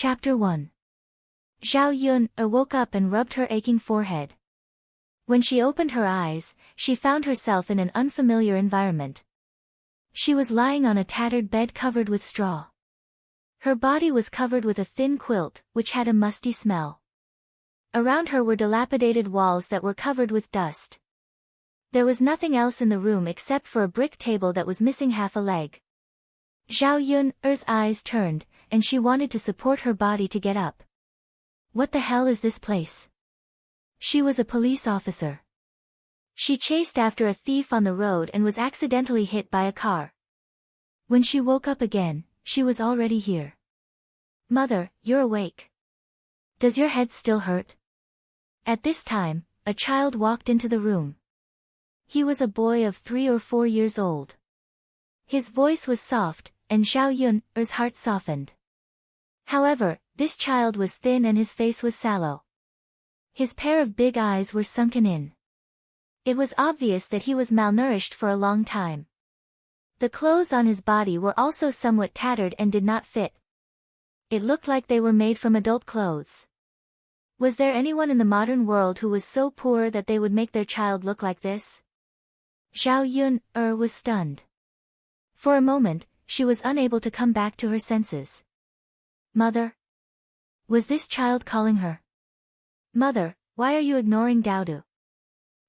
Chapter 1. Zhao Yun woke up and rubbed her aching forehead. When she opened her eyes, she found herself in an unfamiliar environment. She was lying on a tattered bed covered with straw. Her body was covered with a thin quilt, which had a musty smell. Around her were dilapidated walls that were covered with dust. There was nothing else in the room except for a brick table that was missing half a leg. Zhao Yun's eyes turned, and she wanted to support her body to get up. What the hell is this place? She was a police officer. She chased after a thief on the road and was accidentally hit by a car. When she woke up again, she was already here. Mother, you're awake. Does your head still hurt? At this time, a child walked into the room. He was a boy of 3 or 4 years old. His voice was soft, and Zhao Yun's heart softened. However, this child was thin and his face was sallow. His pair of big eyes were sunken in. It was obvious that he was malnourished for a long time. The clothes on his body were also somewhat tattered and did not fit. It looked like they were made from adult clothes. Was there anyone in the modern world who was so poor that they would make their child look like this? Zhao Yun was stunned. For a moment, she was unable to come back to her senses. Mother? Was this child calling her? Mother, why are you ignoring Daodu?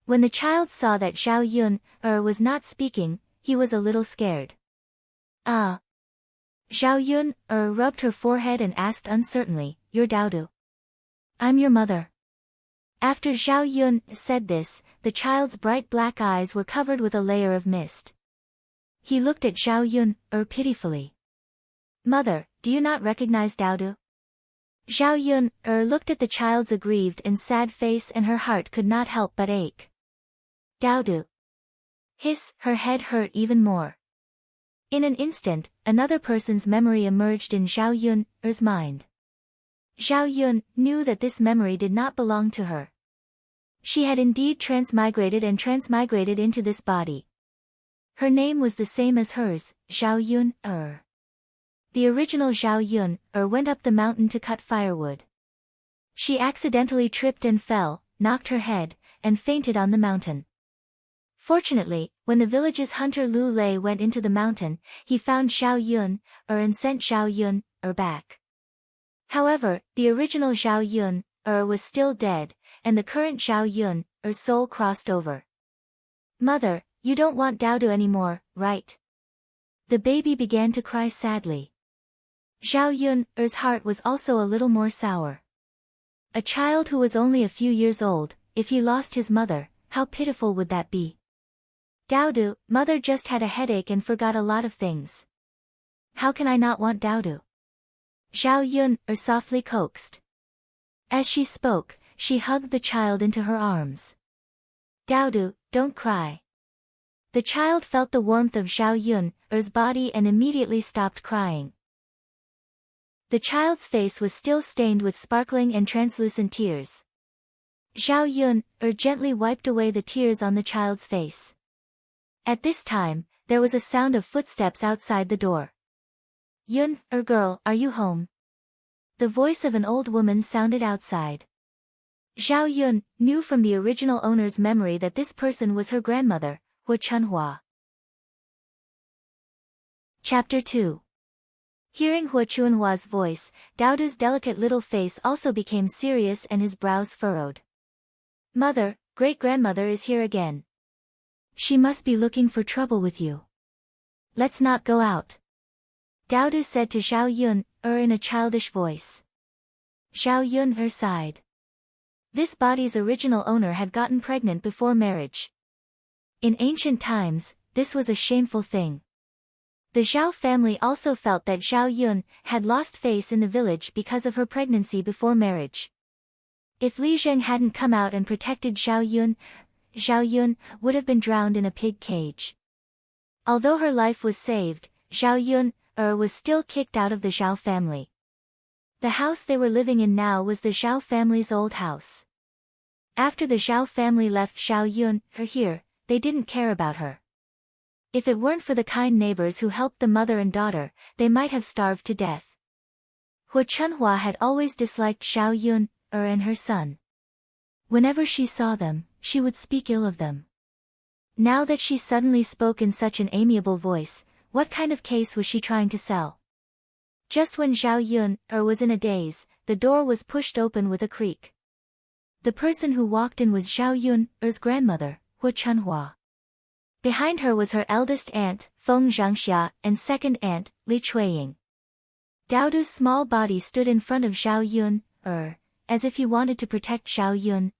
When the child saw that Zhao Yun was not speaking, he was a little scared. Ah. Zhao Yun rubbed her forehead and asked uncertainly, You're Daodu? I'm your mother. After Zhao Yun said this, the child's bright black eyes were covered with a layer of mist. He looked at Zhao Yun pitifully. Mother, do you not recognize Daodu? Zhao Yun looked at the child's aggrieved and sad face and her heart could not help but ache. Daodu. Her head hurt even more. In an instant, another person's memory emerged in Zhao Yun's mind. Zhao Yun knew that this memory did not belong to her. She had indeed transmigrated into this body. Her name was the same as hers, Zhao Yun. The original Zhao Yun went up the mountain to cut firewood. She accidentally tripped and fell, knocked her head, and fainted on the mountain. Fortunately, when the village's hunter Lu Lei went into the mountain, he found Zhao Yun and sent Zhao Yun back. However, the original Zhao Yun was still dead, and the current Zhao Yun soul crossed over. Mother, you don't want Daodu anymore, right? The baby began to cry sadly. Zhao Yun's heart was also a little more sour. A child who was only a few years old, if he lost his mother, how pitiful would that be? Daodu, mother just had a headache and forgot a lot of things. How can I not want Daodu? Zhao Yun softly coaxed. As she spoke, she hugged the child into her arms. Daodu, don't cry. The child felt the warmth of Zhao Yun's body and immediately stopped crying. The child's face was still stained with sparkling and translucent tears. Zhao Yun gently wiped away the tears on the child's face. At this time, there was a sound of footsteps outside the door. Yun, girl, are you home? The voice of an old woman sounded outside. Zhao Yun knew from the original owner's memory that this person was her grandmother, Hu Chunhua. Chapter 2. Hearing Hu Chunhua's voice, Daodu's delicate little face also became serious and his brows furrowed. Mother, great-grandmother is here again. She must be looking for trouble with you. Let's not go out. Daodu said to Zhao Yun in a childish voice. Zhao Yun sighed. This body's original owner had gotten pregnant before marriage. In ancient times, this was a shameful thing. The Zhao family also felt that Zhao Yun had lost face in the village because of her pregnancy before marriage. If Li Zheng hadn't come out and protected Zhao Yun would have been drowned in a pig cage. Although her life was saved, Zhao Yun was still kicked out of the Zhao family. The house they were living in now was the Zhao family's old house. After the Zhao family left Zhao Yun here, they didn't care about her. If it weren't for the kind neighbors who helped the mother and daughter, they might have starved to death. Hu Chunhua had always disliked Zhao Yun and her son. Whenever she saw them, she would speak ill of them. Now that she suddenly spoke in such an amiable voice, what kind of case was she trying to sell? Just when Zhao Yun was in a daze, the door was pushed open with a creak. The person who walked in was Zhao Yun's grandmother, Hu Chunhua. Behind her was her eldest aunt, Feng Zhangxia, and second aunt, Li Chuiying. Daodu's small body stood in front of Zhao Yun as if he wanted to protect Zhao Yun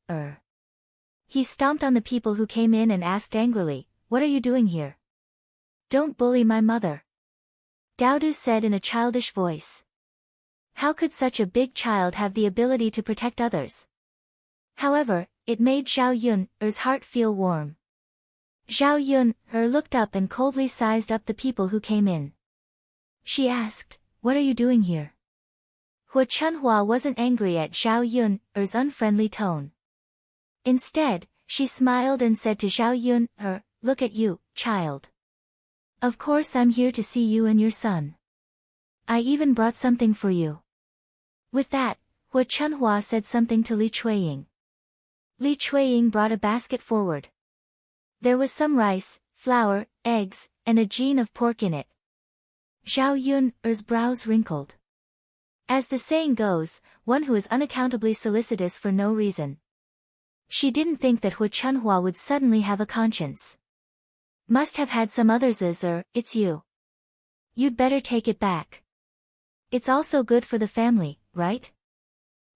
He stomped on the people who came in and asked angrily, "What are you doing here? Don't bully my mother," Daodu said in a childish voice. How could such a big child have the ability to protect others? However, it made Zhao Yun's heart feel warm. Zhao Yun looked up and coldly sized up the people who came in. She asked, "What are you doing here?" Hu Chunhua wasn't angry at Zhao Yun's unfriendly tone. Instead, she smiled and said to Zhao Yun, "Look at you, child. Of course I'm here to see you and your son. I even brought something for you." With that, Hu Chunhua said something to Li Chuiying. Li Chuiying brought a basket forward. There was some rice, flour, eggs, and a gene of pork in it. Zhao Yun's brows wrinkled. As the saying goes, one who is unaccountably solicitous for no reason. She didn't think that Hu Chunhua would suddenly have a conscience. Must have had some others it's you. You'd better take it back. It's also good for the family, right?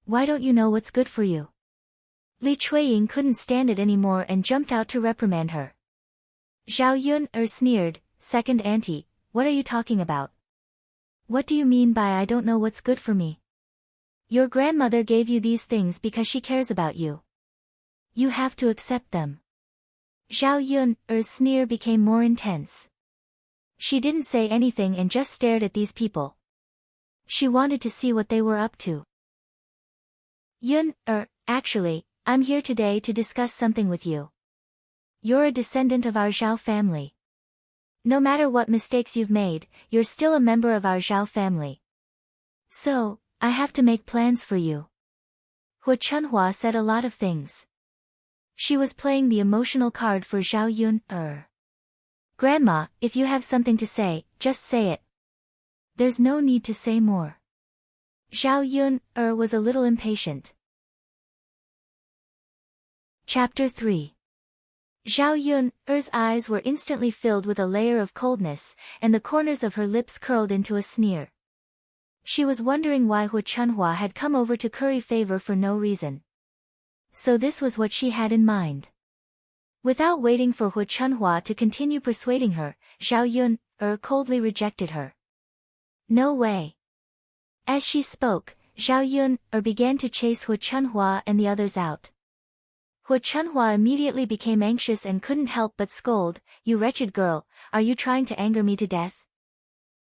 Why don't you know what's good for you? Li Chuiying couldn't stand it anymore and jumped out to reprimand her. Zhao Yun sneered, "Second auntie, what are you talking about? What do you mean by I don't know what's good for me? Your grandmother gave you these things because she cares about you. You have to accept them." Zhao Yun's sneer became more intense. She didn't say anything and just stared at these people. She wanted to see what they were up to. Actually, I'm here today to discuss something with you. You're a descendant of our Zhao family. No matter what mistakes you've made, you're still a member of our Zhao family. So, I have to make plans for you. Hu Chunhua said a lot of things. She was playing the emotional card for Zhao Yun. Grandma, if you have something to say, just say it. There's no need to say more. Zhao Yun was a little impatient. Chapter 3. Zhao Yun's eyes were instantly filled with a layer of coldness, and the corners of her lips curled into a sneer. She was wondering why Hu Chunhua had come over to curry favor for no reason. So this was what she had in mind. Without waiting for Hu Chunhua to continue persuading her, Zhao Yun coldly rejected her. "No way." As she spoke, Zhao Yun began to chase Hu Chunhua and the others out. Hu Chunhua immediately became anxious and couldn't help but scold, "You wretched girl, are you trying to anger me to death?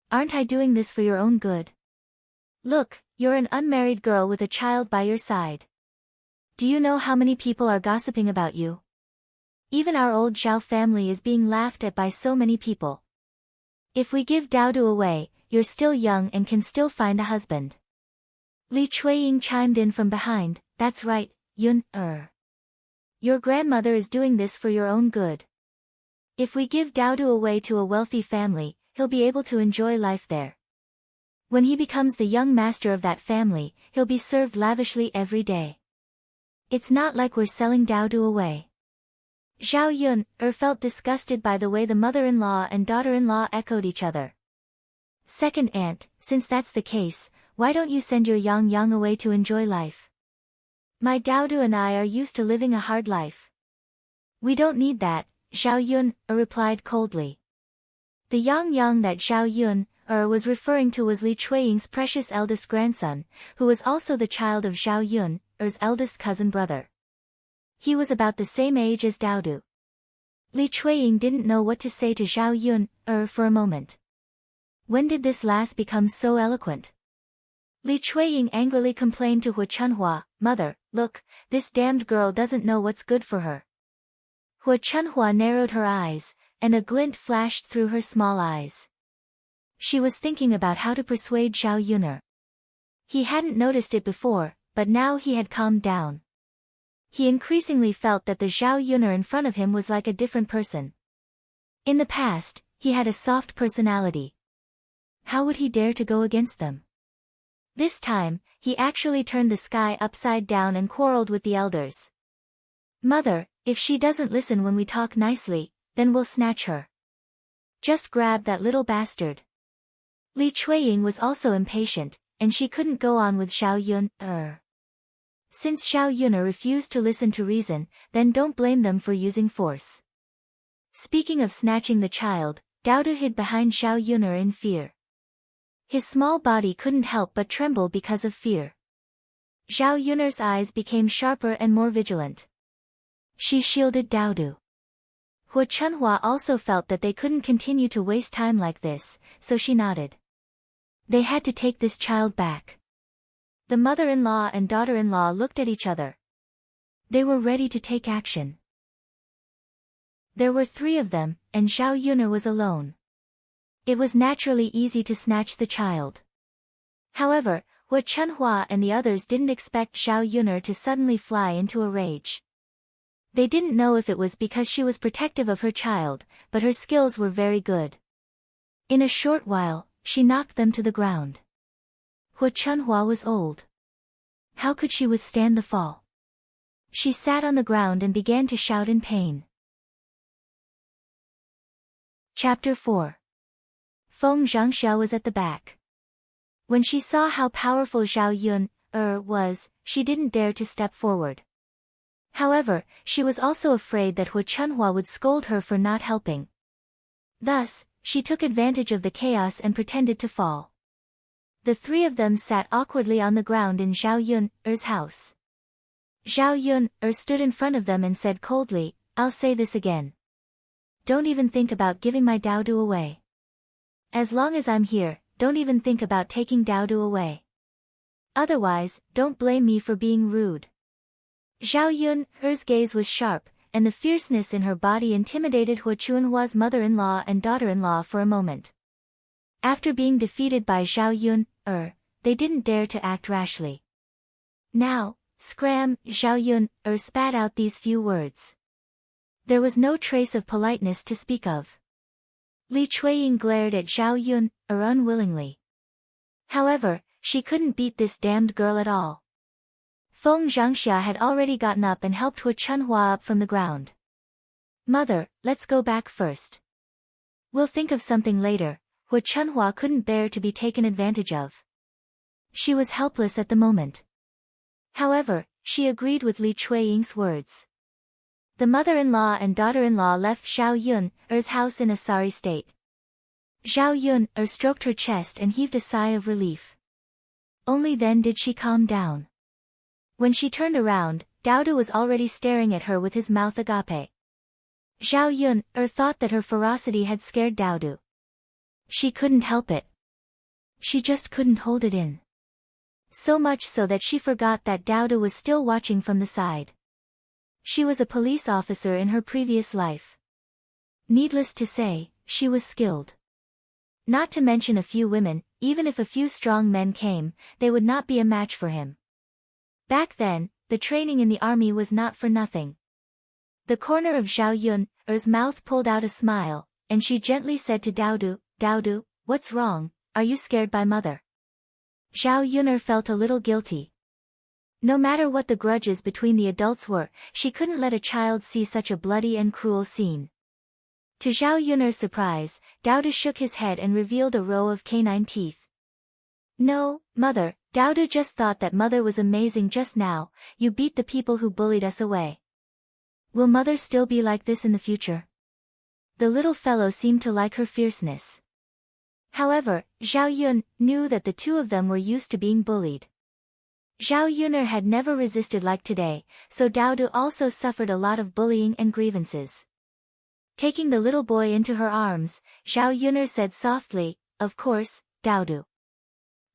Aren't I doing this for your own good? Look, you're an unmarried girl with a child by your side. Do you know how many people are gossiping about you? Even our old Zhao family is being laughed at by so many people. If we give Daodu away, you're still young and can still find a husband." Li Chuiying chimed in from behind, "That's right, Yun. Your grandmother is doing this for your own good. If we give Daodu away to a wealthy family, he'll be able to enjoy life there. When he becomes the young master of that family, he'll be served lavishly every day. It's not like we're selling Daodu away." Zhao Yun felt disgusted by the way the mother-in-law and daughter-in-law echoed each other. "Second aunt, since that's the case, why don't you send your Yang away to enjoy life? My Daodu and I are used to living a hard life." "We don't need that," Zhao Yun replied coldly. The Yang that Zhao Yun was referring to was Li Chuiying's precious eldest grandson, who was also the child of Zhao Yun's eldest cousin brother. He was about the same age as Daodu. Li Chuiying didn't know what to say to Zhao Yun for a moment. When did this last become so eloquent? Li Chuiying angrily complained to Hu Chunhua, "Mother, look, this damned girl doesn't know what's good for her." Hu Chunhua narrowed her eyes, and a glint flashed through her small eyes. She was thinking about how to persuade Zhao Yun. He hadn't noticed it before, but now he had calmed down. He increasingly felt that the Zhao Yuner in front of him was like a different person. In the past, he had a soft personality. How would he dare to go against them? This time, he actually turned the sky upside down and quarreled with the elders. Mother, if she doesn't listen when we talk nicely, then we'll snatch her. Just grab that little bastard. Li Chuiying was also impatient, and she couldn't go on with Zhao Yun. Since Zhao Yuner refused to listen to reason, then don't blame them for using force. Speaking of snatching the child, Dao Du hid behind Zhao Yuner in fear. His small body couldn't help but tremble because of fear. Zhao Yuner's eyes became sharper and more vigilant. She shielded Dao Du. Hu Chunhua also felt that they couldn't continue to waste time like this, so she nodded. They had to take this child back. The mother-in-law and daughter-in-law looked at each other. They were ready to take action. There were 3 of them, and Zhao Yuner was alone. It was naturally easy to snatch the child. However, Hu Chunhua and the others didn't expect Zhao Yuner to suddenly fly into a rage. They didn't know if it was because she was protective of her child, but her skills were very good. In a short while, she knocked them to the ground. Hu Chunhua was old. How could she withstand the fall? She sat on the ground and began to shout in pain. Chapter 4. Feng Zhangxia was at the back. When she saw how powerful Zhao Yuner was, she didn't dare to step forward. However, she was also afraid that Hu Chunhua would scold her for not helping. Thus, she took advantage of the chaos and pretended to fall. The 3 of them sat awkwardly on the ground in Zhao Yuner's house. Zhao Yuner stood in front of them and said coldly, "I'll say this again. Don't even think about giving my Dao Du away. As long as I'm here, don't even think about taking Dao Du away. Otherwise, don't blame me for being rude." Zhao Yuner's gaze was sharp, and the fierceness in her body intimidated Hu Chunhua's mother-in-law and daughter-in-law for a moment. After being defeated by Zhao Yuner, they didn't dare to act rashly. "Now, scram!" Zhao Yuner spat out these few words. There was no trace of politeness to speak of. Li Chuiying glared at Zhao Yuner unwillingly. However, she couldn't beat this damned girl at all. Feng Zhangxia had already gotten up and helped Hu Chunhua up from the ground. "Mother, let's go back first. We'll think of something later." Hu Chunhua couldn't bear to be taken advantage of. She was helpless at the moment. However, she agreed with Li Chuiying's words. The mother-in-law and daughter-in-law left Zhao Yuner's house in a sorry state. Zhao Yuner stroked her chest and heaved a sigh of relief. Only then did she calm down. When she turned around, Dao Du was already staring at her with his mouth agape. Zhao Yuner thought that her ferocity had scared Dao Du. She couldn't help it. She just couldn't hold it in. So much so that she forgot that Dao Du was still watching from the side. She was a police officer in her previous life. Needless to say, she was skilled. Not to mention a few women, even if a few strong men came, they would not be a match for him. Back then, the training in the army was not for nothing. The corner of Zhao Yuner's mouth pulled out a smile, and she gently said to Dao Du, "Dao Du, what's wrong? Are you scared by mother?" Zhao Yuner felt a little guilty. No matter what the grudges between the adults were, she couldn't let a child see such a bloody and cruel scene. To Zhao Yuner's surprise, Dao Du shook his head and revealed a row of canine teeth. "No, mother, Dao Du just thought that mother was amazing just now. You beat the people who bullied us away. Will mother still be like this in the future?" The little fellow seemed to like her fierceness. However, Zhao Yuner knew that the 2 of them were used to being bullied. Zhao Yuner had never resisted like today, so Dao Du also suffered a lot of bullying and grievances. Taking the little boy into her arms, Zhao Yuner said softly, "Of course, Dao Du.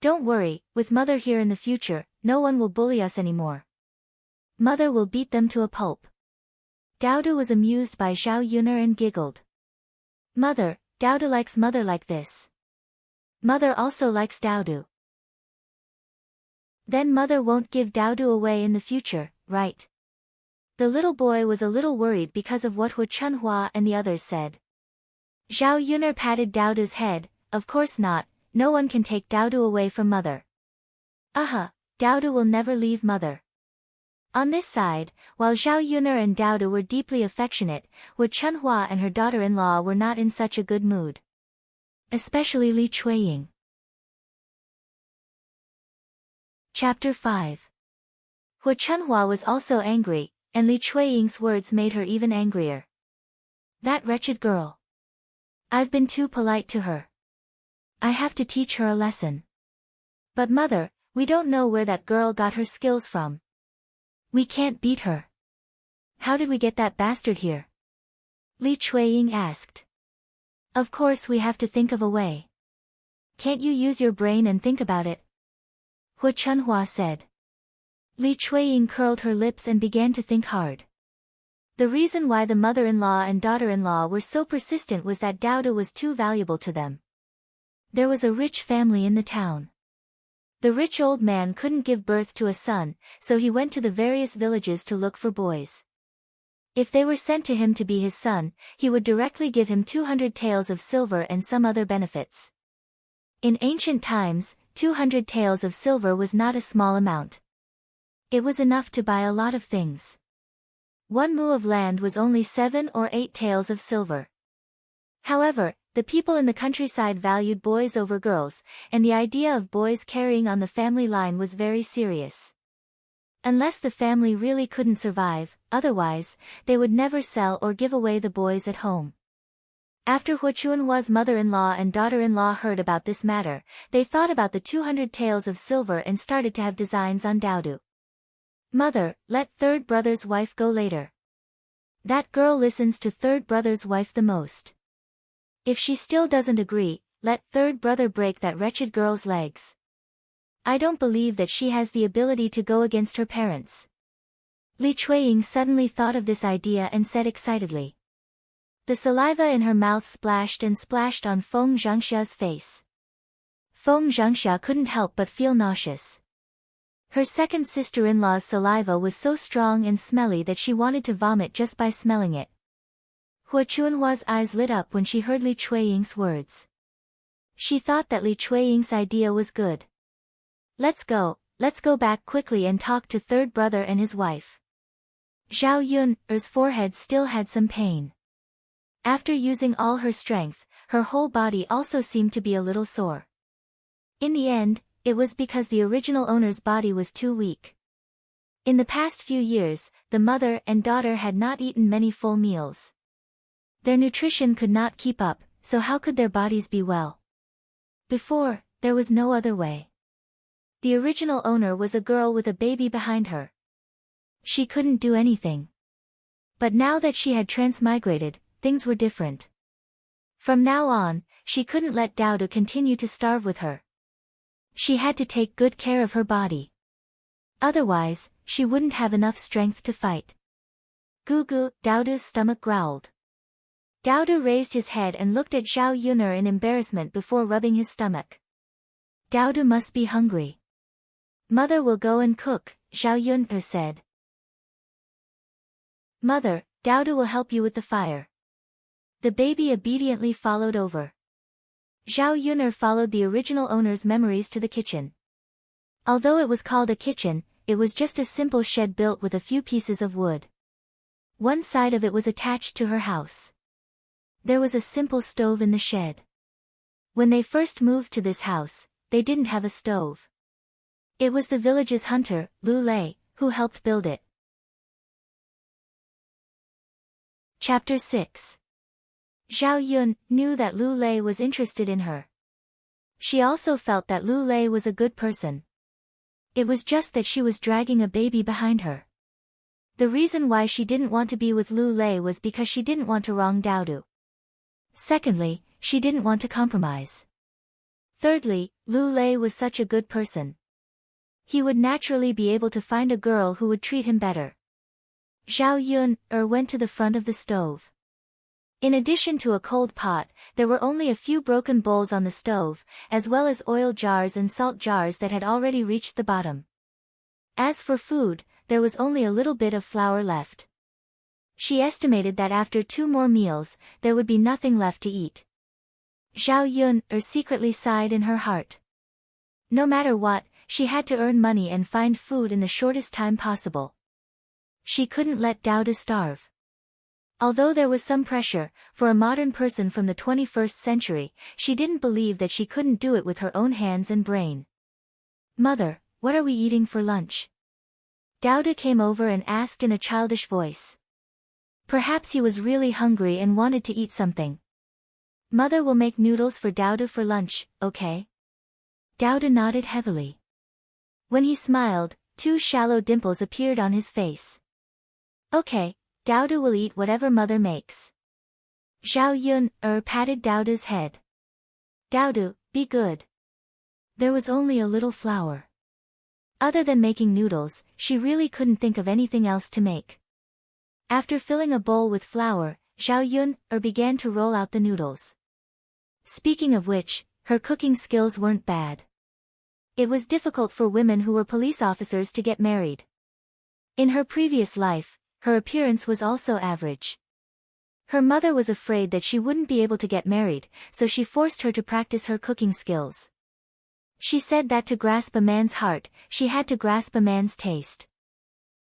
Don't worry, with mother here in the future, no one will bully us anymore. Mother will beat them to a pulp." Dao Du was amused by Zhao Yuner and giggled. "Mother, Dao Du likes mother like this. Mother also likes Dao Du." Then mother won't give Daodu away in the future, right? The little boy was a little worried because of what Hu Chunhua and the others said. Zhao Yuner patted Daodu's head. Of course not, no one can take Daodu away from mother. Daodu will never leave mother. On this side, while Zhao Yuner and Daodu were deeply affectionate, Hu Chunhua and her daughter-in-law were not in such a good mood. Especially Li Chuiying. Chapter 5. Hu Chunhua was also angry, and Li Chuiying's words made her even angrier. That wretched girl. I've been too polite to her. I have to teach her a lesson. But mother, we don't know where that girl got her skills from. We can't beat her. How did we get that bastard here? Li Chuiying asked. Of course we have to think of a way. Can't you use your brain and think about it? Hu Chunhua said. Li Chuiying curled her lips and began to think hard. The reason why the mother-in-law and daughter-in-law were so persistent was that Daodu was too valuable to them. There was a rich family in the town. The rich old man couldn't give birth to a son, so he went to the various villages to look for boys. If they were sent to him to be his son, he would directly give him 200 taels of silver and some other benefits. In ancient times, 200 taels of silver was not a small amount. It was enough to buy a lot of things. 1 mu of land was only 7 or 8 taels of silver. However, the people in the countryside valued boys over girls, and the idea of boys carrying on the family line was very serious. Unless the family really couldn't survive, otherwise, they would never sell or give away the boys at home. After Hu Chunhua's mother-in-law and daughter-in-law heard about this matter, they thought about the 200 taels of silver and started to have designs on Daodu. Mother, let third brother's wife go later. That girl listens to third brother's wife the most. If she still doesn't agree, let third brother break that wretched girl's legs. I don't believe that she has the ability to go against her parents. Li Chuiying suddenly thought of this idea and said excitedly. The saliva in her mouth splashed and splashed on Feng Zhangxia's face. Feng Zhangxia couldn't help but feel nauseous. Her second sister-in-law's saliva was so strong and smelly that she wanted to vomit just by smelling it. Hu Chunhua's eyes lit up when she heard Li Chuiying's words. She thought that Li Chuiying's idea was good. Let's go back quickly and talk to third brother and his wife. Zhao Yun's forehead still had some pain. After using all her strength, her whole body also seemed to be a little sore. In the end, it was because the original owner's body was too weak. In the past few years, the mother and daughter had not eaten many full meals. Their nutrition could not keep up, so how could their bodies be well? Before, there was no other way. The original owner was a girl with a baby behind her. She couldn't do anything. But now that she had transmigrated, things were different. From now on, she couldn't let Daodu continue to starve with her. She had to take good care of her body. Otherwise, she wouldn't have enough strength to fight. Goo, Daodu's stomach growled. Daodu raised his head and looked at Zhao Yuner in embarrassment before rubbing his stomach. Daodu must be hungry. Mother will go and cook, Zhao Yuner said. Mother, Daodu will help you with the fire. The baby obediently followed over. Zhao Yuner followed the original owner's memories to the kitchen. Although it was called a kitchen, it was just a simple shed built with a few pieces of wood. One side of it was attached to her house. There was a simple stove in the shed. When they first moved to this house, they didn't have a stove. It was the village's hunter, Lu Lei, who helped build it. Chapter 6. Zhao Yun knew that Lu Lei was interested in her. She also felt that Lu Lei was a good person. It was just that she was dragging a baby behind her. The reason why she didn't want to be with Lu Lei was because she didn't want to wrong Daodu. Secondly, she didn't want to compromise. Thirdly, Lu Lei was such a good person. He would naturally be able to find a girl who would treat him better. Zhao Yun went to the front of the stove. In addition to a cold pot, there were only a few broken bowls on the stove, as well as oil jars and salt jars that had already reached the bottom. As for food, there was only a little bit of flour left. She estimated that after 2 more meals, there would be nothing left to eat. Zhao Yun secretly sighed in her heart. No matter what, she had to earn money and find food in the shortest time possible. She couldn't let Dao starve. Although there was some pressure, for a modern person from the 21st century, she didn't believe that she couldn't do it with her own hands and brain. "Mother, what are we eating for lunch?" Dao came over and asked in a childish voice. Perhaps he was really hungry and wanted to eat something. "Mother will make noodles for Dao for lunch, okay?" Dao nodded heavily. When he smiled, 2 shallow dimples appeared on his face. "Okay, Dao will eat whatever mother makes." Zhao Yun patted Dao's head. "Dao, be good." There was only a little flour. Other than making noodles, she really couldn't think of anything else to make. After filling a bowl with flour, Zhao Yun began to roll out the noodles. Speaking of which, her cooking skills weren't bad. It was difficult for women who were police officers to get married. In her previous life, her appearance was also average. Her mother was afraid that she wouldn't be able to get married, so she forced her to practice her cooking skills. She said that to grasp a man's heart, she had to grasp a man's taste.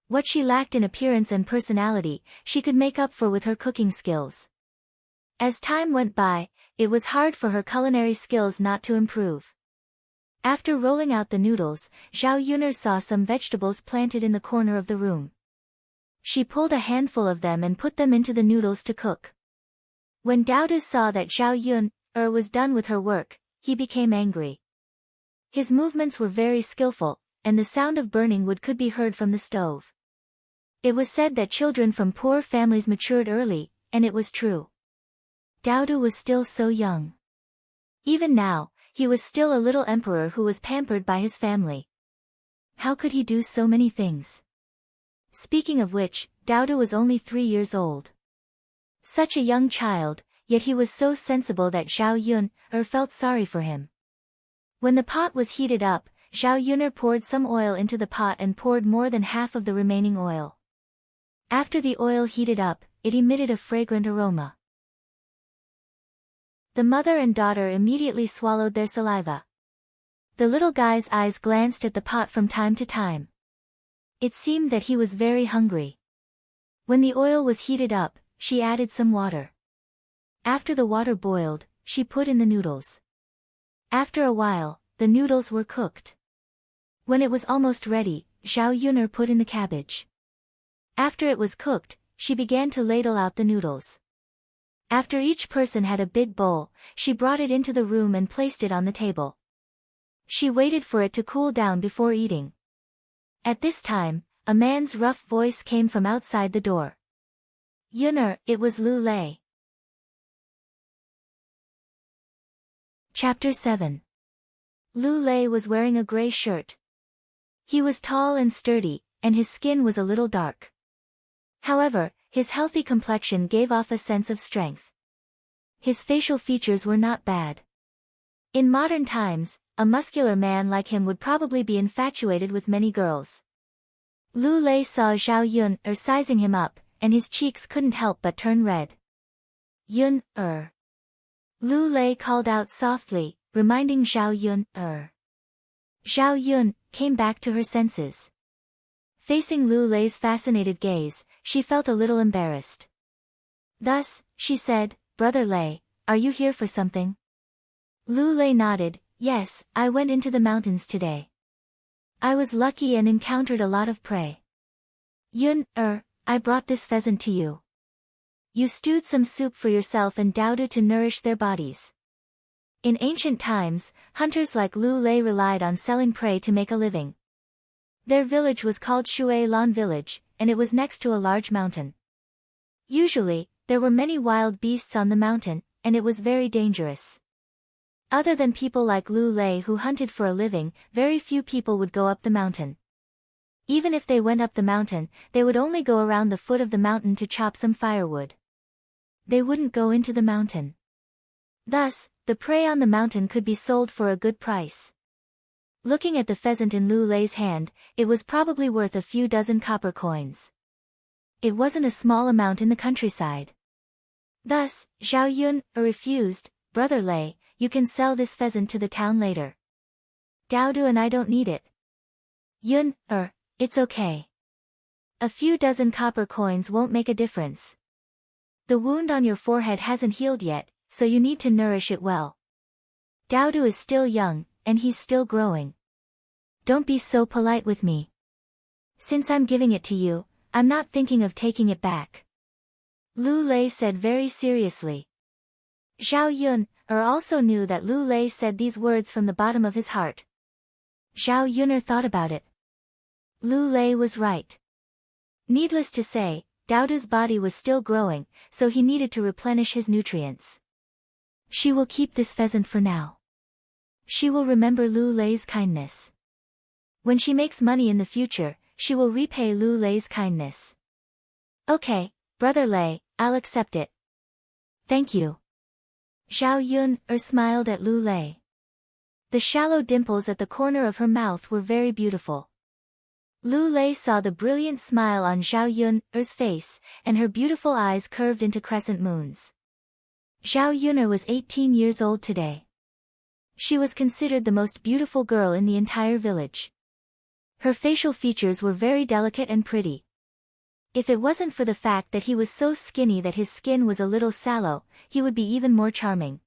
What she lacked in appearance and personality, she could make up for with her cooking skills. As time went by, it was hard for her culinary skills not to improve. After rolling out the noodles, Zhao Yun saw some vegetables planted in the corner of the room. She pulled a handful of them and put them into the noodles to cook. When Dao saw that Zhao Yun was done with her work, he became angry. His movements were very skillful, and the sound of burning wood could be heard from the stove. It was said that children from poor families matured early, and it was true. Dao was still so young. Even now, he was still a little emperor who was pampered by his family. How could he do so many things? Speaking of which, Dao was only 3 years old. Such a young child, yet he was so sensible that Zhao Yun felt sorry for him. When the pot was heated up, Zhao Yun poured some oil into the pot and poured more than half of the remaining oil. After the oil heated up, it emitted a fragrant aroma. The mother and daughter immediately swallowed their saliva. The little guy's eyes glanced at the pot from time to time. It seemed that he was very hungry. When the oil was heated up, she added some water. After the water boiled, she put in the noodles. After a while, the noodles were cooked. When it was almost ready, Zhao Yun put in the cabbage. After it was cooked, she began to ladle out the noodles. After each person had a big bowl, she brought it into the room and placed it on the table. She waited for it to cool down before eating. At this time, a man's rough voice came from outside the door. "Yun'er," it was Lu Lei. Chapter 7. Lu Lei was wearing a gray shirt. He was tall and sturdy, and his skin was a little dark. However, his healthy complexion gave off a sense of strength. His facial features were not bad. In modern times, a muscular man like him would probably be infatuated with many girls. Lu Lei saw Zhao Yun sizing him up, and his cheeks couldn't help but turn red. "Yun, Lu Lei called out softly, reminding Zhao Yun, Zhao Yun came back to her senses. Facing Lu Lei's fascinated gaze, she felt a little embarrassed. Thus, she said, "Brother Lei, are you here for something?" Lu Lei nodded, "Yes, I went into the mountains today. I was lucky and encountered a lot of prey. Yun, I brought this pheasant to you. You stewed some soup for yourself and Dao to nourish their bodies." In ancient times, hunters like Lu Lei relied on selling prey to make a living. Their village was called Shui Lan Village, and it was next to a large mountain. Usually, there were many wild beasts on the mountain, and it was very dangerous. Other than people like Lu Lei who hunted for a living, very few people would go up the mountain. Even if they went up the mountain, they would only go around the foot of the mountain to chop some firewood. They wouldn't go into the mountain. Thus, the prey on the mountain could be sold for a good price. Looking at the pheasant in Lu Lei's hand, it was probably worth a few dozen copper coins. It wasn't a small amount in the countryside. Thus, Zhao Yun refused. Brother Lei, you can sell this pheasant to the town later. Daodu and I don't need it. Yun, it's okay. A few dozen copper coins won't make a difference. The wound on your forehead hasn't healed yet, so you need to nourish it well. Daodu is still young, and he's still growing. Don't be so polite with me. Since I'm giving it to you, I'm not thinking of taking it back. Lu Lei said very seriously. Zhao Yun also knew that Lu Lei said these words from the bottom of his heart. Zhao Yun thought about it. Lu Lei was right. Needless to say, Daodu's body was still growing, so he needed to replenish his nutrients. She will keep this pheasant for now. She will remember Lu Lei's kindness. When she makes money in the future, she will repay Lu Lei's kindness. Okay, Brother Lei, I'll accept it. Thank you. Zhao Yun smiled at Lu Lei. The shallow dimples at the corner of her mouth were very beautiful. Lu Lei saw the brilliant smile on Zhao Yun's face, and her beautiful eyes curved into crescent moons. Zhao Yun was 18 years old today. She was considered the most beautiful girl in the entire village. Her facial features were very delicate and pretty. If it wasn't for the fact that he was so skinny that his skin was a little sallow, he would be even more charming.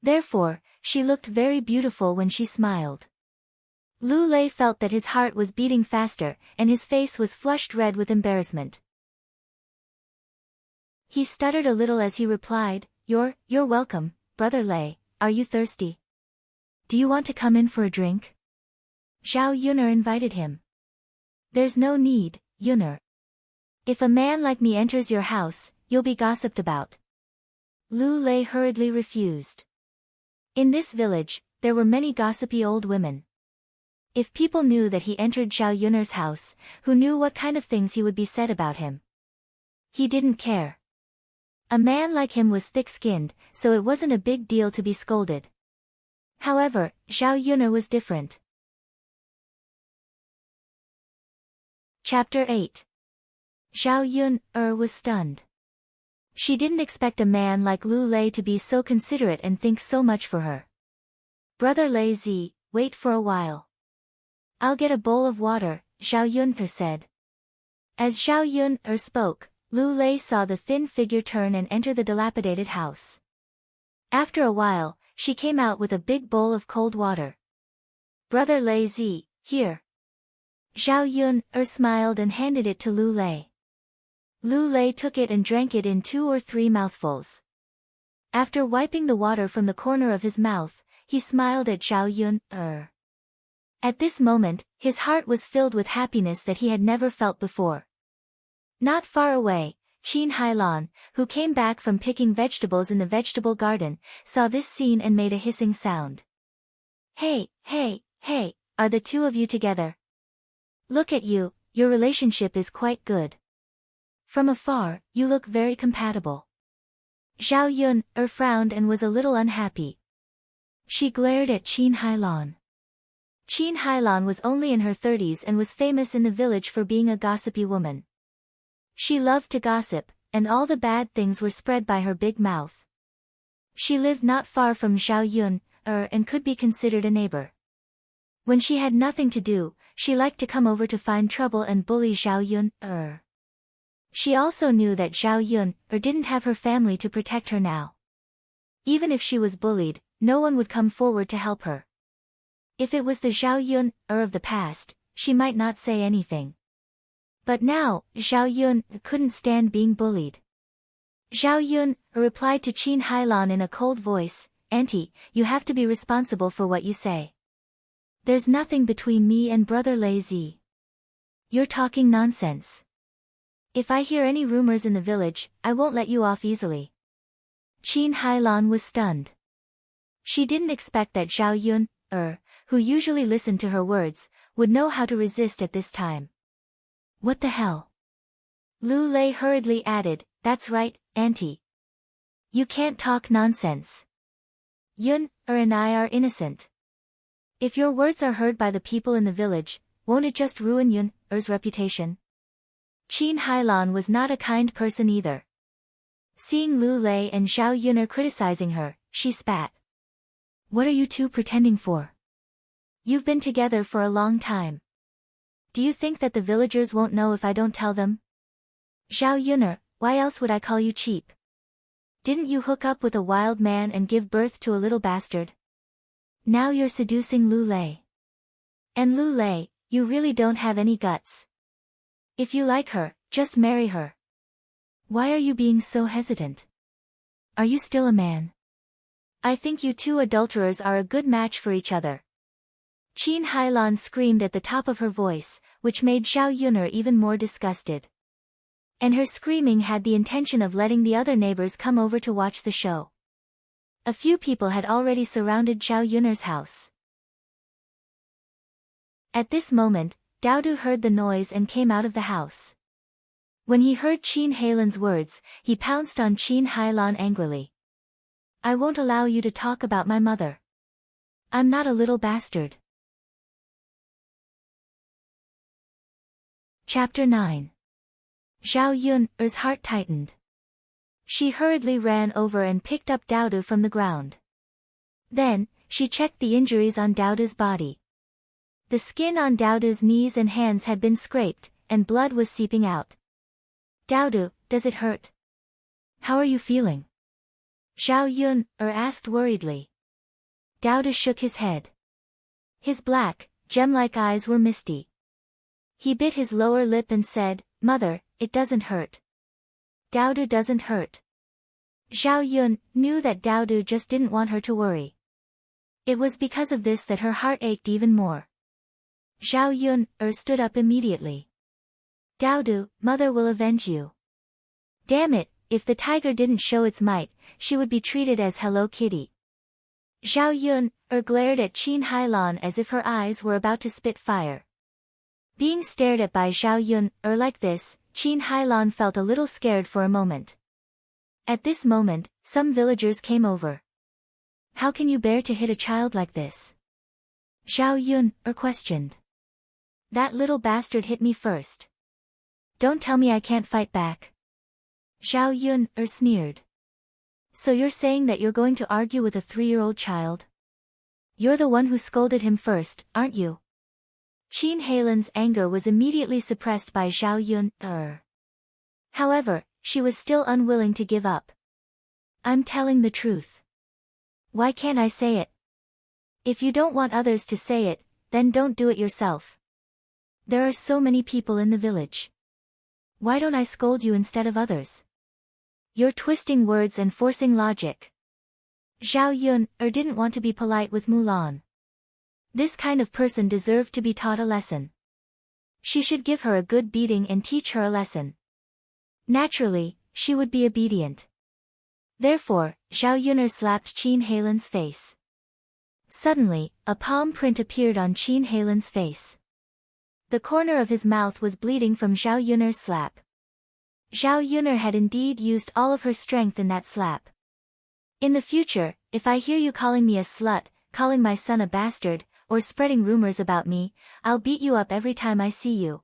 Therefore, she looked very beautiful when she smiled. Lu Lei felt that his heart was beating faster, and his face was flushed red with embarrassment. He stuttered a little as he replied, You're welcome, Brother Lei. Are you thirsty? Do you want to come in for a drink? Zhao Yun invited him. There's no need, Yun. If a man like me enters your house, you'll be gossiped about. Lu Lei hurriedly refused. In this village, there were many gossipy old women. If people knew that he entered Zhao Yun's house, who knew what kind of things he would be said about him? He didn't care. A man like him was thick-skinned, so it wasn't a big deal to be scolded. However, Zhao Yun was different. Chapter 8. Zhao Yun was stunned. She didn't expect a man like Lu Lei to be so considerate and think so much for her. Brother Lei Zi, wait for a while. I'll get a bowl of water, Zhao Yun said. As Zhao Yun spoke, Lu Lei saw the thin figure turn and enter the dilapidated house. After a while, she came out with a big bowl of cold water. Brother Lei Zi, here. Zhao Yun smiled and handed it to Lu Lei. Lu Lei took it and drank it in 2 or 3 mouthfuls. After wiping the water from the corner of his mouth, he smiled at Zhao Yun. At this moment, his heart was filled with happiness that he had never felt before. Not far away, Qin Hailan, who came back from picking vegetables in the vegetable garden, saw this scene and made a hissing sound. Hey, are the two of you together? Look at you, your relationship is quite good. From afar, you look very compatible. Zhao Yun frowned and was a little unhappy. She glared at Qin Hailan. Qin Hailan was only in her 30s and was famous in the village for being a gossipy woman. She loved to gossip, and all the bad things were spread by her big mouth. She lived not far from Zhao Yun and could be considered a neighbor. When she had nothing to do, she liked to come over to find trouble and bully Zhao Yun. She also knew that Zhao Yun didn't have her family to protect her now. Even if she was bullied, no one would come forward to help her. If it was the Zhao Yun of the past, she might not say anything. But now, Zhao Yun couldn't stand being bullied. Zhao Yun replied to Qin Hailan in a cold voice, Auntie, you have to be responsible for what you say. There's nothing between me and Brother Lei Zi. You're talking nonsense. If I hear any rumors in the village, I won't let you off easily. Qin Hailan was stunned. She didn't expect that Zhao Yun, who usually listened to her words, would know how to resist at this time. What the hell? Lu Lei hurriedly added, That's right, Auntie. You can't talk nonsense. Yun and I are innocent. If your words are heard by the people in the village, won't it just ruin Yun-er's reputation? Qin Hailan was not a kind person either. Seeing Lu Lei and Zhao Yun criticizing her, she spat. What are you two pretending for? You've been together for a long time. Do you think that the villagers won't know if I don't tell them? Zhao Yun, why else would I call you cheap? Didn't you hook up with a wild man and give birth to a little bastard? Now you're seducing Lu Lei. And Lu Lei, you really don't have any guts. If you like her, just marry her. Why are you being so hesitant? Are you still a man? I think you two adulterers are a good match for each other. Qin Hailan screamed at the top of her voice, which made Zhao Yun even more disgusted. And her screaming had the intention of letting the other neighbors come over to watch the show. A few people had already surrounded Zhao Yun's house. At this moment, Daodu heard the noise and came out of the house. When he heard Qin Hailan's words, he pounced on Qin Hailan angrily. I won't allow you to talk about my mother. I'm not a little bastard. Chapter 9. Zhao Yun's heart tightened. She hurriedly ran over and picked up Daodu from the ground. Then, she checked the injuries on Daodu's body. The skin on Daodu's knees and hands had been scraped, and blood was seeping out. Daodu, does it hurt? How are you feeling? Zhao Yun asked worriedly. Daodu shook his head. His black, gem-like eyes were misty. He bit his lower lip and said, Mother, it doesn't hurt. Daodu doesn't hurt. Zhao Yun knew that Daodu just didn't want her to worry. It was because of this that her heart ached even more. Zhao Yun stood up immediately. Daodu, Mother will avenge you. Damn it, if the tiger didn't show its might, she would be treated as Hello Kitty. Zhao Yun glared at Qin Hailan as if her eyes were about to spit fire. Being stared at by Zhao Yun like this, Qin Hailan felt a little scared for a moment. At this moment, some villagers came over. How can you bear to hit a child like this? Zhao Yun questioned. That little bastard hit me first. Don't tell me I can't fight back. Zhao Yun sneered. So you're saying that you're going to argue with a 3-year-old child? You're the one who scolded him first, aren't you? Qin Hailan's anger was immediately suppressed by Zhao Yun. However, she was still unwilling to give up. I'm telling the truth. Why can't I say it? If you don't want others to say it, then don't do it yourself. There are so many people in the village. Why don't I scold you instead of others? You're twisting words and forcing logic. Zhao Yun didn't want to be polite with Mulan. This kind of person deserved to be taught a lesson. She should give her a good beating and teach her a lesson. Naturally, she would be obedient. Therefore, Zhao Yun slapped Qin Hailan's face. Suddenly, a palm print appeared on Qin Hailan's face. The corner of his mouth was bleeding from Zhao Yun's slap. Zhao Yun had indeed used all of her strength in that slap. In the future, if I hear you calling me a slut, calling my son a bastard, or spreading rumors about me, I'll beat you up every time I see you.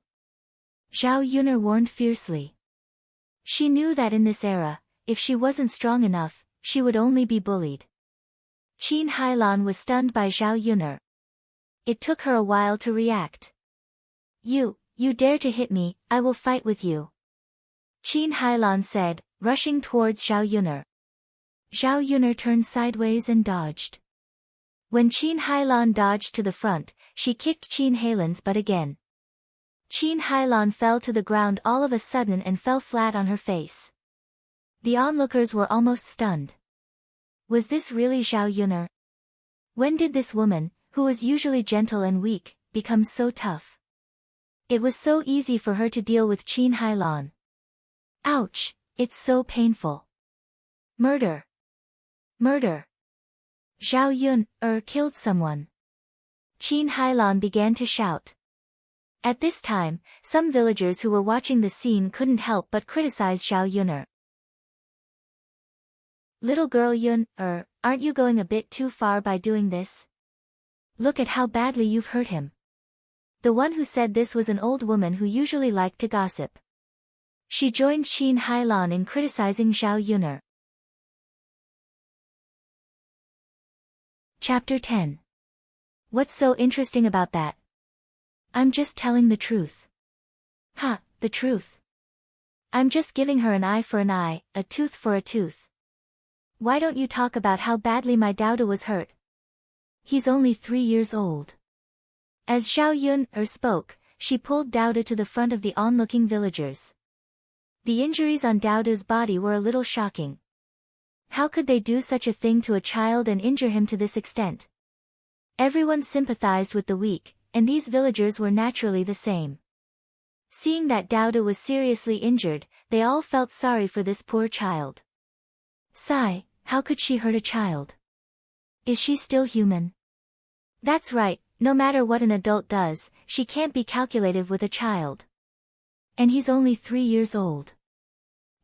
Zhao Yun warned fiercely. She knew that in this era, if she wasn't strong enough, she would only be bullied. Qin Hailan was stunned by Zhao Yun. It took her a while to react. You dare to hit me, I will fight with you. Qin Hailan said, rushing towards Zhao Yun. Zhao Yun turned sideways and dodged. When Qin Hailan dodged to the front, she kicked Qin Hailan's butt again. Qin Hailan fell to the ground all of a sudden and fell flat on her face. The onlookers were almost stunned. Was this really Zhao Yun? When did this woman, who was usually gentle and weak, become so tough? It was so easy for her to deal with Qin Hailan. Ouch, it's so painful. Murder. Murder. Zhao Yun killed someone. Qin Hailan began to shout. At this time, some villagers who were watching the scene couldn't help but criticize Zhao Yun. Little girl Yun, aren't you going a bit too far by doing this? Look at how badly you've hurt him. The one who said this was an old woman who usually liked to gossip. She joined Qin Hailan in criticizing Zhao Yun'er. Chapter 10. What's so interesting about that? I'm just telling the truth. Ha, the truth. I'm just giving her an eye for an eye, a tooth for a tooth. Why don't you talk about how badly my Dodo was hurt? He's only 3 years old. As Zhao Yun'er spoke, she pulled Dodo to the front of the onlooking villagers. The injuries on Dodo's body were a little shocking. How could they do such a thing to a child and injure him to this extent? Everyone sympathized with the weak, and these villagers were naturally the same. Seeing that Dodo was seriously injured, they all felt sorry for this poor child. Sigh, how could she hurt a child? Is she still human? That's right, no matter what an adult does, she can't be calculative with a child. And he's only 3 years old.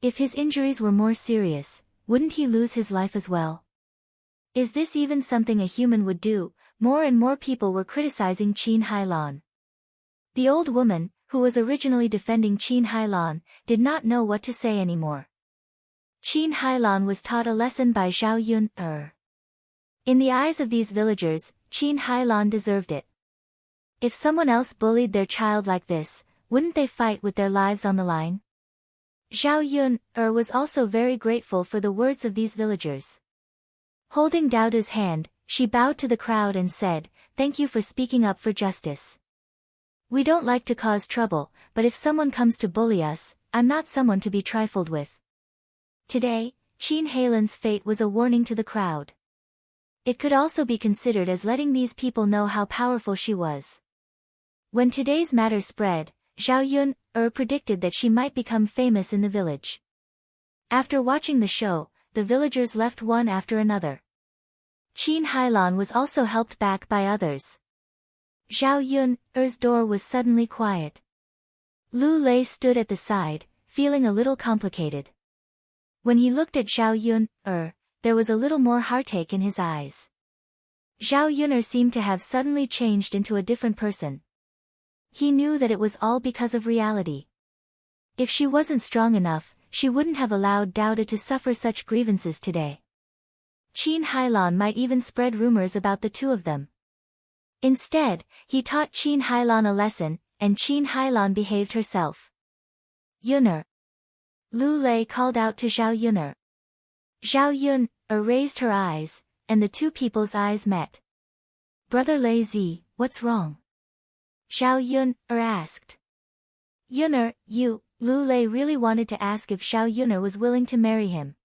If his injuries were more serious, wouldn't he lose his life as well? Is this even something a human would do? More and more people were criticizing Qin Hailan. The old woman, who was originally defending Qin Hailan, did not know what to say anymore. Qin Hailan was taught a lesson by Zhao Yun'er. In the eyes of these villagers, Qin Hailan deserved it. If someone else bullied their child like this, wouldn't they fight with their lives on the line? Zhao Yun'er was also very grateful for the words of these villagers. Holding Dodo's hand, she bowed to the crowd and said, "Thank you for speaking up for justice. We don't like to cause trouble, but if someone comes to bully us, I'm not someone to be trifled with." Today, Qin Hailan's fate was a warning to the crowd. It could also be considered as letting these people know how powerful she was. When today's matter spread, Zhao Yun'er predicted that she might become famous in the village. After watching the show, the villagers left one after another. Qin Hailan was also helped back by others. Zhao Yun'er's door was suddenly quiet. Lu Lei stood at the side, feeling a little complicated. When he looked at Zhao Yun'er, there was a little more heartache in his eyes. Zhao Yun'er seemed to have suddenly changed into a different person. He knew that it was all because of reality. If she wasn't strong enough, she wouldn't have allowed Dodo to suffer such grievances today. Qin Hailan might even spread rumors about the two of them. Instead, he taught Qin Hailan a lesson, and Qin Hailan behaved herself. Yun'er. Lu Lei called out to Zhao Yun'er. Zhao Yun'er raised her eyes, and the two people's eyes met. "Brother Lei Zi, what's wrong?" Zhao Yun'er asked. Yun'er, Lu Lei really wanted to ask if Zhao Yun'er was willing to marry him.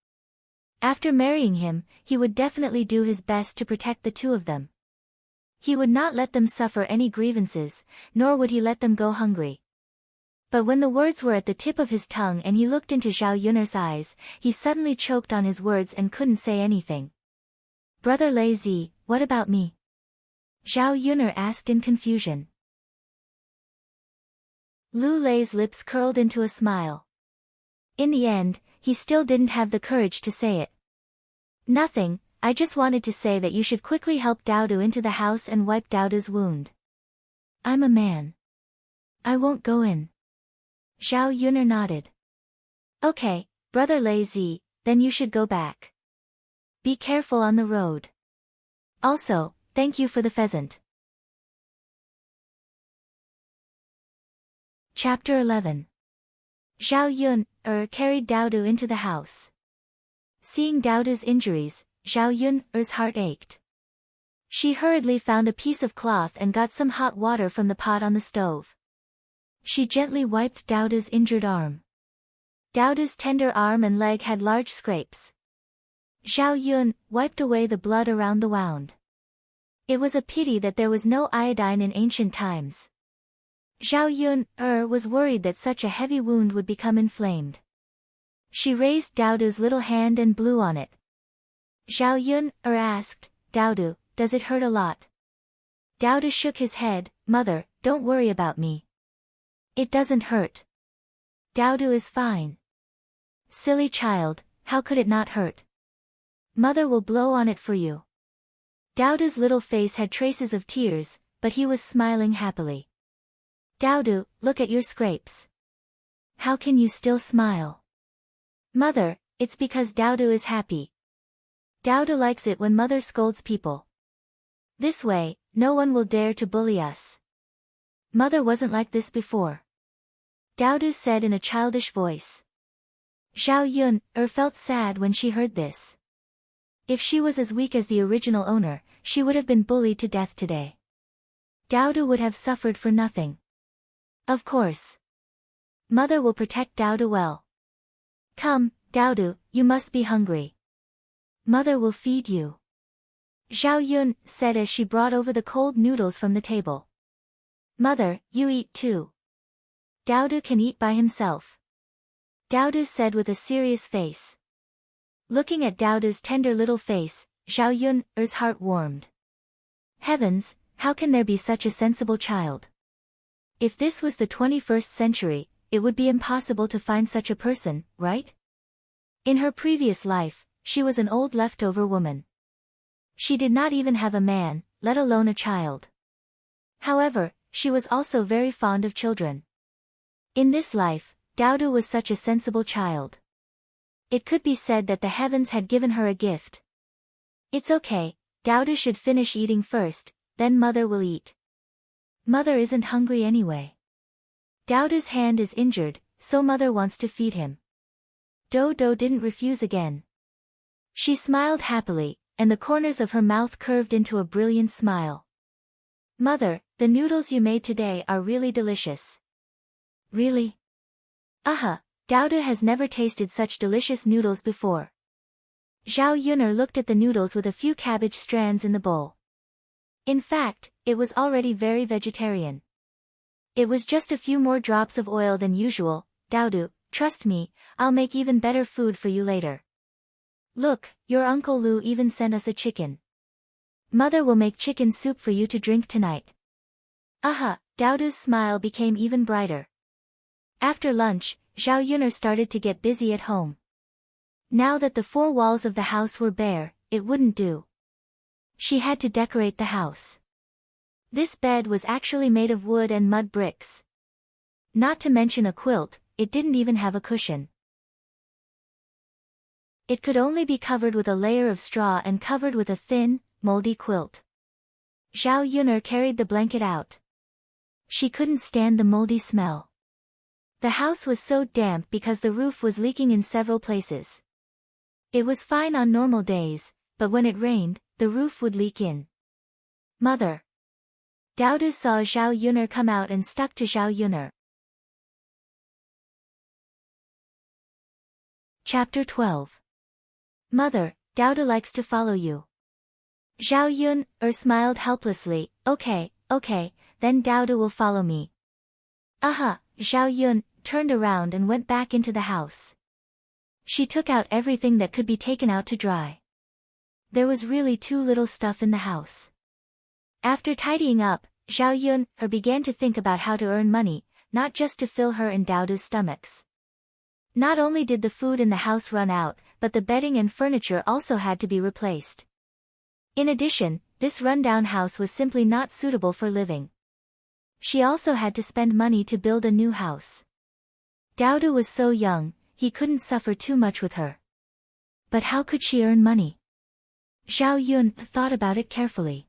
After marrying him, he would definitely do his best to protect the two of them. He would not let them suffer any grievances, nor would he let them go hungry. But when the words were at the tip of his tongue and he looked into Zhao Yun'er's eyes, he suddenly choked on his words and couldn't say anything. "Brother Lei Zi, what about me?" Zhao Yun'er asked in confusion. Lu Lei's lips curled into a smile. In the end, he still didn't have the courage to say it. "Nothing, I just wanted to say that you should quickly help Dodo into the house and wipe Dodo's wound." "I'm a man. I won't go in." Zhao Yun'er nodded. "Okay, Brother Lei Zi, then you should go back. Be careful on the road. Also, thank you for the pheasant." Chapter 11. Zhao Yun'er carried Dodo into the house. Seeing Dodo's injuries, Zhao Yun'er's heart ached. She hurriedly found a piece of cloth and got some hot water from the pot on the stove. She gently wiped Dodo's injured arm. Dodo's tender arm and leg had large scrapes. Zhao Yun wiped away the blood around the wound. It was a pity that there was no iodine in ancient times. Zhao Yun'er was worried that such a heavy wound would become inflamed. She raised Dodo's little hand and blew on it. Zhao Yun'er asked, "Dodo, does it hurt a lot?" Dodo shook his head. "Mother, don't worry about me. It doesn't hurt. Dodo is fine." "Silly child, how could it not hurt? Mother will blow on it for you." Daodu's little face had traces of tears, but he was smiling happily. Daodu, look at your scrapes. How can you still smile? Mother, it's because Daodu is happy. Daodu likes it when mother scolds people. This way, no one will dare to bully us. Mother wasn't like this before. Daodu said in a childish voice. Zhao Yun felt sad when she heard this. If she was as weak as the original owner, she would have been bullied to death today. Daodu would have suffered for nothing. Of course. Mother will protect Daodu well. Come, Daodu, you must be hungry. Mother will feed you. Zhao Yun said as she brought over the cold noodles from the table. Mother, you eat too. Daodu can eat by himself. Daodu said with a serious face. Looking at Daodu's tender little face, Zhao Yun's heart warmed. Heavens, how can there be such a sensible child? If this was the 21st century, it would be impossible to find such a person, right? In her previous life, she was an old leftover woman. She did not even have a man, let alone a child. However, she was also very fond of children. In this life, Daodu was such a sensible child. It could be said that the heavens had given her a gift. It's okay, Daodu should finish eating first, then mother will eat. Mother isn't hungry anyway. Daodu's hand is injured, so mother wants to feed him. Dodo didn't refuse again. She smiled happily, and the corners of her mouth curved into a brilliant smile. Mother, the noodles you made today are really delicious. Really? Daodu has never tasted such delicious noodles before. Zhao Yun'er looked at the noodles with a few cabbage strands in the bowl. In fact, it was already very vegetarian. It was just a few more drops of oil than usual. Daodu, trust me, I'll make even better food for you later. Look, your Uncle Lu even sent us a chicken. Mother will make chicken soup for you to drink tonight. Daodu's smile became even brighter. After lunch, Zhao Yun'er started to get busy at home. Now that the four walls of the house were bare, it wouldn't do. She had to decorate the house. This bed was actually made of wood and mud bricks. Not to mention a quilt, it didn't even have a cushion. It could only be covered with a layer of straw and covered with a thin, moldy quilt. Zhao Yun'er carried the blanket out. She couldn't stand the moldy smell. The house was so damp because the roof was leaking in several places. It was fine on normal days, but when it rained, the roof would leak in. Mother. Daodu saw Zhao Yun'er come out and stuck to Zhao Yun'er. Chapter 12. Mother, Daodu likes to follow you. Zhao Yun'er smiled helplessly. Okay, then Daodu will follow me. Zhao Yun turned around and went back into the house. She took out everything that could be taken out to dry. There was really too little stuff in the house. After tidying up, Zhao Yun began to think about how to earn money, not just to fill her and Daodu's stomachs. Not only did the food in the house run out, but the bedding and furniture also had to be replaced. In addition, this rundown house was simply not suitable for living. She also had to spend money to build a new house. Daodu was so young, he couldn't suffer too much with her. But how could she earn money? Zhao Yun thought about it carefully.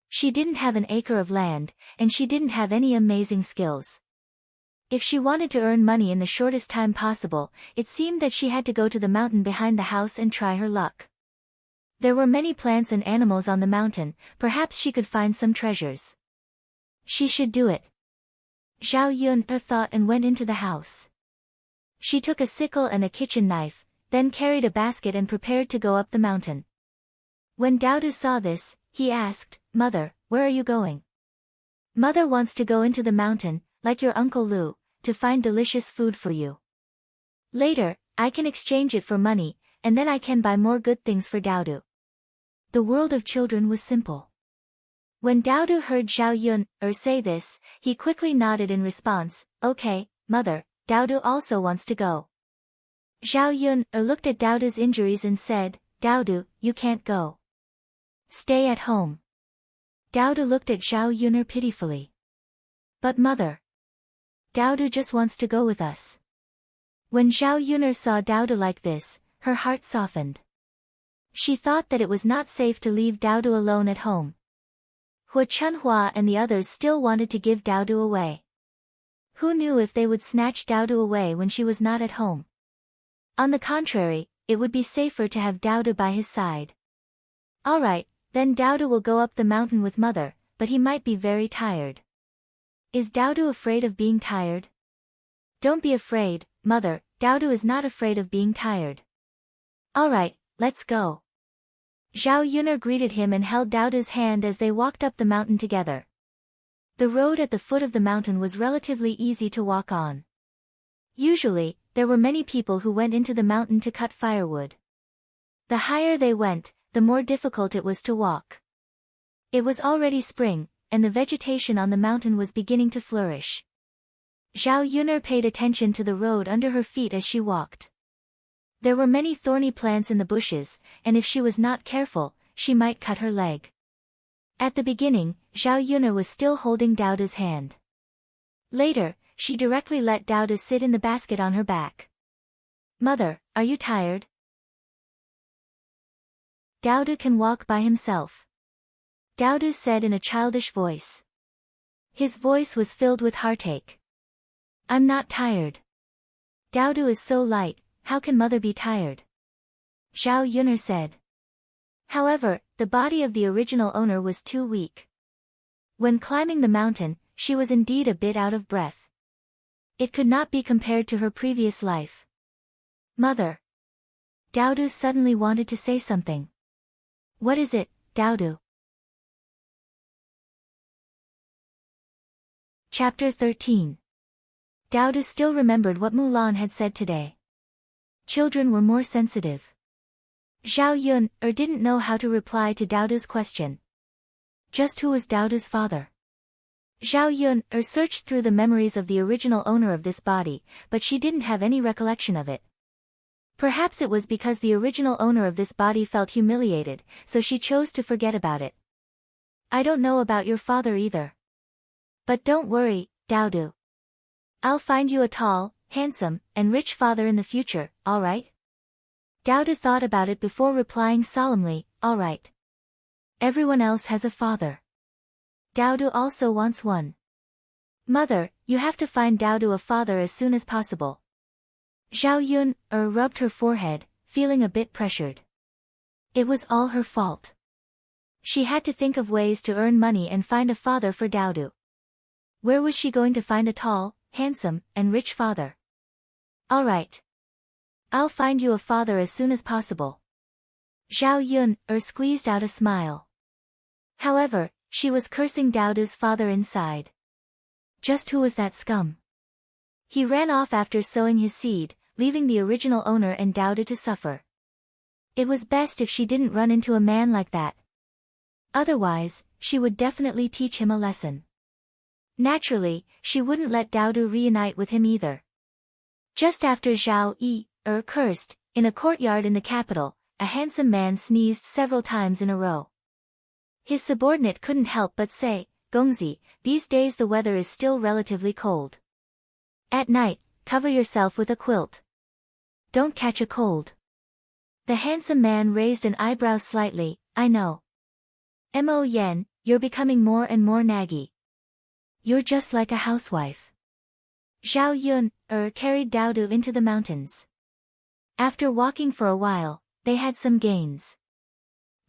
She didn't have an acre of land, and she didn't have any amazing skills. If she wanted to earn money in the shortest time possible, it seemed that she had to go to the mountain behind the house and try her luck. There were many plants and animals on the mountain, perhaps she could find some treasures. She should do it. Zhao Yun thought and went into the house. She took a sickle and a kitchen knife, then carried a basket and prepared to go up the mountain. When Daodu saw this, he asked, Mother, where are you going? Mother wants to go into the mountain, like your Uncle Lu, to find delicious food for you. Later, I can exchange it for money, and then I can buy more good things for Daodu. The world of children was simple. When Daodu heard Zhao Yun say this, he quickly nodded in response. Okay, Mother, Daodu also wants to go. Zhao Yun looked at Daodu's injuries and said, Daodu, you can't go. Stay at home. Dowdu looked at Zhao Yuner pitifully. But mother. Dowdu just wants to go with us. When Zhao Yuner saw Dowdu like this, her heart softened. She thought that it was not safe to leave Dowdu alone at home. Hu Chunhua and the others still wanted to give Dowdu away. Who knew if they would snatch Dowdu away when she was not at home? On the contrary, it would be safer to have Dowdu by his side. Alright, then Dowdu will go up the mountain with mother, but he might be very tired. Is Dowdu afraid of being tired? Don't be afraid, mother, Dowdu is not afraid of being tired. Alright, let's go. Zhao Yuner greeted him and held Dowdu's hand as they walked up the mountain together. The road at the foot of the mountain was relatively easy to walk on. Usually, there were many people who went into the mountain to cut firewood. The higher they went, the more difficult it was to walk. It was already spring, and the vegetation on the mountain was beginning to flourish. Zhao Yuner paid attention to the road under her feet as she walked. There were many thorny plants in the bushes, and if she was not careful, she might cut her leg. At the beginning, Zhao Yuner was still holding Dowdu's hand. Later, she directly let Dowdu sit in the basket on her back. Mother, are you tired? Dowdu can walk by himself. Dowdu said in a childish voice. His voice was filled with heartache. I'm not tired. Dowdu is so light, how can mother be tired? Zhao Yuner said. However, the body of the original owner was too weak. When climbing the mountain, she was indeed a bit out of breath. It could not be compared to her previous life. Mother. Dowdu suddenly wanted to say something. What is it, Dowdu? Chapter 13. Dowdu still remembered what Mulan had said today. Children were more sensitive. Zhao Yuner didn't know how to reply to Dowdu's question. Just who was Dowdu's father? Zhao Yuner searched through the memories of the original owner of this body, but she didn't have any recollection of it. Perhaps it was because the original owner of this body felt humiliated, so she chose to forget about it. I don't know about your father either. But don't worry, Dowdu. I'll find you a tall, handsome, and rich father in the future, alright? Dowdu thought about it before replying solemnly, alright. Everyone else has a father. Dowdu also wants one. Mother, you have to find Dowdu a father as soon as possible. Zhao Yuner rubbed her forehead, feeling a bit pressured. It was all her fault. She had to think of ways to earn money and find a father for Dowdu. Where was she going to find a tall, handsome, and rich father? Alright. I'll find you a father as soon as possible. Zhao Yuner squeezed out a smile. However, she was cursing Dowdu's father inside. Just who was that scum? He ran off after sowing his seed, leaving the original owner and Dowdu to suffer. It was best if she didn't run into a man like that. Otherwise, she would definitely teach him a lesson. Naturally, she wouldn't let Dowdu reunite with him either. Just after Zhao Yuner cursed, in a courtyard in the capital, a handsome man sneezed several times in a row. His subordinate couldn't help but say, Gongzi, these days the weather is still relatively cold. At night, cover yourself with a quilt. Don't catch a cold. The handsome man raised an eyebrow slightly, I know. Mo Yen, you're becoming more and more naggy. You're just like a housewife. Zhao Yuner carried Dowdu into the mountains. After walking for a while, they had some gains.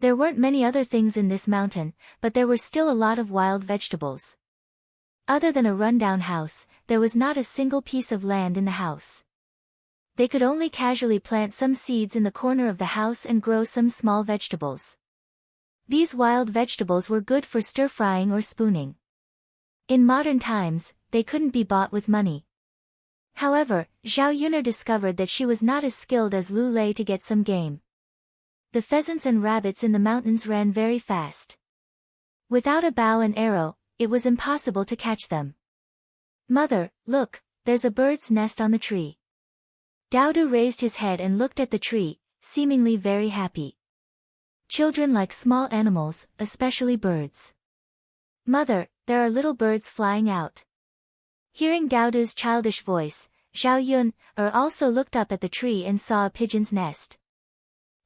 There weren't many other things in this mountain, but there were still a lot of wild vegetables. Other than a rundown house, there was not a single piece of land in the house. They could only casually plant some seeds in the corner of the house and grow some small vegetables. These wild vegetables were good for stir-frying or spooning. In modern times, they couldn't be bought with money. However, Zhao Yuner discovered that she was not as skilled as Lu Lei to get some game. The pheasants and rabbits in the mountains ran very fast. Without a bow and arrow, it was impossible to catch them. Mother, look, there's a bird's nest on the tree. Dowdu raised his head and looked at the tree, seemingly very happy. Children like small animals, especially birds. Mother, there are little birds flying out. Hearing Daodu's childish voice, Zhao Yun also looked up at the tree and saw a pigeon's nest.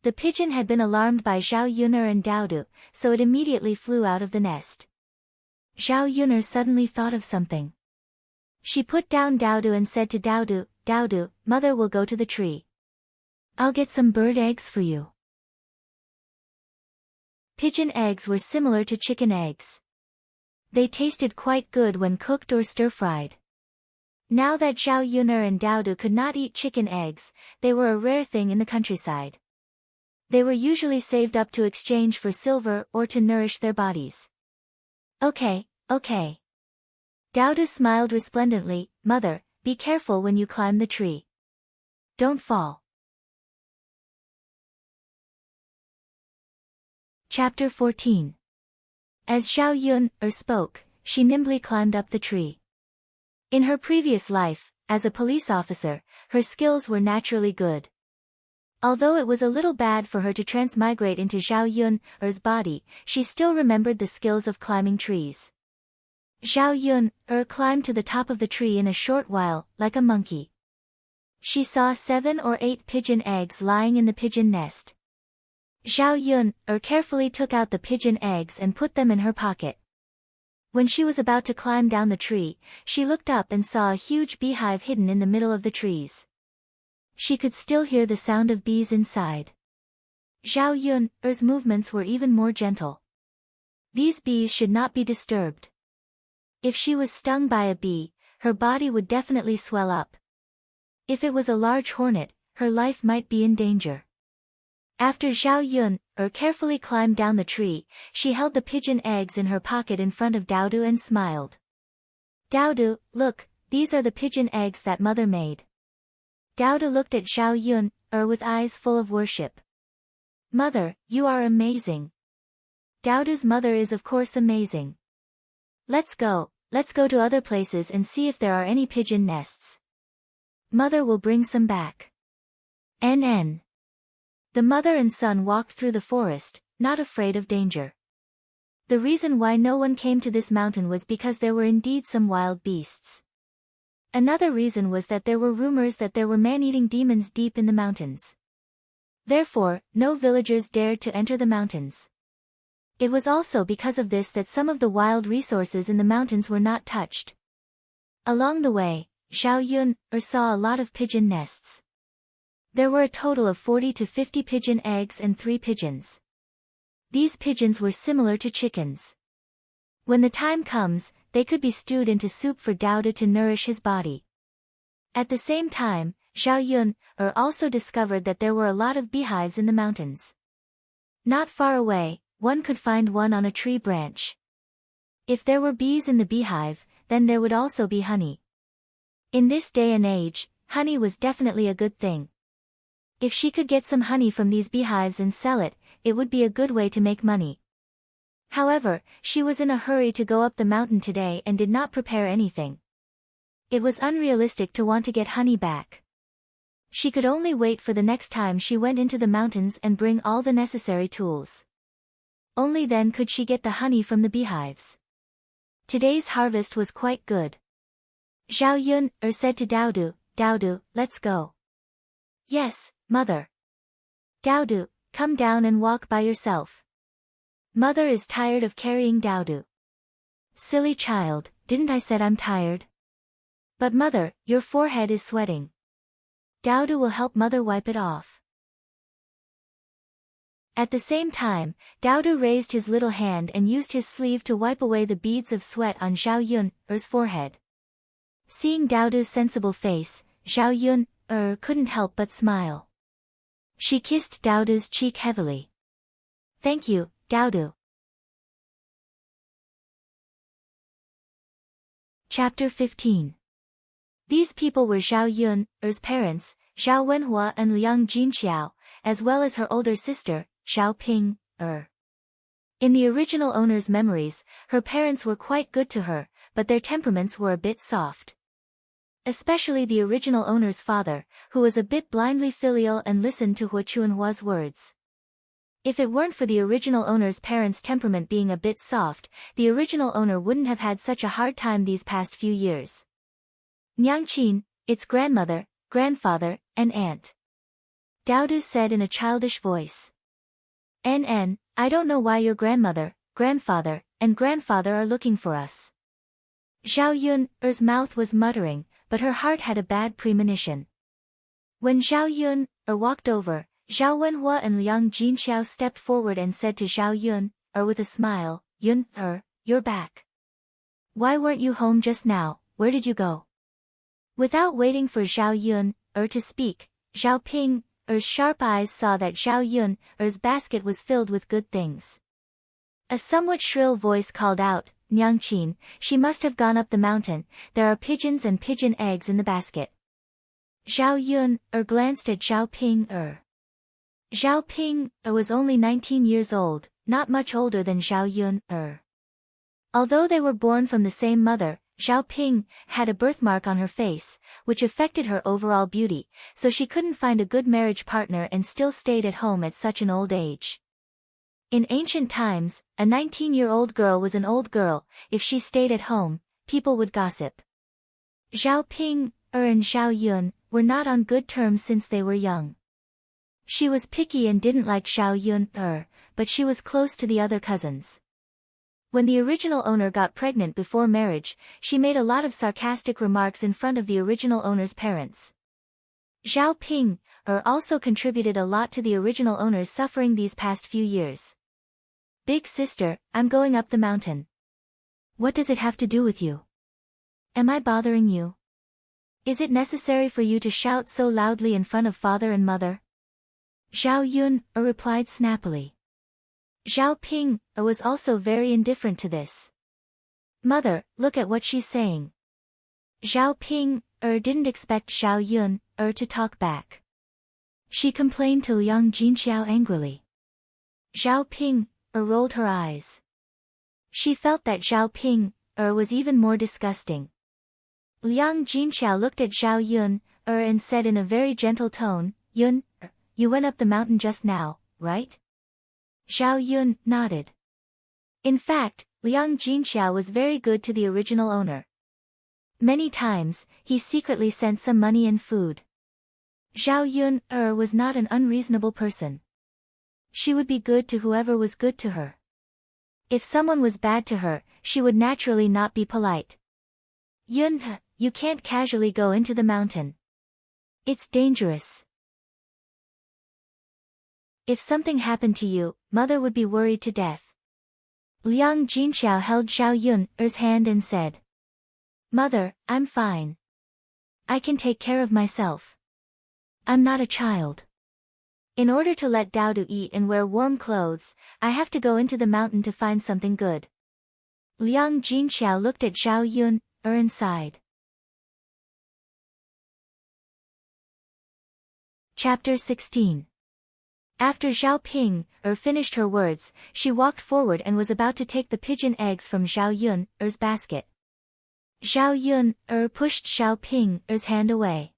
The pigeon had been alarmed by Zhao Yun and Daodu, so it immediately flew out of the nest. Zhao Yun suddenly thought of something. She put down Daodu and said to Daodu, Daodu, mother will go to the tree. I'll get some bird eggs for you. Pigeon eggs were similar to chicken eggs. They tasted quite good when cooked or stir-fried. Now that Zhao Yun and Daodu could not eat chicken eggs, they were a rare thing in the countryside. They were usually saved up to exchange for silver or to nourish their bodies. Okay. Daodu smiled resplendently, Mother, be careful when you climb the tree. Don't fall. Chapter 14. As Zhao Yun spoke, she nimbly climbed up the tree. In her previous life, as a police officer, her skills were naturally good. Although it was a little bad for her to transmigrate into Zhao Yun's body, she still remembered the skills of climbing trees. Zhao Yun climbed to the top of the tree in a short while, like a monkey. She saw 7 or 8 pigeon eggs lying in the pigeon nest. Zhao Yun carefully took out the pigeon eggs and put them in her pocket. When she was about to climb down the tree, she looked up and saw a huge beehive hidden in the middle of the trees. She could still hear the sound of bees inside. Zhao Yun's movements were even more gentle. These bees should not be disturbed. If she was stung by a bee, her body would definitely swell up. If it was a large hornet, her life might be in danger. After Zhao Yun carefully climbed down the tree, she held the pigeon eggs in her pocket in front of Daodu and smiled. Daodu, look, these are the pigeon eggs that mother made. Daodu looked at Zhao Yun with eyes full of worship. Mother, you are amazing. Daodu's mother is of course amazing. Let's go to other places and see if there are any pigeon nests. Mother will bring some back. NN. The mother and son walked through the forest, not afraid of danger. The reason why no one came to this mountain was because there were indeed some wild beasts. Another reason was that there were rumors that there were man-eating demons deep in the mountains. Therefore, no villagers dared to enter the mountains. It was also because of this that some of the wild resources in the mountains were not touched. Along the way, Zhao Yun saw a lot of pigeon nests. There were a total of 40 to 50 pigeon eggs and 3 pigeons. These pigeons were similar to chickens. When the time comes, they could be stewed into soup for Daodu to nourish his body. At the same time, Zhao Yun also discovered that there were a lot of beehives in the mountains. Not far away, one could find one on a tree branch. If there were bees in the beehive, then there would also be honey. In this day and age, honey was definitely a good thing. If she could get some honey from these beehives and sell it, it would be a good way to make money. However, she was in a hurry to go up the mountain today and did not prepare anything. It was unrealistic to want to get honey back. She could only wait for the next time she went into the mountains and bring all the necessary tools. Only then could she get the honey from the beehives. Today's harvest was quite good. Zhao Yun said to Daodu, Daodu, let's go. Yes, mother. Daodu, come down and walk by yourself. Mother is tired of carrying Daodu. Silly child, didn't I said I'm tired? But mother, your forehead is sweating. Daodu will help mother wipe it off. At the same time, Daodu raised his little hand and used his sleeve to wipe away the beads of sweat on Zhao Yun's forehead. Seeing Daodu's sensible face, Zhao Yun couldn't help but smile. She kissed Daodu's cheek heavily. Thank you, Daodu. Chapter 15. These people were Zhao Yun's parents, Zhao Wenhua and Liang Jinxiao, as well as her older sister, Zhao Ping. In the original owner's memories, her parents were quite good to her, but their temperaments were a bit soft. Especially the original owner's father, who was a bit blindly filial and listened to Hua Chunhua's words. If it weren't for the original owner's parents' temperament being a bit soft, the original owner wouldn't have had such a hard time these past few years. Nyangqin, its grandmother, grandfather, and aunt. Daodu said in a childish voice. I don't know why your grandmother, grandfather, and grandfather are looking for us. Zhao Yun's mouth was muttering, but her heart had a bad premonition. When Zhao Yun walked over, Zhao Wenhua and Liang Jinxiao stepped forward and said to Zhao Yun, with a smile, Yun, you're back. Why weren't you home just now, where did you go? Without waiting for Zhao Yun to speak, Zhao Ping's sharp eyes saw that Zhao Yun's basket was filled with good things. A somewhat shrill voice called out, Nyangqin, she must have gone up the mountain, there are pigeons and pigeon eggs in the basket. Zhao Yun glanced at Zhao Ping. Zhao Ping was only 19 years old, not much older than Zhao Yun. Although they were born from the same mother, Zhao Ping had a birthmark on her face, which affected her overall beauty, so she couldn't find a good marriage partner and still stayed at home at such an old age. In ancient times, a 19-year-old girl was an old girl. If she stayed at home, people would gossip. Zhao Ping and Zhao Yun were not on good terms since they were young. She was picky and didn't like Zhao Yun, but she was close to the other cousins. When the original owner got pregnant before marriage, she made a lot of sarcastic remarks in front of the original owner's parents. Zhao Ping also contributed a lot to the original owner's suffering these past few years. Big sister, I'm going up the mountain. What does it have to do with you? Am I bothering you? Is it necessary for you to shout so loudly in front of father and mother? Zhao Yun replied snappily. Zhao Ping was also very indifferent to this. Mother, look at what she's saying. Zhao Ping didn't expect Zhao Yun to talk back. She complained to Liang Jinxiao angrily. Zhao Ping rolled her eyes. She felt that Zhao Ping was even more disgusting. Liang Jinxiao looked at Zhao Yun and said in a very gentle tone, Yun, you went up the mountain just now, right? Zhao Yun nodded. In fact, Liang Jinxiao was very good to the original owner. Many times, he secretly sent some money and food. Zhao Yun was not an unreasonable person. She would be good to whoever was good to her. If someone was bad to her, she would naturally not be polite. Yun, you can't casually go into the mountain. It's dangerous. If something happened to you, mother would be worried to death. Liang Jinxiao held Zhao Yun's hand and said, Mother, I'm fine. I can take care of myself. I'm not a child. In order to let Daodu eat and wear warm clothes, I have to go into the mountain to find something good. Liang Jinxiao looked at Zhao Yun and sighed. Chapter 16. After Zhao Ping finished her words, she walked forward and was about to take the pigeon eggs from Zhao Yun's basket. Zhao Yun pushed Zhao Ping's hand away.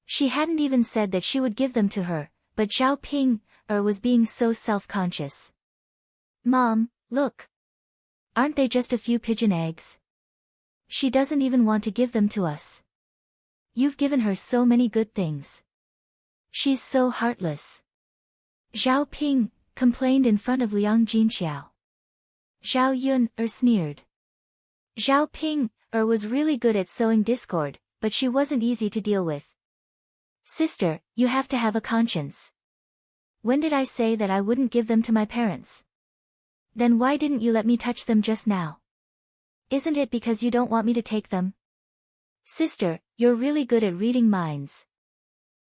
She hadn't even said that she would give them to her, but Zhao Ping was being so self-conscious. Mom, look. Aren't they just a few pigeon eggs? She doesn't even want to give them to us. You've given her so many good things. She's so heartless. Zhao Ping complained in front of Liang Jinxiao. Zhao Yun sneered. Zhao Ping was really good at sowing discord, but she wasn't easy to deal with. Sister, you have to have a conscience. When did I say that I wouldn't give them to my parents? Then why didn't you let me touch them just now? Isn't it because you don't want me to take them? Sister, you're really good at reading minds.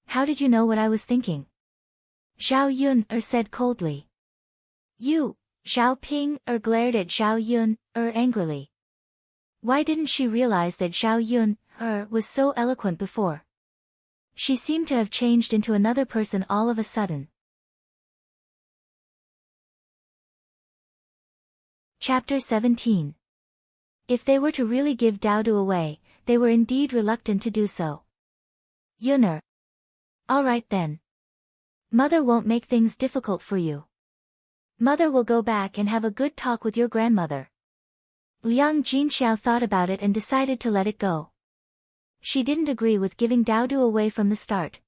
How did you know what I was thinking? Zhao Yun said coldly. You, Zhao Ping glared at Zhao Yun angrily. Why didn't she realize that Zhao Yun was so eloquent before? She seemed to have changed into another person all of a sudden. Chapter 17. If they were to really give Daodu away, they were indeed reluctant to do so. Yun'er. All right then. Mother won't make things difficult for you. Mother will go back and have a good talk with your grandmother. Liang Jinxiao thought about it and decided to let it go. She didn't agree with giving Daodu away from the start.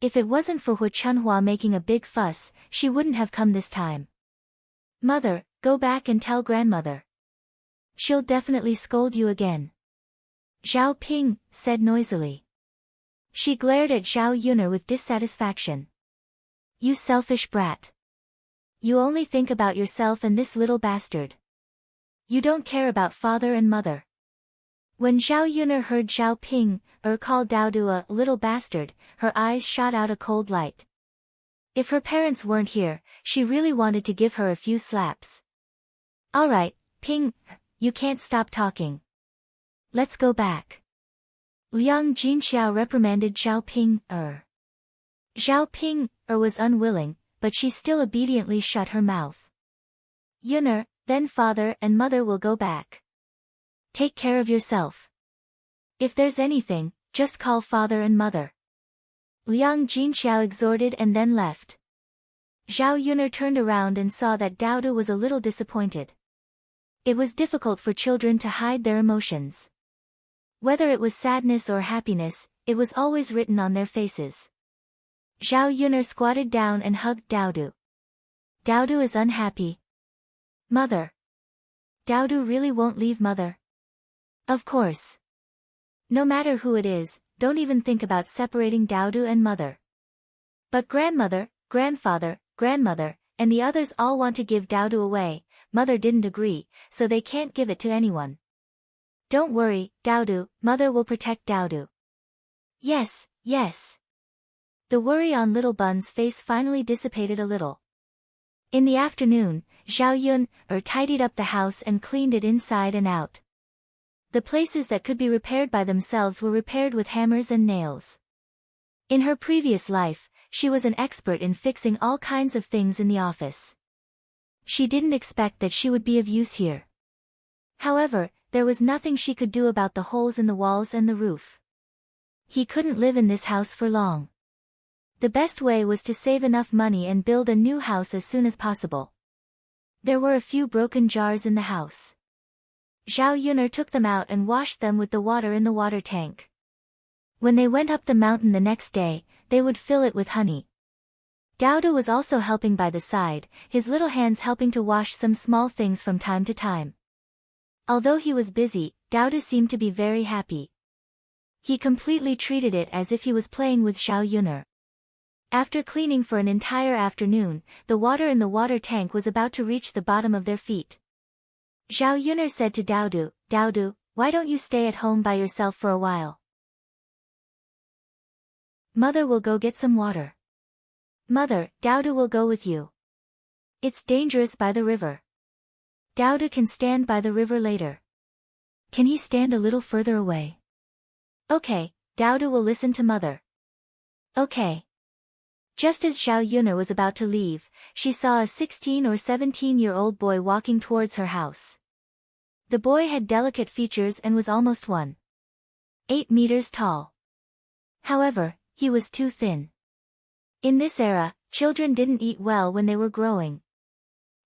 If it wasn't for Hu Chunhua making a big fuss, she wouldn't have come this time. Mother, go back and tell grandmother. She'll definitely scold you again. Zhao Ping said noisily. She glared at Zhao Yuner with dissatisfaction. You selfish brat. You only think about yourself and this little bastard. You don't care about father and mother. When Zhao Yuner heard Zhao Ping call Daodu a little bastard, her eyes shot out a cold light. If her parents weren't here, she really wanted to give her a few slaps. Alright, Ping, you can't stop talking. Let's go back. Liang Jinxiao reprimanded Zhao Ping. Zhao Ping was unwilling, but she still obediently shut her mouth. Yuner, then father and mother will go back. Take care of yourself. If there's anything, just call father and mother. Liang Jinxiao exhorted and then left. Zhao Yuner turned around and saw that Daodu was a little disappointed. It was difficult for children to hide their emotions. Whether it was sadness or happiness, it was always written on their faces. Zhao Yuner squatted down and hugged Daodu. Daodu is unhappy. Mother. Daodu really won't leave mother. Of course. No matter who it is, don't even think about separating Daodu and mother. But grandmother, grandfather, grandmother, and the others all want to give Daodu away. Mother didn't agree, so they can't give it to anyone. Don't worry, Daodu, mother will protect Daodu. Yes, yes. The worry on little Bun's face finally dissipated a little. In the afternoon, Zhao Yun tidied up the house and cleaned it inside and out. The places that could be repaired by themselves were repaired with hammers and nails. In her previous life, she was an expert in fixing all kinds of things in the office. She didn't expect that she would be of use here. However, there was nothing she could do about the holes in the walls and the roof. He couldn't live in this house for long. The best way was to save enough money and build a new house as soon as possible. There were a few broken jars in the house. Zhao Yuner took them out and washed them with the water in the water tank. When they went up the mountain the next day, they would fill it with honey. Daodu was also helping by the side, his little hands helping to wash some small things from time to time. Although he was busy, Daodu seemed to be very happy. He completely treated it as if he was playing with Zhao Yuner. After cleaning for an entire afternoon, the water in the water tank was about to reach the bottom of their feet. Zhao Yuner said to Daodu, Daodu, why don't you stay at home by yourself for a while? Mother will go get some water. Mother, Daodu will go with you. It's dangerous by the river. Daodu can stand by the river later. Can he stand a little further away? Okay, Daodu will listen to mother. Okay. Just as Zhao Yuner was about to leave, she saw a 16 or 17-year-old boy walking towards her house. The boy had delicate features and was almost 1.8 meters tall. However, he was too thin. In this era, children didn't eat well when they were growing.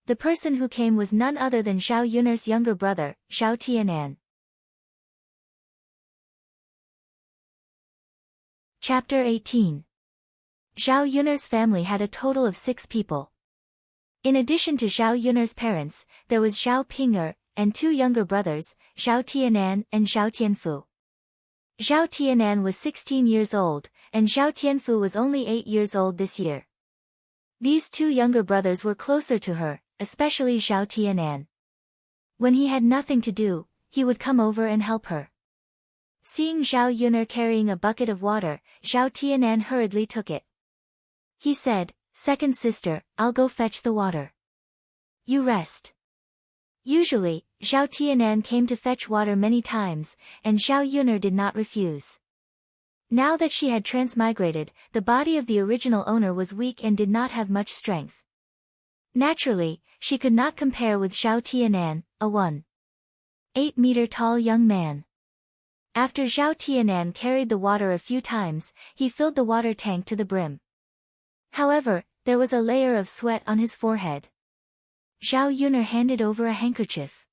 The person who came was none other than Zhao Yuner's younger brother, Zhao Tianan. Chapter 18. Zhao Yuner's family had a total of 6 people. In addition to Zhao Yuner's parents, there was Zhao Ping'er, and 2 younger brothers, Zhao Tianan and Zhao Tianfu. Zhao Tianan was 16 years old, and Zhao Tianfu was only 8 years old this year. These 2 younger brothers were closer to her, especially Zhao Tianan. When he had nothing to do, he would come over and help her. Seeing Zhao Yuner carrying a bucket of water, Zhao Tianan hurriedly took it. He said, "Second sister, I'll go fetch the water. You rest." Usually, Zhao Tianan came to fetch water many times, and Zhao Yuner did not refuse. Now that she had transmigrated, the body of the original owner was weak and did not have much strength. Naturally, she could not compare with Zhao Tianan, a 1.8 meter tall young man. After Zhao Tianan carried the water a few times, he filled the water tank to the brim. However, there was a layer of sweat on his forehead. Zhao Yuner handed over a handkerchief.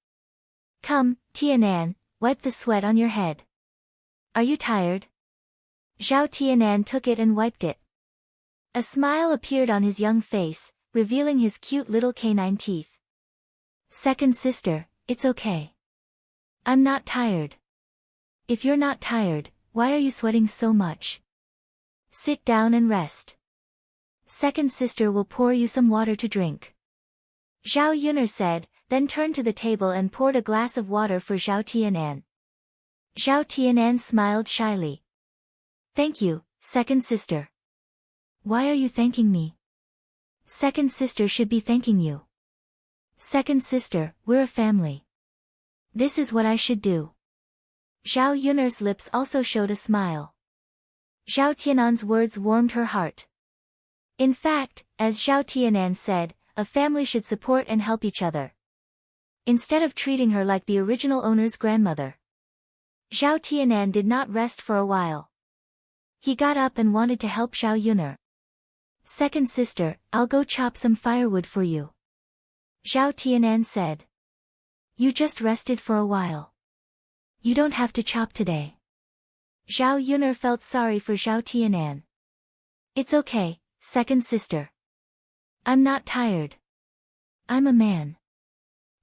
Come, Tianan, wipe the sweat on your head. Are you tired? Zhao Tianan took it and wiped it. A smile appeared on his young face, revealing his cute little canine teeth. Second sister, it's okay. I'm not tired. If you're not tired, why are you sweating so much? Sit down and rest. Second sister will pour you some water to drink. Zhao Yuner said, then turned to the table and poured a glass of water for Zhao Tianan. Zhao Tianan smiled shyly. Thank you, second sister. Why are you thanking me? Second sister should be thanking you. Second sister, we're a family. This is what I should do. Zhao Yuner's lips also showed a smile. Zhao Tianan's words warmed her heart. In fact, as Zhao Tianan said, a family should support and help each other. Instead of treating her like the original owner's grandmother. Zhao Tianan did not rest for a while. He got up and wanted to help Zhao Yuner. Second sister, I'll go chop some firewood for you. Zhao Tianan said. You just rested for a while. You don't have to chop today. Zhao Yuner felt sorry for Zhao Tianan. It's okay, second sister. I'm not tired. I'm a man.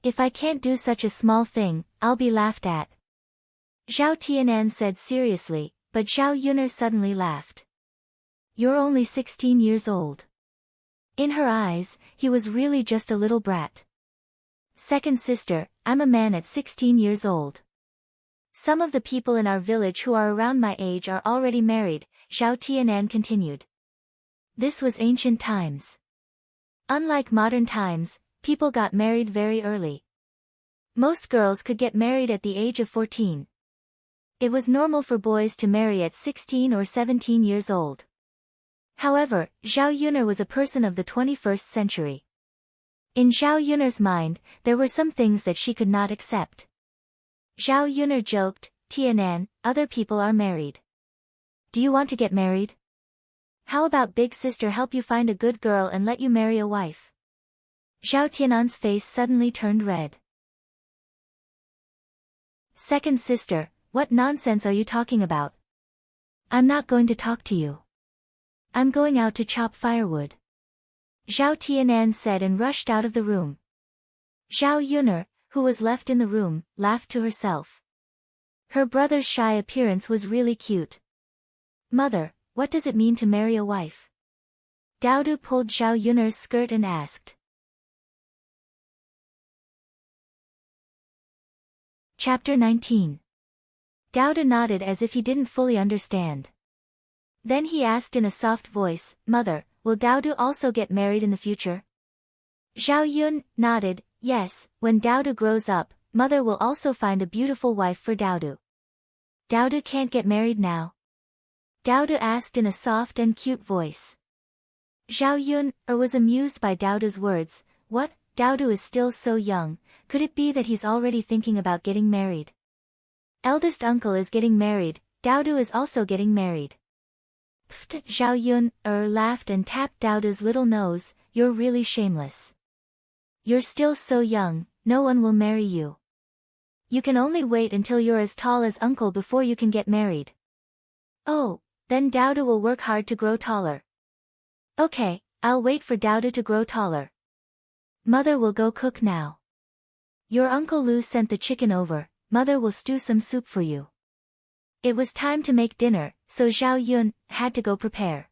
If I can't do such a small thing, I'll be laughed at. Zhao Tianan said seriously, but Zhao Yuner suddenly laughed. You're only 16 years old. In her eyes, he was really just a little brat. Second sister, I'm a man at 16 years old. Some of the people in our village who are around my age are already married, Zhao Tianan continued. This was ancient times. Unlike modern times, people got married very early. Most girls could get married at the age of 14. It was normal for boys to marry at 16 or 17 years old. However, Zhao Yuner was a person of the 21st century. In Zhao Yuner's mind, there were some things that she could not accept. Zhao Yuner joked, Tianan, other people are married. Do you want to get married? How about big sister help you find a good girl and let you marry a wife? Zhao Tianan's face suddenly turned red. Second sister, what nonsense are you talking about? I'm not going to talk to you. I'm going out to chop firewood. Zhao Tianan said and rushed out of the room. Zhao Yuner, who was left in the room, laughed to herself. Her brother's shy appearance was really cute. Mother, what does it mean to marry a wife? Daodu pulled Zhao Yuner's skirt and asked. Chapter 19. Daodu nodded as if he didn't fully understand. Then he asked in a soft voice, Mother, will Daodu also get married in the future? Zhao Yun nodded, yes, when Daodu grows up, Mother will also find a beautiful wife for Daodu. Daodu can't get married now? Daodu asked in a soft and cute voice. Zhao Yun was amused by Daodu's words. What, Daodu is still so young, could it be that he's already thinking about getting married? Eldest uncle is getting married, Daodu is also getting married. Pfft, Zhao Yun laughed and tapped Daodu's little nose, you're really shameless. You're still so young, no one will marry you. You can only wait until you're as tall as uncle before you can get married. Oh, then Daodu will work hard to grow taller. Okay, I'll wait for Daodu to grow taller. Mother will go cook now. Your Uncle Lu sent the chicken over, Mother will stew some soup for you. It was time to make dinner, so Zhao Yun had to go prepare.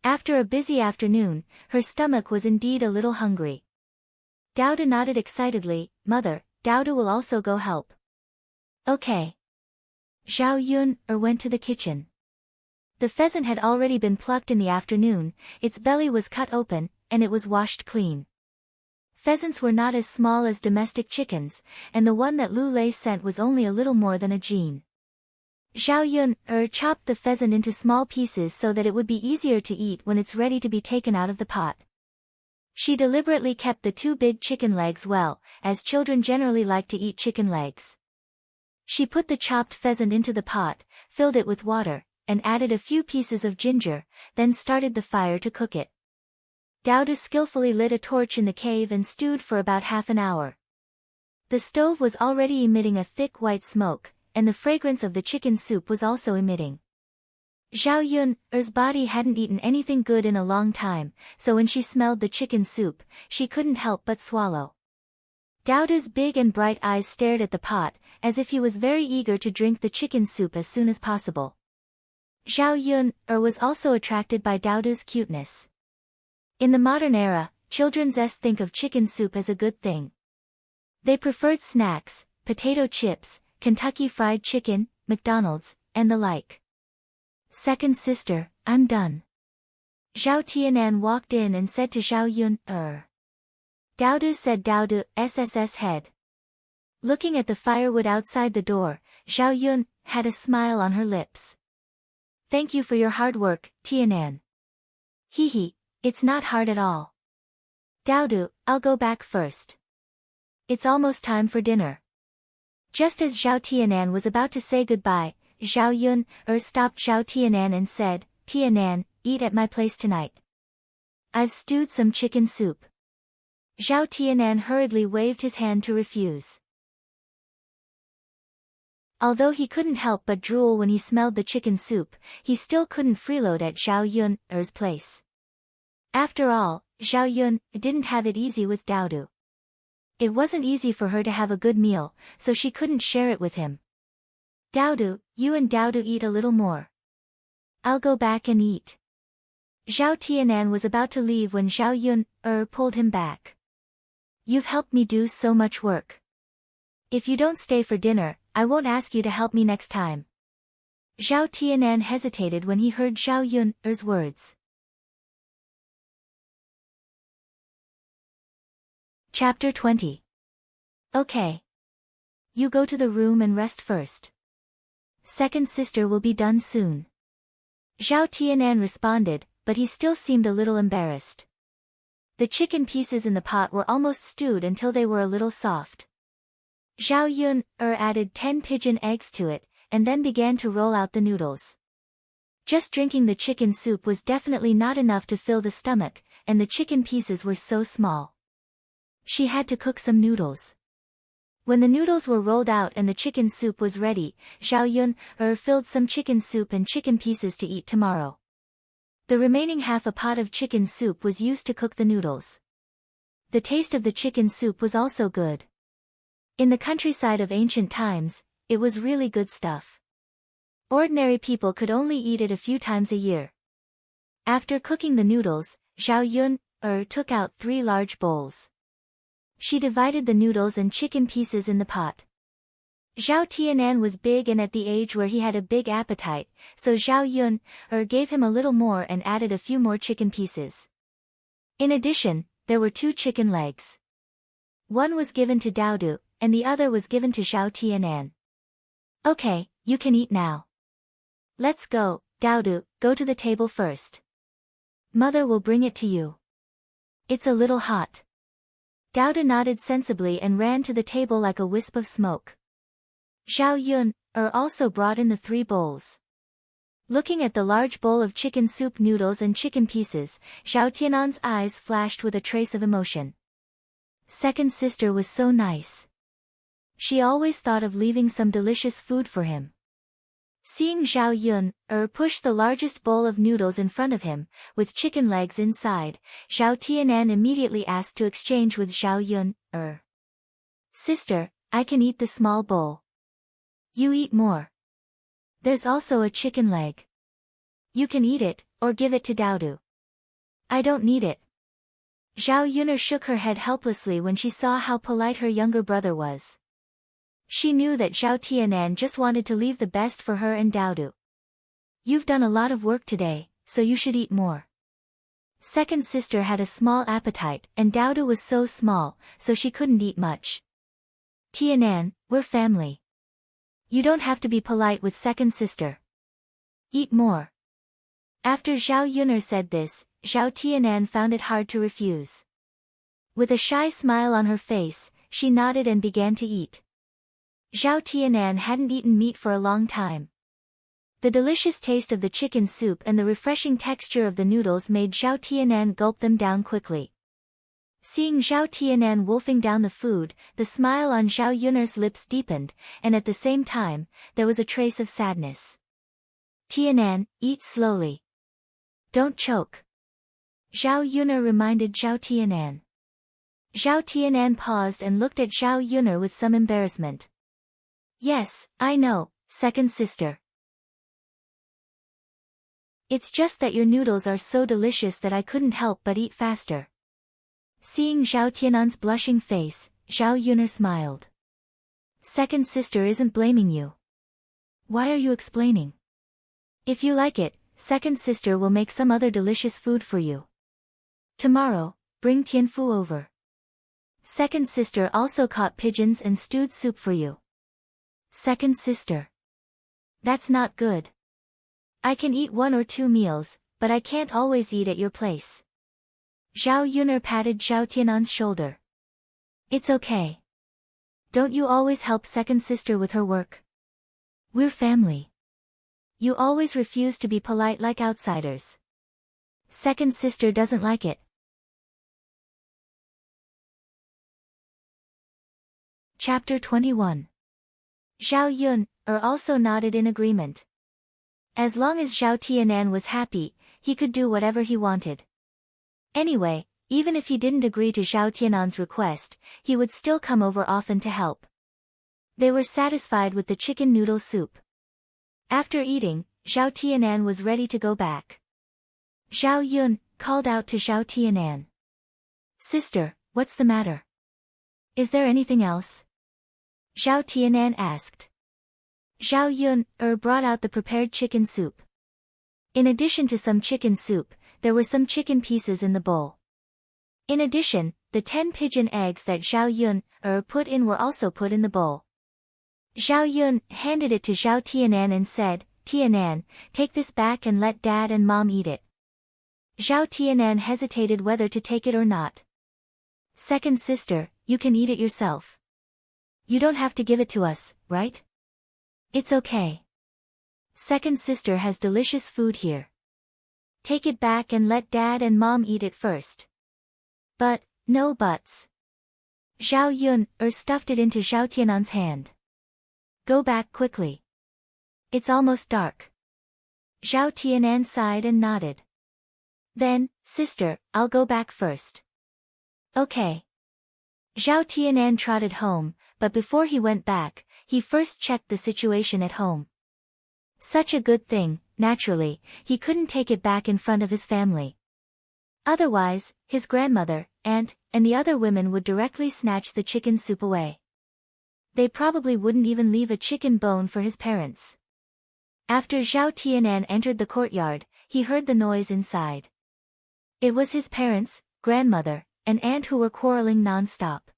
After a busy afternoon, her stomach was indeed a little hungry. Daodu nodded excitedly, Mother, Daodu will also go help. Okay. Zhao Yun went to the kitchen. The pheasant had already been plucked in the afternoon, its belly was cut open, and it was washed clean. Pheasants were not as small as domestic chickens, and the one that Lu Lei sent was only a little more than a gene. Zhao Yun chopped the pheasant into small pieces so that it would be easier to eat when it's ready to be taken out of the pot. She deliberately kept the two big chicken legs well, as children generally like to eat chicken legs. She put the chopped pheasant into the pot, filled it with water, and added a few pieces of ginger, then started the fire to cook it. Dowda skillfully lit a torch in the cave and stewed for about half an hour. The stove was already emitting a thick white smoke, and the fragrance of the chicken soup was also emitting. Zhao Yun's body hadn't eaten anything good in a long time, so when she smelled the chicken soup, she couldn't help but swallow. Dowda's big and bright eyes stared at the pot, as if he was very eager to drink the chicken soup as soon as possible. Zhao Yun was also attracted by Dowda's cuteness. In the modern era, children's think of chicken soup as a good thing. They preferred snacks, potato chips, Kentucky Fried Chicken, McDonald's, and the like. Second sister, I'm done. Zhao Tianan walked in and said to Zhao Yun, Dowda said Dowda, SSS head. Looking at the firewood outside the door, Zhao Yun had a smile on her lips. Thank you for your hard work, Tianan. Hee, it's not hard at all. Dowda, I'll go back first. It's almost time for dinner. Just as Zhao Tianan was about to say goodbye, Zhao Yun stopped Zhao Tianan and said, Tianan, eat at my place tonight. I've stewed some chicken soup. Zhao Tianan hurriedly waved his hand to refuse. Although he couldn't help but drool when he smelled the chicken soup, he still couldn't freeload at Zhao Yun's place. After all, Zhao Yun didn't have it easy with Dowda. It wasn't easy for her to have a good meal, so she couldn't share it with him. Dowda, you and Dowda eat a little more. I'll go back and eat. Zhao Tianan was about to leave when Zhao Yun pulled him back. You've helped me do so much work. If you don't stay for dinner, I won't ask you to help me next time. Zhao Tianan hesitated when he heard Zhao Yun's words. Chapter 20. Okay. You go to the room and rest first. Second sister will be done soon. Zhao Tianan responded, but he still seemed a little embarrassed. The chicken pieces in the pot were almost stewed until they were a little soft. Zhao Yun added 10 pigeon eggs to it, and then began to roll out the noodles. Just drinking the chicken soup was definitely not enough to fill the stomach, and the chicken pieces were so small. She had to cook some noodles. When the noodles were rolled out and the chicken soup was ready, Zhao Yun filled some chicken soup and chicken pieces to eat tomorrow. The remaining half a pot of chicken soup was used to cook the noodles. The taste of the chicken soup was also good. In the countryside of ancient times, it was really good stuff. Ordinary people could only eat it a few times a year. After cooking the noodles, Zhao Yun took out 3 large bowls. She divided the noodles and chicken pieces in the pot. Zhao Tianan was big and at the age where he had a big appetite, so Zhao Yun gave him a little more and added a few more chicken pieces. In addition, there were 2 chicken legs. One was given to Dowda, and the other was given to Zhao Tianan. Okay, you can eat now. Let's go, Dowda, go to the table first. Mother will bring it to you. It's a little hot. Dowda nodded sensibly and ran to the table like a wisp of smoke. Zhao Yun also brought in the 3 bowls. Looking at the large bowl of chicken soup noodles and chicken pieces, Zhao Tianan's eyes flashed with a trace of emotion. Second sister was so nice. She always thought of leaving some delicious food for him. Seeing Zhao Yun push the largest bowl of noodles in front of him, with chicken legs inside, Zhao Tianan immediately asked to exchange with Zhao Yun. Sister, I can eat the small bowl. You eat more. There's also a chicken leg. You can eat it, or give it to Dowda. I don't need it. Zhao Yun shook her head helplessly when she saw how polite her younger brother was. She knew that Zhao Tianan just wanted to leave the best for her and Dowda. You've done a lot of work today, so you should eat more. Second sister had a small appetite, and Dowda was so small, so she couldn't eat much. Tianan, we're family. You don't have to be polite with second sister. Eat more. After Zhao Yun said this, Zhao Tianan found it hard to refuse. With a shy smile on her face, she nodded and began to eat. Zhao Tianan hadn't eaten meat for a long time. The delicious taste of the chicken soup and the refreshing texture of the noodles made Zhao Tianan gulp them down quickly. Seeing Zhao Tianan wolfing down the food, the smile on Zhao Yun'er's lips deepened, and at the same time, there was a trace of sadness. Tianan, eat slowly. Don't choke. Zhao Yun'er reminded Zhao Tianan. Zhao Tianan paused and looked at Zhao Yun'er with some embarrassment. Yes, I know, second sister. It's just that your noodles are so delicious that I couldn't help but eat faster. Seeing Zhao Tianan's blushing face, Zhao Yun'er smiled. Second sister isn't blaming you. Why are you explaining? If you like it, second sister will make some other delicious food for you. Tomorrow, bring Tianfu over. Second sister also caught pigeons and stewed soup for you. Second sister. That's not good. I can eat 1 or 2 meals, but I can't always eat at your place. Zhao Yun'er patted Zhao Tianan's shoulder. It's okay. Don't you always help second sister with her work? We're family. You always refuse to be polite like outsiders. Second sister doesn't like it. Chapter 21. Zhao Yun'er also nodded in agreement. As long as Zhao Tianan was happy, he could do whatever he wanted. Anyway, even if he didn't agree to Zhao Tianan's request, he would still come over often to help. They were satisfied with the chicken noodle soup. After eating, Zhao Tianan was ready to go back. Zhao Yun called out to Zhao Tianan. Sister, what's the matter? Is there anything else? Zhao Tianan asked. Zhao Yun'er brought out the prepared chicken soup. In addition to some chicken soup, there were some chicken pieces in the bowl. In addition, the 10 pigeon eggs that Zhao Yun'er put in were also put in the bowl. Zhao Yun handed it to Zhao Tianan and said, Tianan, take this back and let Dad and Mom eat it. Zhao Tianan hesitated whether to take it or not. Second sister, you can eat it yourself. You don't have to give it to us, right? It's okay. Second sister has delicious food here. Take it back and let Dad and Mom eat it first. But, no buts. Zhao Yun'er stuffed it into Zhao Tianan's hand. Go back quickly. It's almost dark. Zhao Tianan sighed and nodded. Then, sister, I'll go back first. Okay. Zhao Tianan trotted home, but before he went back, he first checked the situation at home. Such a good thing, naturally, he couldn't take it back in front of his family. Otherwise, his grandmother, aunt, and the other women would directly snatch the chicken soup away. They probably wouldn't even leave a chicken bone for his parents. After Zhao Tianan entered the courtyard, he heard the noise inside. It was his parents, grandmother, and aunt who were quarreling non-stop.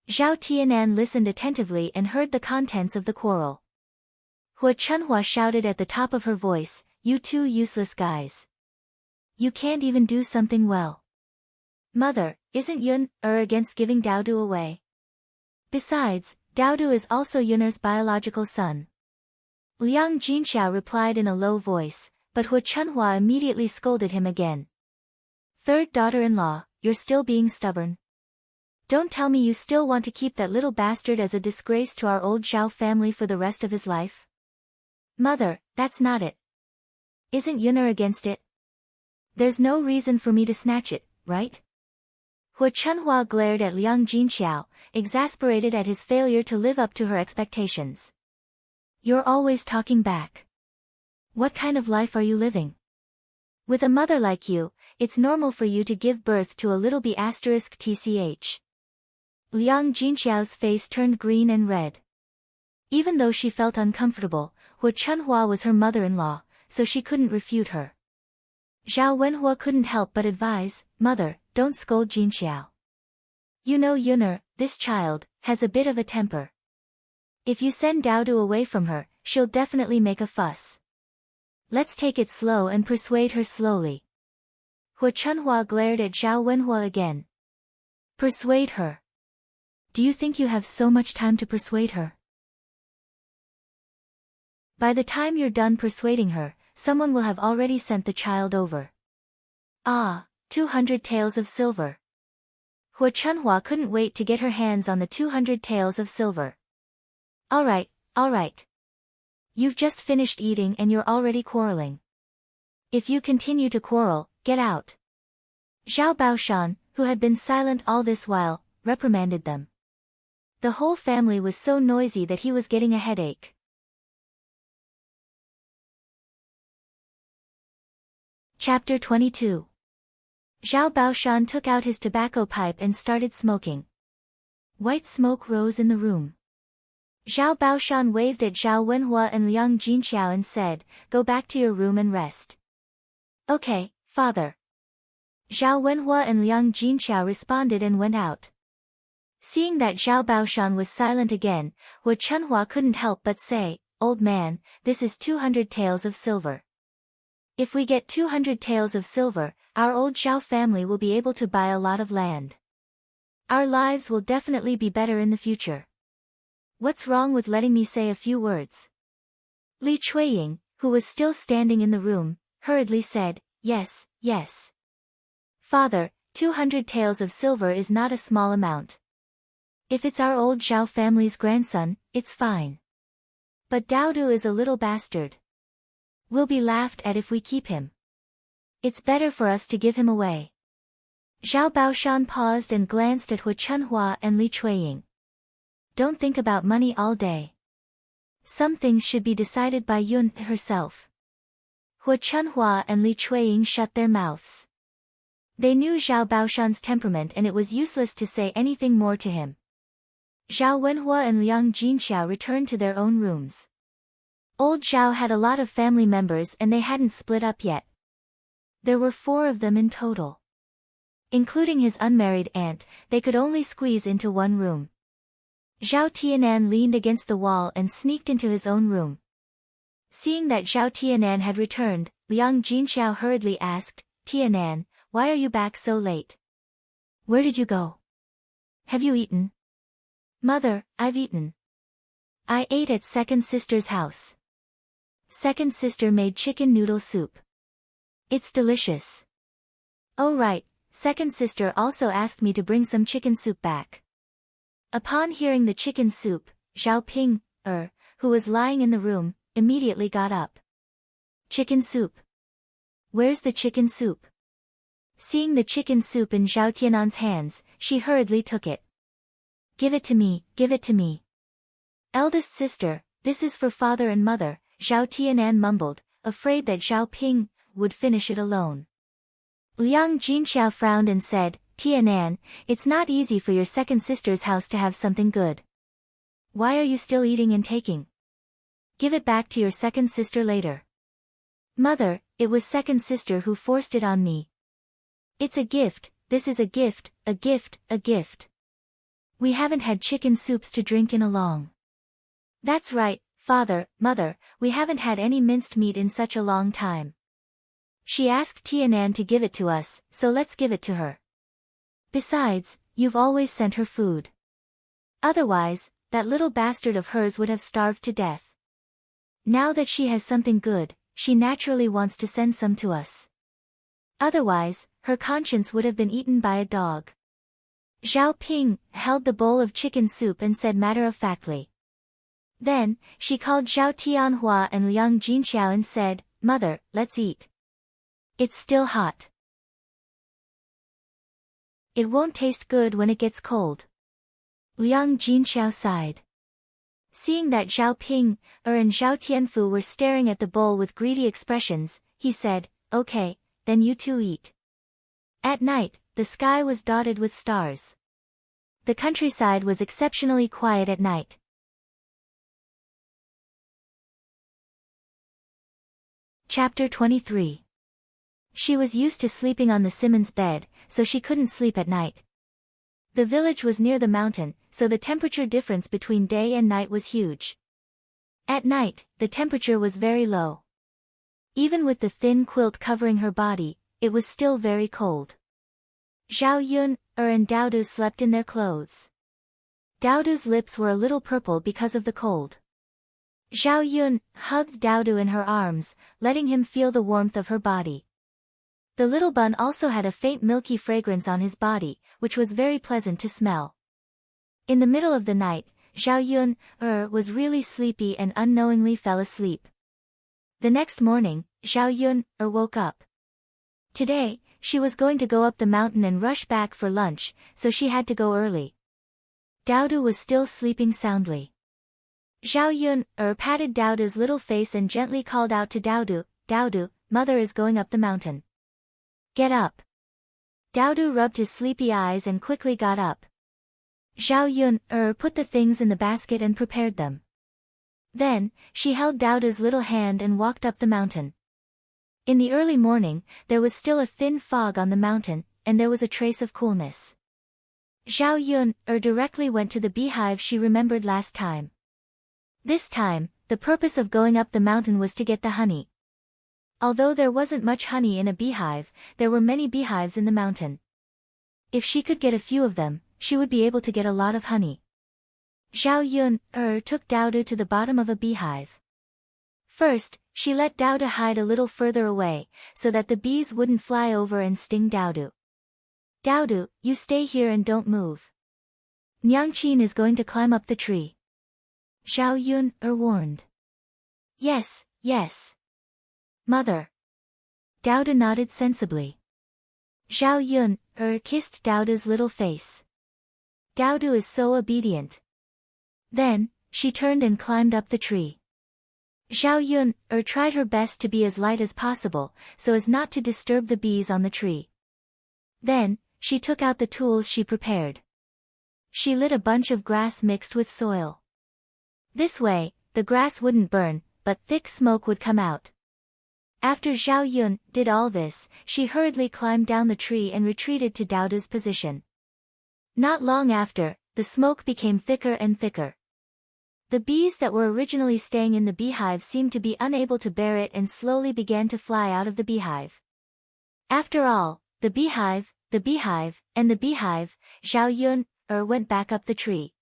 Zhao Tianan listened attentively and heard the contents of the quarrel. Hua Chunhua shouted at the top of her voice, you two useless guys. You can't even do something well. Mother, isn't Yun'er against giving Daodu away? Besides, Daodu is also Yun'er's biological son. Liang Jinxiao replied in a low voice, but Hua Chunhua immediately scolded him again. Third daughter-in-law, you're still being stubborn. Don't tell me you still want to keep that little bastard as a disgrace to our old Zhao family for the rest of his life? Mother, that's not it. Isn't Yun'er against it? There's no reason for me to snatch it, right? Hua Chunhua glared at Liang Jinxiao, exasperated at his failure to live up to her expectations. You're always talking back. What kind of life are you living? With a mother like you, it's normal for you to give birth to a little b*tch. Liang Jinxiao's face turned green and red. Even though she felt uncomfortable, Hua Chunhua was her mother-in-law, so she couldn't refute her. Zhao Wenhua couldn't help but advise, Mother, don't scold Jinxiao. You know Yun'er, this child, has a bit of a temper. If you send Daodu away from her, she'll definitely make a fuss. Let's take it slow and persuade her slowly. Hua Chunhua glared at Zhao Wenhua again. Persuade her. Do you think you have so much time to persuade her? By the time you're done persuading her, someone will have already sent the child over. Ah, 200 taels of silver. Hua Chunhua couldn't wait to get her hands on the 200 taels of silver. All right. You've just finished eating and you're already quarreling. If you continue to quarrel, get out. Zhao Baoshan, who had been silent all this while, reprimanded them. The whole family was so noisy that he was getting a headache. Chapter 22. Zhao Baoshan took out his tobacco pipe and started smoking. White smoke rose in the room. Zhao Baoshan waved at Zhao Wenhua and Liang Jinxiao and said, "Go back to your room and rest." "Okay, father." Zhao Wenhua and Liang Jinxiao responded and went out. Seeing that Zhao Baoshan was silent again, Hua Chunhua couldn't help but say, "Old man, this is 200 taels of silver. If we get 200 taels of silver, our old Zhao family will be able to buy a lot of land. Our lives will definitely be better in the future. What's wrong with letting me say a few words?" Li Chuiying, who was still standing in the room, hurriedly said, Yes. Father, 200 taels of silver is not a small amount. If it's our old Zhao family's grandson, it's fine. But Daodu is a little bastard. We'll be laughed at if we keep him. It's better for us to give him away. Zhao Baoshan paused and glanced at Hua Chunhua and Li Chuiying. Don't think about money all day. Some things should be decided by Yun herself. Hua Chunhua and Li Chuiying shut their mouths. They knew Zhao Baoshan's temperament and it was useless to say anything more to him. Zhao Wenhua and Liang Jinxiao returned to their own rooms. Old Zhao had a lot of family members and they hadn't split up yet. There were 4 of them in total. Including his unmarried aunt, they could only squeeze into one room. Zhao Tianan leaned against the wall and sneaked into his own room. Seeing that Zhao Tianan had returned, Liang Jinxiao hurriedly asked, "Tianan, why are you back so late? Where did you go? Have you eaten?" "Mother, I've eaten. I ate at second sister's house. Second sister made chicken noodle soup. It's delicious." "Oh right, second sister also asked me to bring some chicken soup back." Upon hearing the chicken soup, Zhao Ping, who was lying in the room, immediately got up. "Chicken soup? Where's the chicken soup?" Seeing the chicken soup in Zhao Tianan's hands, she hurriedly took it. Give it to me. "Eldest sister, this is for father and mother," Zhao Tianan mumbled, afraid that Zhao Ping would finish it alone. Liang Jinxiao frowned and said, "Tianan, it's not easy for your second sister's house to have something good. Why are you still eating and taking? Give it back to your second sister later." "Mother, it was second sister who forced it on me. It's a gift, this is a gift. We haven't had chicken soups to drink in a long." "That's right, father, mother, we haven't had any minced meat in such a long time. She asked Tianan to give it to us, so let's give it to her. Besides, you've always sent her food. Otherwise, that little bastard of hers would have starved to death. Now that she has something good, she naturally wants to send some to us. Otherwise, her conscience would have been eaten by a dog." Zhao Ping held the bowl of chicken soup and said matter-of-factly. Then, she called Zhao Tianhua and Liang Jinxiao and said, "Mother, let's eat. It's still hot. It won't taste good when it gets cold." Liang Jinxiao sighed. Seeing that Zhao Ping, and Zhao Tianfu were staring at the bowl with greedy expressions, he said, "Okay, then you two eat." At night, the sky was dotted with stars. The countryside was exceptionally quiet at night. Chapter 23. She was used to sleeping on the Simmons bed, so she couldn't sleep at night. The village was near the mountain, so the temperature difference between day and night was huge. At night, the temperature was very low. Even with the thin quilt covering her body, it was still very cold. Zhao Yun, and Daodu slept in their clothes. Daodu's lips were a little purple because of the cold. Zhao Yun hugged Daodu in her arms, letting him feel the warmth of her body. The little bun also had a faint milky fragrance on his body, which was very pleasant to smell. In the middle of the night, Zhao Yun was really sleepy and unknowingly fell asleep. The next morning, Zhao Yun woke up. Today, she was going to go up the mountain and rush back for lunch, so she had to go early. Daodu was still sleeping soundly. Zhao Yun patted Daodu's little face and gently called out to Daodu, "Daodu, mother is going up the mountain. Get up." Daodu rubbed his sleepy eyes and quickly got up. Zhao Yun put the things in the basket and prepared them. Then, she held Daodu's little hand and walked up the mountain. In the early morning, there was still a thin fog on the mountain, and there was a trace of coolness. Zhao Yun directly went to the beehive she remembered last time. This time, the purpose of going up the mountain was to get the honey. Although there wasn't much honey in a beehive, there were many beehives in the mountain. If she could get a few of them, she would be able to get a lot of honey. Zhao Yun took Daodu to the bottom of a beehive. First, she let Daodu hide a little further away, so that the bees wouldn't fly over and sting Daodu. "Daodu, you stay here and don't move. Nyangqin is going to climb up the tree," Zhao Yun warned. Yes, yes. Mother." Daodu nodded sensibly. Zhao Yun kissed Daodu's little face. Daodu is so obedient. Then, she turned and climbed up the tree. Zhao Yun tried her best to be as light as possible, so as not to disturb the bees on the tree. Then, she took out the tools she prepared. She lit a bunch of grass mixed with soil. This way, the grass wouldn't burn, but thick smoke would come out. After Zhao Yun did all this, she hurriedly climbed down the tree and retreated to Daodu's position. Not long after, the smoke became thicker and thicker. The bees that were originally staying in the beehive seemed to be unable to bear it and slowly began to fly out of the beehive. After all, the beehive, and the beehive, Zhao Yun went back up the tree.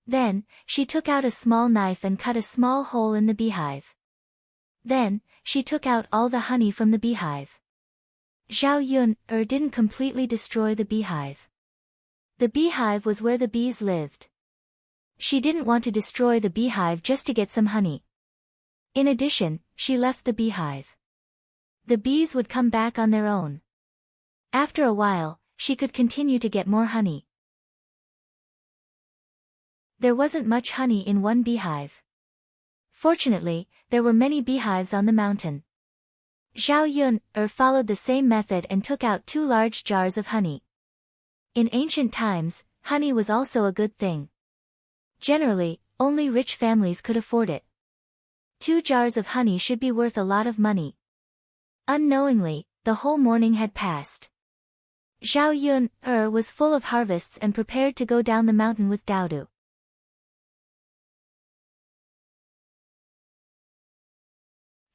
Then, she took out a small knife and cut a small hole in the beehive. Then, she took out all the honey from the beehive. Zhao Yun didn't completely destroy the beehive. The beehive was where the bees lived. She didn't want to destroy the beehive just to get some honey. In addition, she left the beehive. The bees would come back on their own. After a while, she could continue to get more honey. There wasn't much honey in one beehive. Fortunately, there were many beehives on the mountain. Zhao Yun followed the same method and took out 2 large jars of honey. In ancient times, honey was also a good thing. Generally, only rich families could afford it. 2 jars of honey should be worth a lot of money. Unknowingly, the whole morning had passed. Zhao Yun was full of harvests and prepared to go down the mountain with Daodu.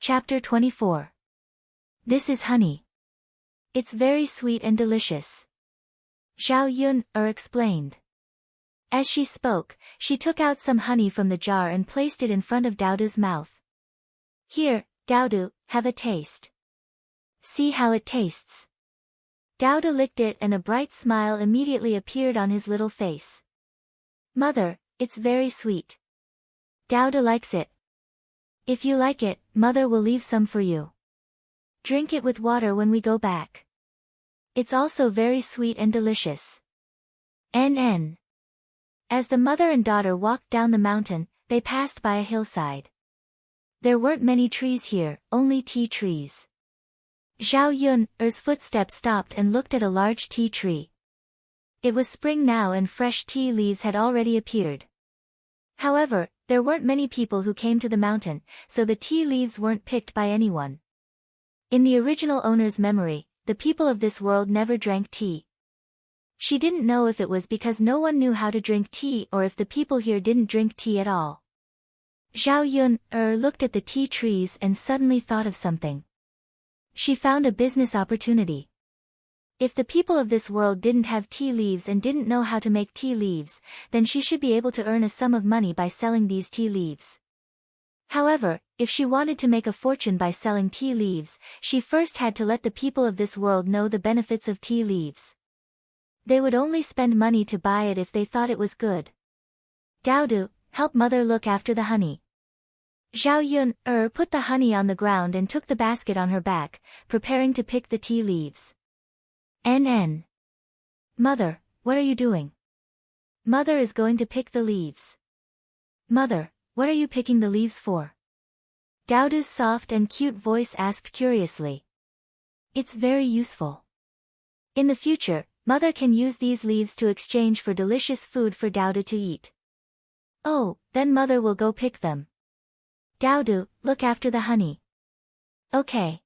Chapter 24. This is honey. It's very sweet and delicious. Zhao Yun explained. As she spoke, she took out some honey from the jar and placed it in front of Daodu's mouth. Here, Daodu, have a taste. See how it tastes. Daodu licked it and a bright smile immediately appeared on his little face. Mother, it's very sweet. Daodu likes it. If you like it, Mother will leave some for you. Drink it with water when we go back. It's also very sweet and delicious. NN. As the mother and daughter walked down the mountain, they passed by a hillside. There weren't many trees here, only tea trees. Zhao Yun's footsteps stopped and looked at a large tea tree. It was spring now and fresh tea leaves had already appeared. However, there weren't many people who came to the mountain, so the tea leaves weren't picked by anyone. In the original owner's memory, the people of this world never drank tea. She didn't know if it was because no one knew how to drink tea or if the people here didn't drink tea at all. Zhao Yun looked at the tea trees and suddenly thought of something. She found a business opportunity. If the people of this world didn't have tea leaves and didn't know how to make tea leaves, then she should be able to earn a sum of money by selling these tea leaves. However, if she wanted to make a fortune by selling tea leaves, she first had to let the people of this world know the benefits of tea leaves. They would only spend money to buy it if they thought it was good. Dowdu, help mother look after the honey. Zhao Yun put the honey on the ground and took the basket on her back, preparing to pick the tea leaves. NN. Mother, what are you doing? Mother is going to pick the leaves. Mother, what are you picking the leaves for? Dowdu's soft and cute voice asked curiously. It's very useful. In the future, mother can use these leaves to exchange for delicious food for Dowdu to eat. Oh, then mother will go pick them. Dowdu, look after the honey. Okay.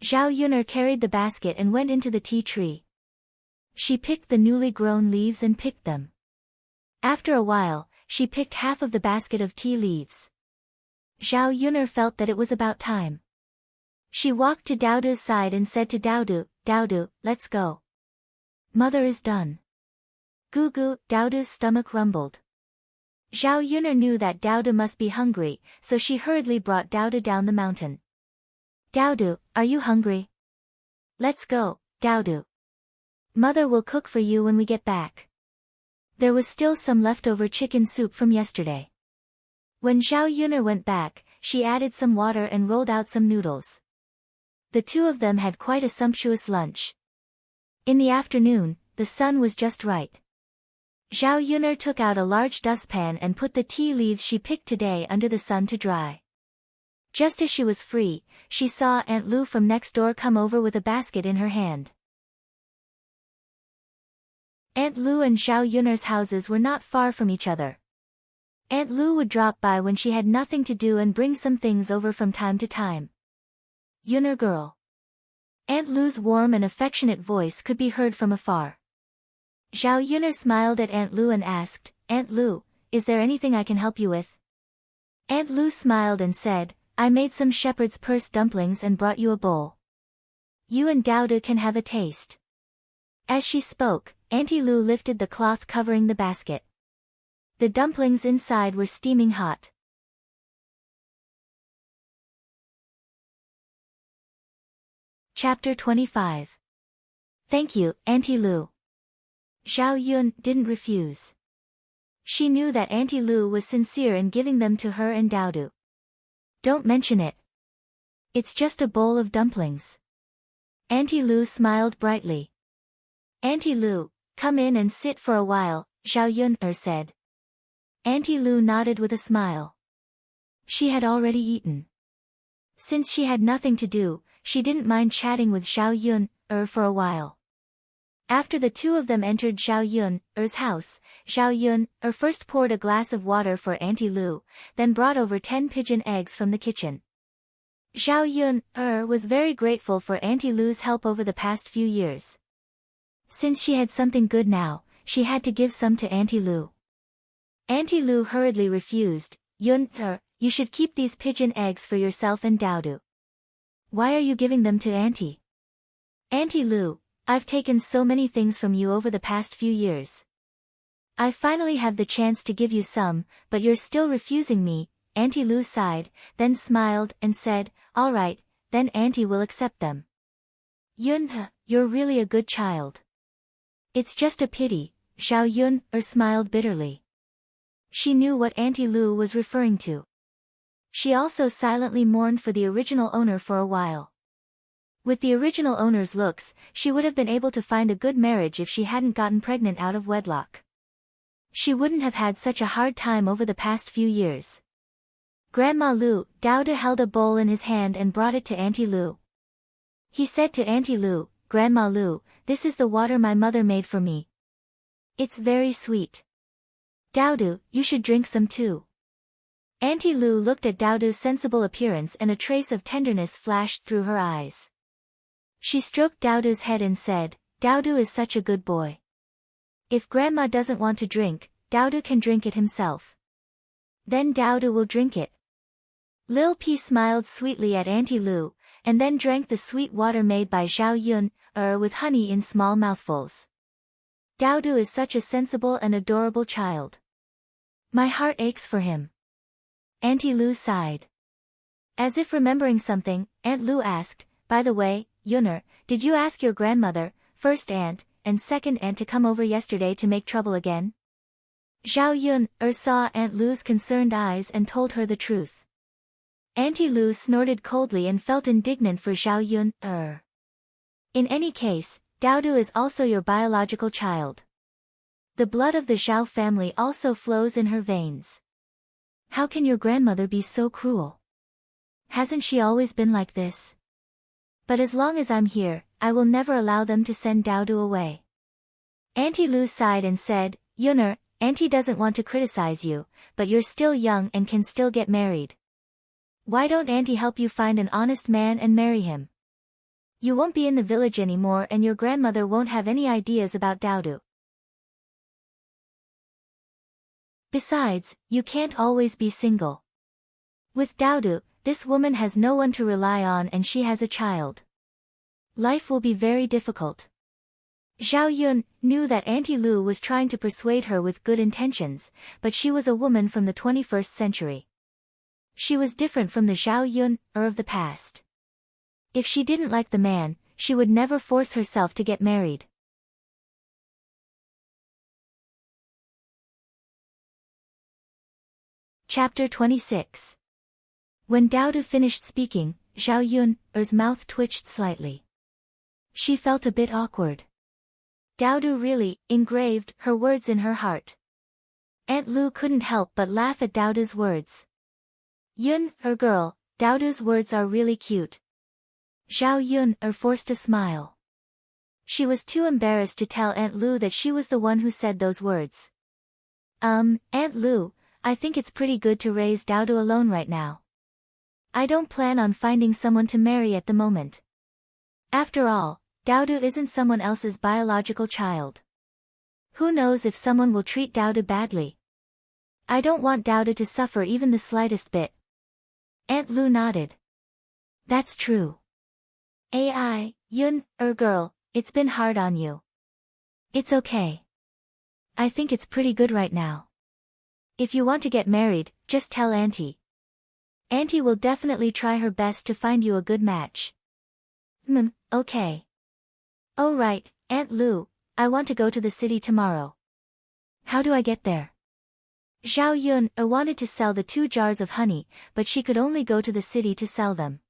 Zhao Yun'er carried the basket and went into the tea tree. She picked the newly grown leaves and picked them. After a while, she picked half of the basket of tea leaves. Zhao Yun'er felt that it was about time. She walked to Dowdu's side and said to Dowdu, Dowdu, let's go. Mother is done. Goo goo, Dowdu's stomach rumbled. Zhao Yun'er knew that Dowdu must be hungry, so she hurriedly brought Dowdu down the mountain. Dowdu, are you hungry? Let's go, Dowdu. Mother will cook for you when we get back. There was still some leftover chicken soup from yesterday. When Zhao Yun'er went back, she added some water and rolled out some noodles. The two of them had quite a sumptuous lunch. In the afternoon, the sun was just right. Zhao Yun'er took out a large dustpan and put the tea leaves she picked today under the sun to dry. Just as she was free, she saw Aunt Lu from next door come over with a basket in her hand. Aunt Lu and Zhao Yun'er's houses were not far from each other. Aunt Lu would drop by when she had nothing to do and bring some things over from time to time. Yun'er girl. Aunt Lu's warm and affectionate voice could be heard from afar. Zhao Yun'er smiled at Aunt Lu and asked, Aunt Lu, is there anything I can help you with? Aunt Lu smiled and said, I made some shepherd's purse dumplings and brought you a bowl. You and Dowdu can have a taste. As she spoke, Auntie Lu lifted the cloth covering the basket. The dumplings inside were steaming hot. Chapter 25. Thank you, Auntie Lu. Zhao Yun didn't refuse. She knew that Auntie Lu was sincere in giving them to her and Dowdu. Don't mention it. It's just a bowl of dumplings. Auntie Lu smiled brightly. Auntie Lu, come in and sit for a while, Zhao Yun'er said. Auntie Lu nodded with a smile. She had already eaten. Since she had nothing to do, she didn't mind chatting with Zhao Yun'er for a while. After the two of them entered Zhao Yun'er's house, Zhao Yun'er first poured a glass of water for Auntie Lu, then brought over 10 pigeon eggs from the kitchen. Zhao Yun'er was very grateful for Auntie Lu's help over the past few years. Since she had something good now, she had to give some to Auntie Lu. Auntie Lu hurriedly refused. Yun'er, you should keep these pigeon eggs for yourself and Dowdu. Why are you giving them to Auntie? Auntie Lu, I've taken so many things from you over the past few years. I finally have the chance to give you some, but you're still refusing me. Auntie Lu sighed, then smiled and said, all right, then Auntie will accept them. Yun'er, you're really a good child. It's just a pity, Zhao Yun'er smiled bitterly. She knew what Auntie Lu was referring to. She also silently mourned for the original owner for a while. With the original owner's looks, she would have been able to find a good marriage if she hadn't gotten pregnant out of wedlock. She wouldn't have had such a hard time over the past few years. Grandma Lu, Dowdu held a bowl in his hand and brought it to Auntie Lu. He said to Auntie Lu, Grandma Lu, this is the water my mother made for me. It's very sweet. Dowdu, you should drink some too. Auntie Lu looked at Dowdu's sensible appearance and a trace of tenderness flashed through her eyes. She stroked Dowdu's head and said, Dowdu is such a good boy. If Grandma doesn't want to drink, Dowdu can drink it himself. Then Dowdu will drink it. Lil P smiled sweetly at Auntie Lu, and then drank the sweet water made by Zhao Yun'er with honey in small mouthfuls. Dowdu is such a sensible and adorable child. My heart aches for him. Auntie Lu sighed. As if remembering something, Aunt Lu asked, by the way, Yunner, did you ask your grandmother, first aunt, and second aunt to come over yesterday to make trouble again? Zhao Yun saw Aunt Lu's concerned eyes and told her the truth. Auntie Lu snorted coldly and felt indignant for Zhao Yun. In any case, Daodu is also your biological child. The blood of the Zhao family also flows in her veins. How can your grandmother be so cruel? Hasn't she always been like this? But as long as I'm here, I will never allow them to send Daodu away. Auntie Lu sighed and said, Yunner, Auntie doesn't want to criticize you, but you're still young and can still get married. Why don't Auntie help you find an honest man and marry him? You won't be in the village anymore and your grandmother won't have any ideas about Daodu. Besides, you can't always be single. With Daodu, this woman has no one to rely on and she has a child. Life will be very difficult. Zhao Yun knew that Auntie Lu was trying to persuade her with good intentions, but she was a woman from the 21st century. She was different from the Zhao Yun of the past. If she didn't like the man, she would never force herself to get married. Chapter 26. When Daodu finished speaking, Zhao Yun's mouth twitched slightly. She felt a bit awkward. Daodu really engraved her words in her heart. Aunt Lu couldn't help but laugh at Daodu's words. Yun, girl, Daodu's words are really cute. Zhao Yun forced a smile. She was too embarrassed to tell Aunt Lu that she was the one who said those words. Aunt Lu, I think it's pretty good to raise Daodu alone right now. I don't plan on finding someone to marry at the moment. After all, Daodu isn't someone else's biological child. Who knows if someone will treat Daodu badly? I don't want Daodu to suffer even the slightest bit. Aunt Lu nodded. That's true. Yun, girl, it's been hard on you. It's okay. I think it's pretty good right now. If you want to get married, just tell Auntie. Auntie will definitely try her best to find you a good match. Okay. Oh right, Aunt Lu, I want to go to the city tomorrow. How do I get there? Zhao Yun wanted to sell the 2 jars of honey, but she could only go to the city to sell them.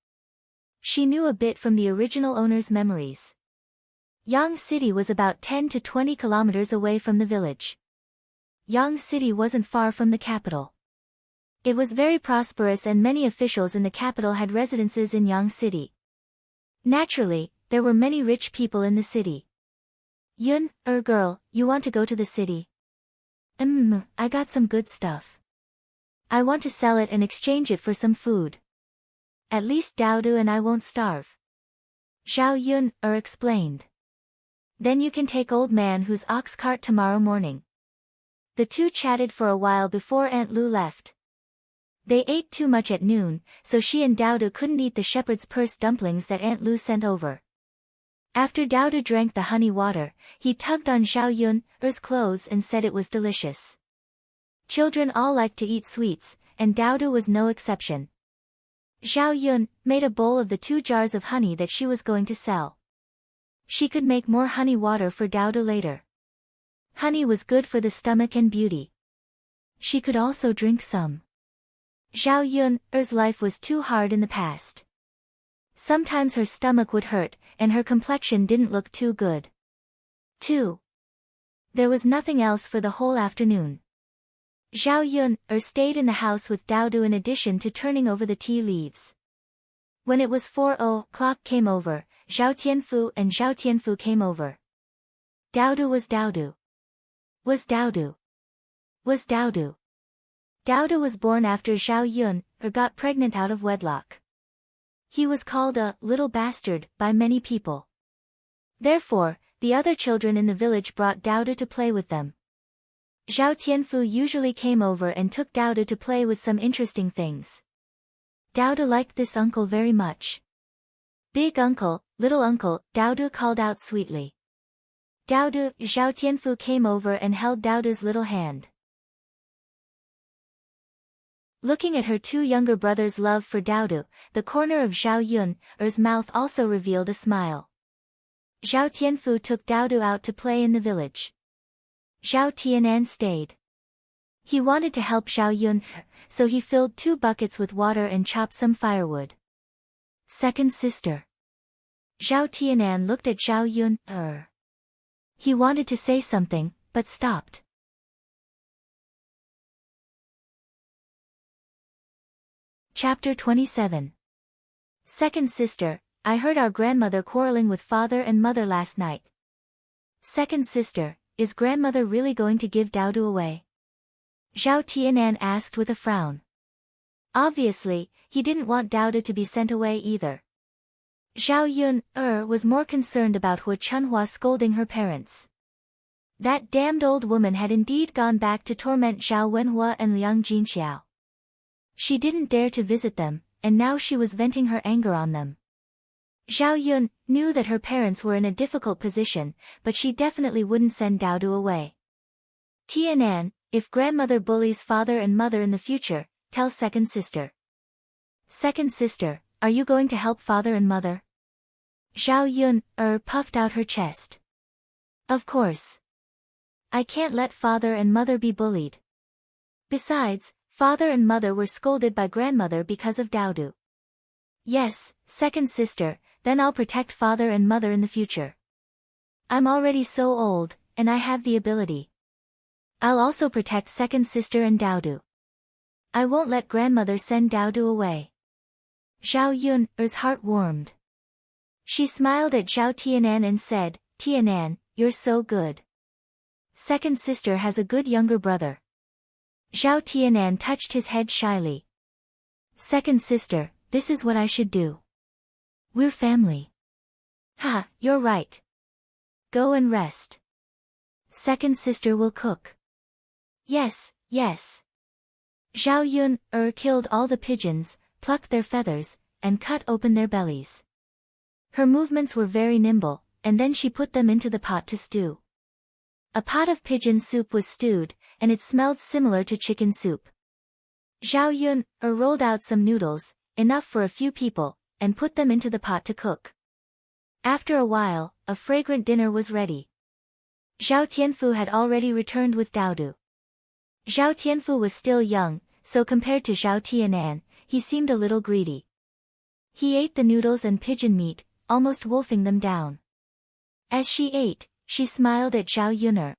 She knew a bit from the original owner's memories. Yang City was about 10 to 20 kilometers away from the village. Yang City wasn't far from the capital. It was very prosperous and many officials in the capital had residences in Yang City. Naturally, there were many rich people in the city. Yun, girl, you want to go to the city? I got some good stuff. I want to sell it and exchange it for some food. At least Daodu and I won't starve. Zhao Yun explained. Then you can take old man whose ox cart tomorrow morning. The two chatted for a while before Aunt Lu left. They ate too much at noon, so she and Daodu couldn't eat the shepherd's purse dumplings that Aunt Lu sent over. After Daodu drank the honey water, he tugged on Zhao Yun's clothes and said it was delicious. Children all like to eat sweets, and Daodu was no exception. Zhao Yun made a bowl of the 2 jars of honey that she was going to sell. She could make more honey water for Daodu later. Honey was good for the stomach and beauty. She could also drink some. Zhao Yun's life was too hard in the past. Sometimes her stomach would hurt, and her complexion didn't look too good. 2. There was nothing else for the whole afternoon. Zhao Yun stayed in the house with Daodu in addition to turning over the tea leaves. When it was 4:00 came over, Zhao Tianfu and Zhao Tianfu came over. Daodu was Daodu. Was Daodu. Was Daodu. Daodu was born after Zhao Yun got pregnant out of wedlock. He was called a little bastard by many people. Therefore, the other children in the village brought Daodu to play with them. Zhao Tianfu usually came over and took Daodu to play with some interesting things. Daodu liked this uncle very much. Big uncle, little uncle, Daodu called out sweetly. Daodu, Zhao Tianfu came over and held Daodu's little hand. Looking at her two younger brothers' love for Daodu, the corner of Zhao Yun's mouth also revealed a smile. Zhao Tianfu took Daodu out to play in the village. Zhao Tianan stayed. He wanted to help Zhao Yun, so he filled 2 buckets with water and chopped some firewood. Second sister. Zhao Tianan looked at Zhao Yun. He wanted to say something, but stopped. Chapter 27. Second sister, I heard our grandmother quarreling with father and mother last night. Second sister, is grandmother really going to give Daodu away? Zhao Tianan asked with a frown. Obviously, he didn't want Daodu to be sent away either. Zhao Yun was more concerned about Hu Chunhua scolding her parents. That damned old woman had indeed gone back to torment Zhao Wenhua and Liang Jinxiao. She didn't dare to visit them, and now she was venting her anger on them. Zhao Yun knew that her parents were in a difficult position, but she definitely wouldn't send Daodu away. Tianan, if grandmother bullies father and mother in the future, tell second sister. Second sister, are you going to help father and mother? Zhao Yun puffed out her chest. Of course. I can't let father and mother be bullied. Besides, father and mother were scolded by grandmother because of Daodu. Yes, second sister, then I'll protect father and mother in the future. I'm already so old, and I have the ability. I'll also protect second sister and Daodu. I won't let grandmother send Daodu away. Zhao Yun's heart warmed. She smiled at Zhao Tianan and said, Tianan, you're so good. Second sister has a good younger brother. Zhao Tianan touched his head shyly. Second sister, this is what I should do. We're family. Ha, you're right. Go and rest. Second sister will cook. Yes, yes. Zhao Yun killed all the pigeons, plucked their feathers, and cut open their bellies. Her movements were very nimble, and then she put them into the pot to stew. A pot of pigeon soup was stewed, and it smelled similar to chicken soup. Zhao Yun rolled out some noodles, enough for a few people, and put them into the pot to cook. After a while, a fragrant dinner was ready. Zhao Tianfu had already returned with Daodu. Zhao Tianfu was still young, so compared to Zhao Tianan, he seemed a little greedy. He ate the noodles and pigeon meat, almost wolfing them down. As she ate, she smiled at Zhao Yun'er.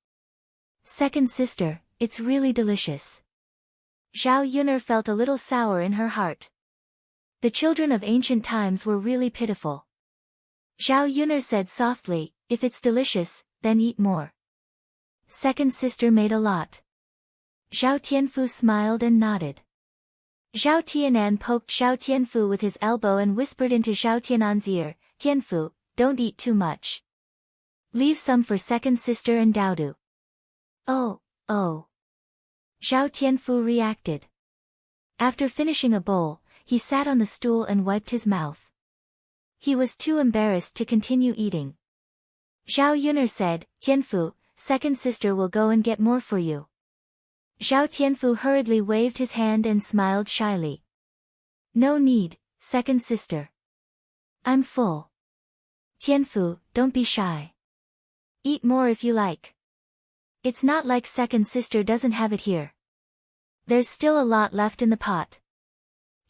Second sister, it's really delicious. Zhao Yun'er felt a little sour in her heart. The children of ancient times were really pitiful. Zhao Yun'er said softly, if it's delicious, then eat more. Second sister made a lot. Zhao Tianfu smiled and nodded. Zhao Tianan poked Zhao Tianfu with his elbow and whispered into Zhao Tianan's ear, Tianfu, don't eat too much. Leave some for second sister and Daodu. Oh. Zhao Tianfu reacted. After finishing a bowl, he sat on the stool and wiped his mouth. He was too embarrassed to continue eating. Zhao Yun'er said, Tianfu, second sister will go and get more for you. Zhao Tianfu hurriedly waved his hand and smiled shyly. No need, second sister. I'm full. Tianfu, don't be shy. Eat more if you like. It's not like second sister doesn't have it here. There's still a lot left in the pot.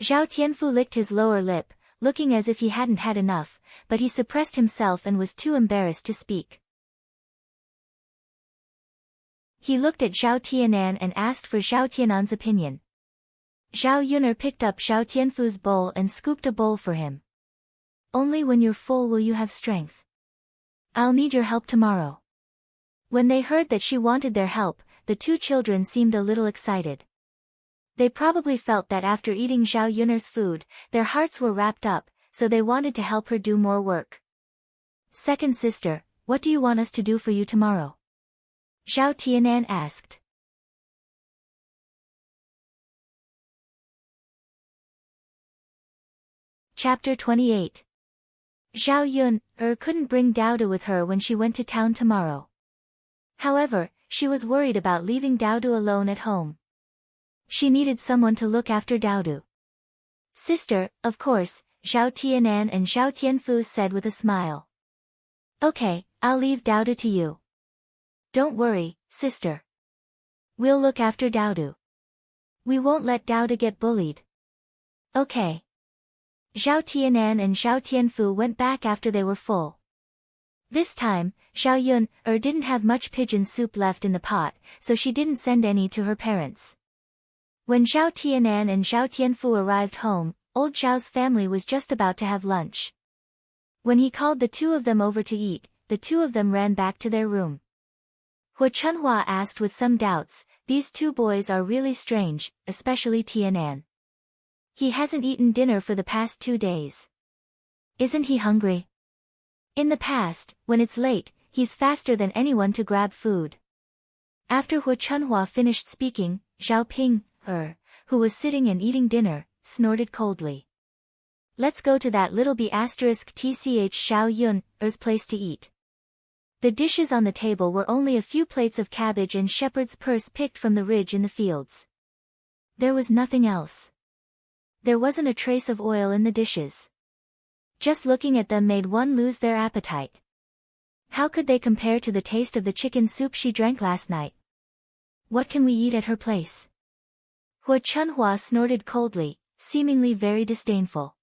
Zhao Tianfu licked his lower lip, looking as if he hadn't had enough, but he suppressed himself and was too embarrassed to speak. He looked at Zhao Tianan and asked for Zhao Tianan's opinion. Zhao Yun'er picked up Zhao Tianfu's bowl and scooped a bowl for him. Only when you're full will you have strength. I'll need your help tomorrow. When they heard that she wanted their help, the two children seemed a little excited. They probably felt that after eating Zhao Yun'er's food, their hearts were wrapped up, so they wanted to help her do more work. Second sister, what do you want us to do for you tomorrow? Zhao Tianan asked. Chapter 28. Zhao Yun couldn't bring Daodu with her when she went to town tomorrow. However, she was worried about leaving Daodu alone at home. She needed someone to look after Daodu. Sister, of course, Zhao Tianan and Zhao Tianfu said with a smile. Okay, I'll leave Daodu to you. Don't worry, sister. We'll look after Daodu. We won't let Daodu get bullied. Okay. Zhao Tianan and Zhao Tianfu went back after they were full. This time, Zhao Yun didn't have much pigeon soup left in the pot, so she didn't send any to her parents. When Zhao Tianan and Zhao Tianfu arrived home, old Zhao's family was just about to have lunch. When he called the two of them over to eat, the two of them ran back to their room. Hu Chunhua asked with some doubts, these two boys are really strange, especially Tianan. He hasn't eaten dinner for the past 2 days. Isn't he hungry? In the past, when it's late, he's faster than anyone to grab food. After Hu Chunhua finished speaking, Zhao Ping, who was sitting and eating dinner, snorted coldly. Let's go to that little b*tch Zhao Yun's place to eat. The dishes on the table were only a few plates of cabbage and shepherd's purse picked from the ridge in the fields. There was nothing else. There wasn't a trace of oil in the dishes. Just looking at them made one lose their appetite. How could they compare to the taste of the chicken soup she drank last night? What can we eat at her place? Hu Chunhua snorted coldly, seemingly very disdainful.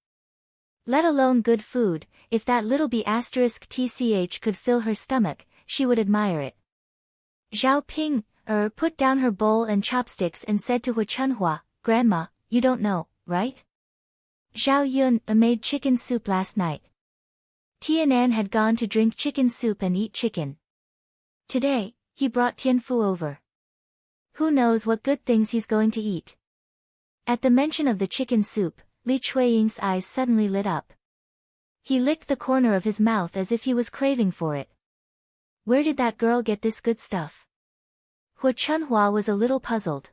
Let alone good food, if that little b*tch could fill her stomach, she would admire it. Zhao Ping, put down her bowl and chopsticks and said to Hu Chunhua, Grandma, you don't know, right? Zhao Yun made chicken soup last night. Tianan had gone to drink chicken soup and eat chicken. Today, he brought Tianfu over. Who knows what good things he's going to eat. At the mention of the chicken soup, Li Chuiying's eyes suddenly lit up. He licked the corner of his mouth as if he was craving for it. Where did that girl get this good stuff? Hu Chunhua was a little puzzled.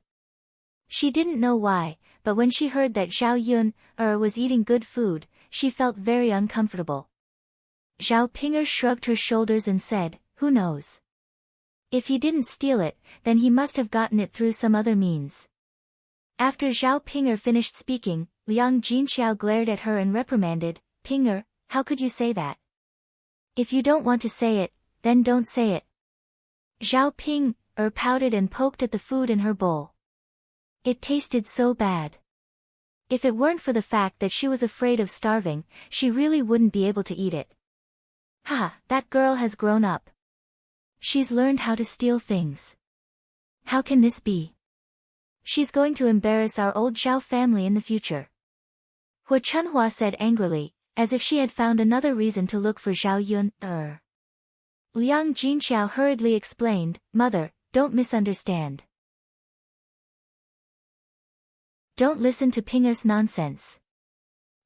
She didn't know why, but when she heard that Zhao Yun was eating good food, she felt very uncomfortable. Zhao Ping shrugged her shoulders and said, who knows? If he didn't steal it, then he must have gotten it through some other means. After Zhao Ping finished speaking, Liang Jinxiao glared at her and reprimanded, Ping, how could you say that? If you don't want to say it, then don't say it. Zhao Ping pouted and poked at the food in her bowl. It tasted so bad. If it weren't for the fact that she was afraid of starving, she really wouldn't be able to eat it. Ha, that girl has grown up. She's learned how to steal things. How can this be? She's going to embarrass our old Zhao family in the future. Hu Chunhua said angrily, as if she had found another reason to look for Zhao Yun. Liang Jinxiao hurriedly explained, Mother, don't misunderstand. Don't listen to Ping's nonsense.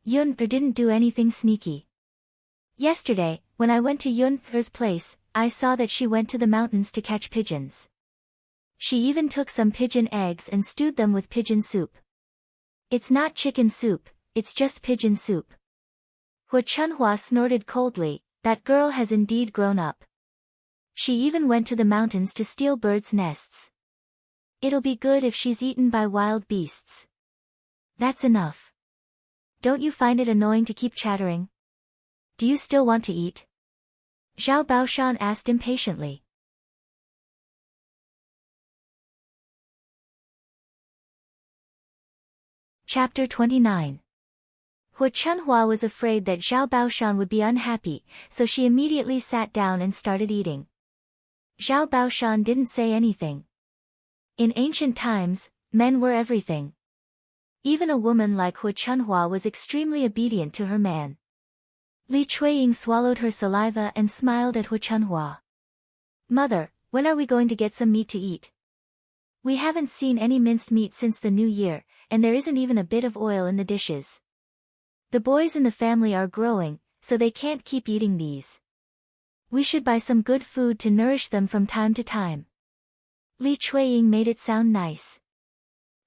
Yun didn't do anything sneaky. Yesterday, when I went to Yun's place, I saw that she went to the mountains to catch pigeons. She even took some pigeon eggs and stewed them with pigeon soup. It's not chicken soup, it's just pigeon soup. Hu Chunhua snorted coldly, that girl has indeed grown up. She even went to the mountains to steal birds' nests. It'll be good if she's eaten by wild beasts. That's enough. Don't you find it annoying to keep chattering? Do you still want to eat? Zhao Baoshan asked impatiently. Chapter 29. Hu Chunhua was afraid that Zhao Baoshan would be unhappy, so she immediately sat down and started eating. Zhao Baoshan didn't say anything. In ancient times, men were everything. Even a woman like Hu Chunhua was extremely obedient to her man. Li Chuiying swallowed her saliva and smiled at Hu Chunhua. Mother, when are we going to get some meat to eat? We haven't seen any minced meat since the new year, and there isn't even a bit of oil in the dishes. The boys in the family are growing, so they can't keep eating these. We should buy some good food to nourish them from time to time. Li Chuiying made it sound nice.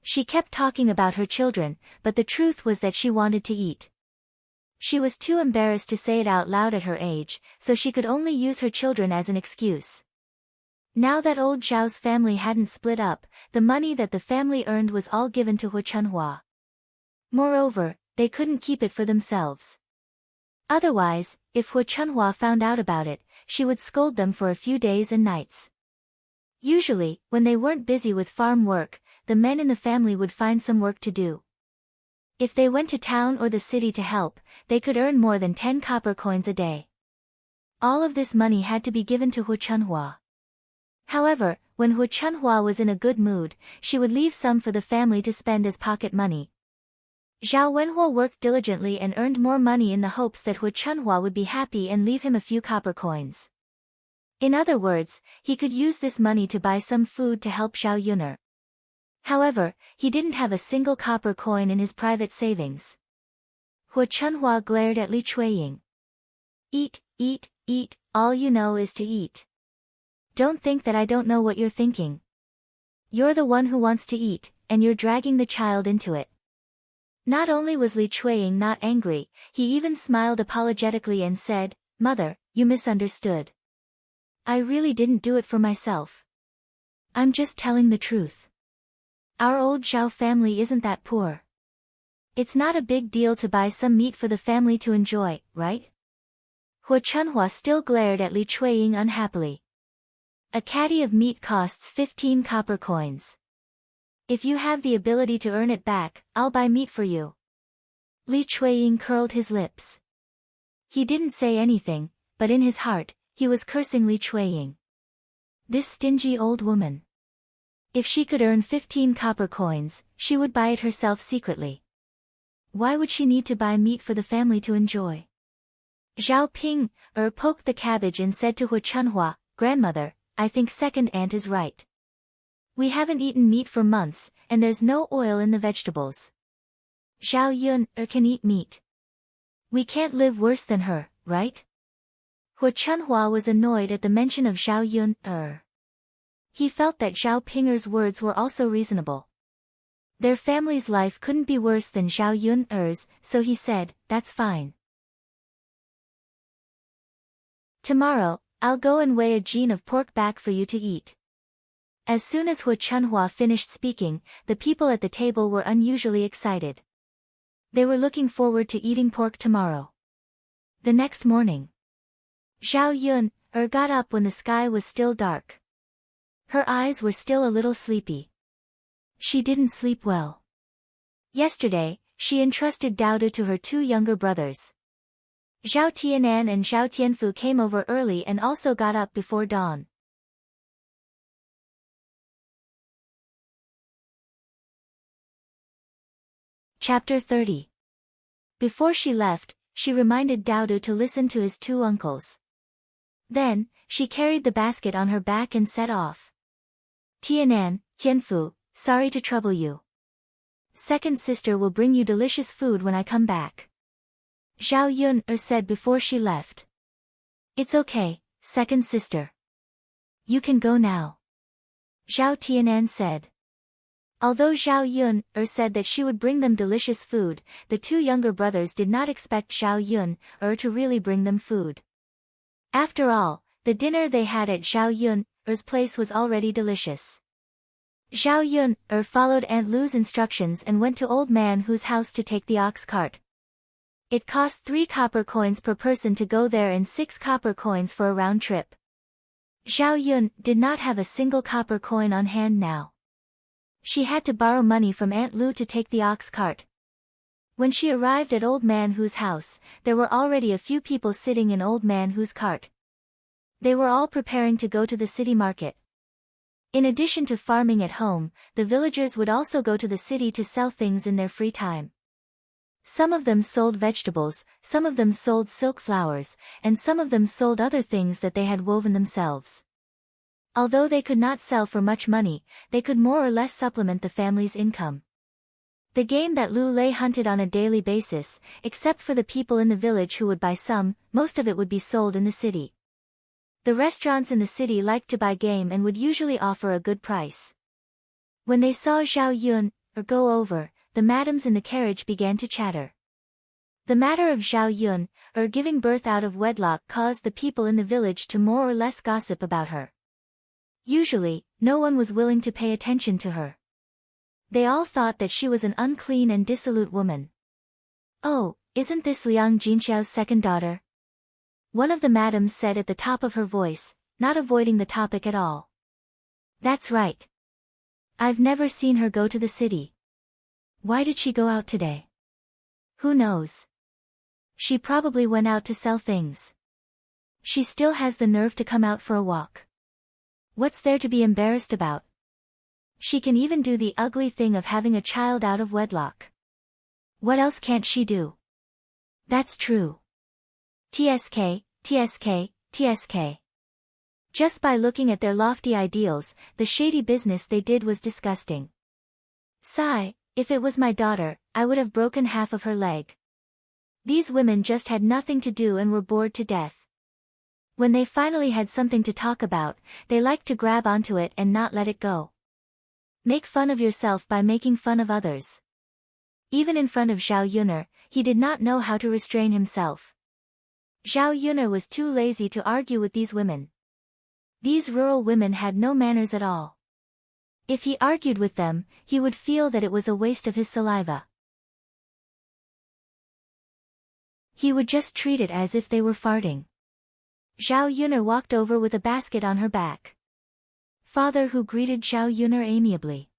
She kept talking about her children, but the truth was that she wanted to eat. She was too embarrassed to say it out loud at her age, so she could only use her children as an excuse. Now that old Zhao's family hadn't split up, the money that the family earned was all given to Hu Chunhua. Moreover, they couldn't keep it for themselves. Otherwise, if Hu Chunhua found out about it, she would scold them for a few days and nights. Usually, when they weren't busy with farm work, the men in the family would find some work to do. If they went to town or the city to help, they could earn more than 10 copper coins a day. All of this money had to be given to Hu Chunhua. However, when Hu Chunhua was in a good mood, she would leave some for the family to spend as pocket money. Zhao Wenhua worked diligently and earned more money in the hopes that Hu Chunhua would be happy and leave him a few copper coins. In other words, he could use this money to buy some food to help Zhao Yuner. However, he didn't have a single copper coin in his private savings. Hu Chunhua glared at Li Chuiying. Eat, eat, eat, all you know is to eat. Don't think that I don't know what you're thinking. You're the one who wants to eat, and you're dragging the child into it. Not only was Li Chuiying not angry, he even smiled apologetically and said, Mother, you misunderstood. I really didn't do it for myself. I'm just telling the truth. Our old Zhao family isn't that poor. It's not a big deal to buy some meat for the family to enjoy, right? Hu Chunhua still glared at Li Chuiying unhappily. A caddy of meat costs 15 copper coins. If you have the ability to earn it back, I'll buy meat for you. Li Chuiying curled his lips. He didn't say anything, but in his heart, he was cursing Li Chuiying. This stingy old woman. If she could earn 15 copper coins, she would buy it herself secretly. Why would she need to buy meat for the family to enjoy? Zhao Ping poked the cabbage and said to Hu Chunhua, Grandmother, I think second aunt is right. We haven't eaten meat for months, and there's no oil in the vegetables. Zhao Yun can eat meat. We can't live worse than her, right? Hu Chunhua was annoyed at the mention of Zhao Yun He felt that Zhao Pinger's words were also reasonable. Their family's life couldn't be worse than Zhao Yun's, so he said, That's fine. Tomorrow, I'll go and weigh a gene of pork back for you to eat. As soon as Hu Chunhua finished speaking, the people at the table were unusually excited. They were looking forward to eating pork tomorrow. The next morning, Zhao Yun got up when the sky was still dark. Her eyes were still a little sleepy. She didn't sleep well. Yesterday, she entrusted Daodu to her two younger brothers. Zhao Tianan and Zhao Tianfu came over early and also got up before dawn. Chapter 30. Before she left, she reminded Daodu to listen to his two uncles. Then, she carried the basket on her back and set off. Tianan, Tianfu, sorry to trouble you. Second sister will bring you delicious food when I come back. Zhao Yun said before she left. It's okay, second sister. You can go now. Zhao Tianan said. Although Zhao Yun said that she would bring them delicious food, the two younger brothers did not expect Zhao Yun to really bring them food. After all, the dinner they had at Zhao Yun's place was already delicious. Zhao Yun followed Aunt Lu's instructions and went to Old Man Hu's house to take the ox cart. It cost 3 copper coins per person to go there and 6 copper coins for a round trip. Zhao Yun did not have a single copper coin on hand now. She had to borrow money from Aunt Lu to take the ox cart. When she arrived at Old Man Hu's house, there were already a few people sitting in Old Man Hu's cart. They were all preparing to go to the city market. In addition to farming at home, the villagers would also go to the city to sell things in their free time. Some of them sold vegetables, some of them sold silk flowers, and some of them sold other things that they had woven themselves. Although they could not sell for much money, they could more or less supplement the family's income. The game that Lu Lei hunted on a daily basis, except for the people in the village who would buy some, most of it would be sold in the city. The restaurants in the city liked to buy game and would usually offer a good price. When they saw Zhao Yun go over, the madams in the carriage began to chatter. The matter of Zhao Yun giving birth out of wedlock caused the people in the village to more or less gossip about her. Usually, no one was willing to pay attention to her. They all thought that she was an unclean and dissolute woman. "Oh, isn't this Liang Jinxiao's second daughter?" one of the madams said at the top of her voice, not avoiding the topic at all. "That's right. I've never seen her go to the city. Why did she go out today? Who knows? She probably went out to sell things. She still has the nerve to come out for a walk. What's there to be embarrassed about? She can even do the ugly thing of having a child out of wedlock. What else can't she do?" "That's true. TSK, TSK, TSK. Just by looking at their lofty ideals, the shady business they did was disgusting. Sigh, if it was my daughter, I would have broken half of her leg. These women just had nothing to do and were bored to death. When they finally had something to talk about, they liked to grab onto it and not let it go. Make fun of yourself by making fun of others." Even in front of Zhao Yun'er, he did not know how to restrain himself. Zhao Yun'er was too lazy to argue with these women. These rural women had no manners at all. If he argued with them, he would feel that it was a waste of his saliva. He would just treat it as if they were farting. Zhao Yun'er walked over with a basket on her back. Father Hu greeted Zhao Yun'er amiably.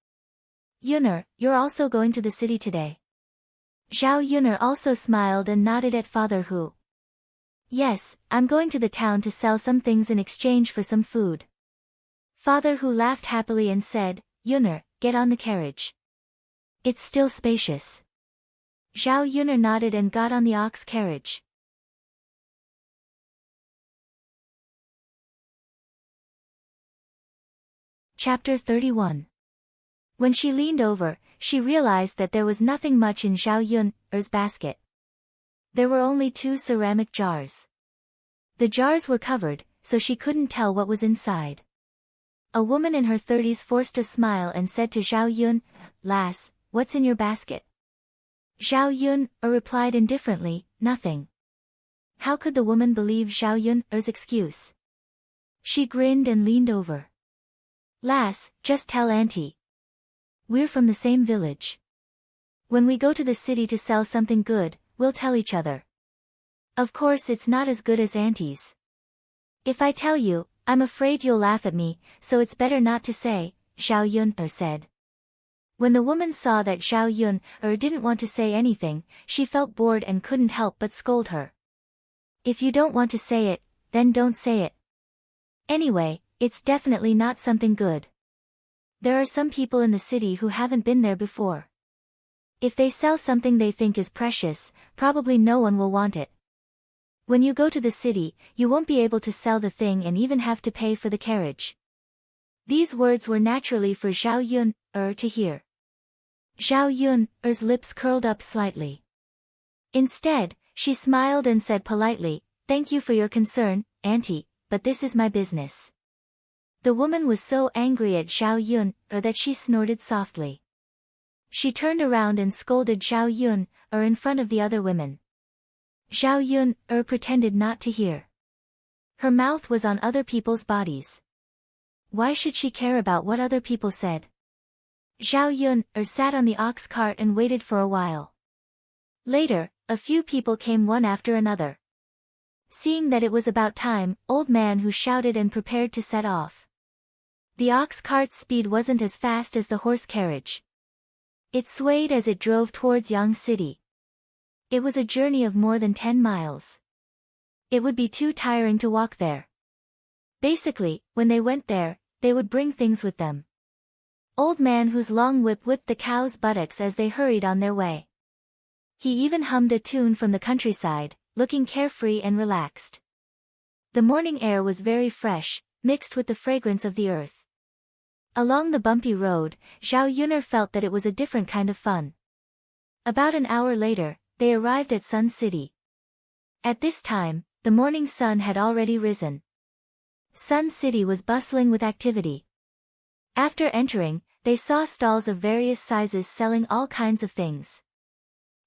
"Yun'er, you're also going to the city today?" Zhao Yun'er also smiled and nodded at Father Hu. "Yes, I'm going to the town to sell some things in exchange for some food." Father Hu laughed happily and said, "Yun'er, get on the carriage. It's still spacious." Zhao Yun'er nodded and got on the ox carriage. Chapter 31. When she leaned over, she realized that there was nothing much in Zhao Yun'er's basket. There were only 2 ceramic jars. The jars were covered, so she couldn't tell what was inside. A woman in her 30s forced a smile and said to Zhao Yun, "Lass, what's in your basket?" Zhao Yun'er replied indifferently, "Nothing." How could the woman believe Zhao Yun'er's excuse? She grinned and leaned over. "Lass, just tell Auntie. We're from the same village. When we go to the city to sell something good, we'll tell each other. Of course it's not as good as Auntie's. If I tell you, I'm afraid you'll laugh at me, so it's better not to say," Zhao Yun'er said. When the woman saw that Zhao Yun'er didn't want to say anything, she felt bored and couldn't help but scold her. "If you don't want to say it, then don't say it. Anyway, it's definitely not something good. There are some people in the city who haven't been there before. If they sell something they think is precious, probably no one will want it. When you go to the city, you won't be able to sell the thing and even have to pay for the carriage." These words were naturally for Zhao Yun'er to hear. Zhao Yun'er's lips curled up slightly. Instead, she smiled and said politely, "Thank you for your concern, Auntie, but this is my business." The woman was so angry at Zhao Yun'er that she snorted softly. She turned around and scolded Zhao Yun'er in front of the other women. Zhao Yun'er pretended not to hear. Her mouth was on other people's bodies. Why should she care about what other people said? Zhao Yun'er sat on the ox cart and waited for a while. Later, a few people came one after another. Seeing that it was about time, old man who shouted and prepared to set off. The ox cart's speed wasn't as fast as the horse carriage. It swayed as it drove towards Yang City. It was a journey of more than 10 miles. It would be too tiring to walk there. Basically, when they went there, they would bring things with them. Old man whose long whip whipped the cows' buttocks as they hurried on their way. He even hummed a tune from the countryside, looking carefree and relaxed. The morning air was very fresh, mixed with the fragrance of the earth. Along the bumpy road, Zhao Yun'er felt that it was a different kind of fun. About an hour later, they arrived at Sun City. At this time, the morning sun had already risen. Sun City was bustling with activity. After entering, they saw stalls of various sizes selling all kinds of things.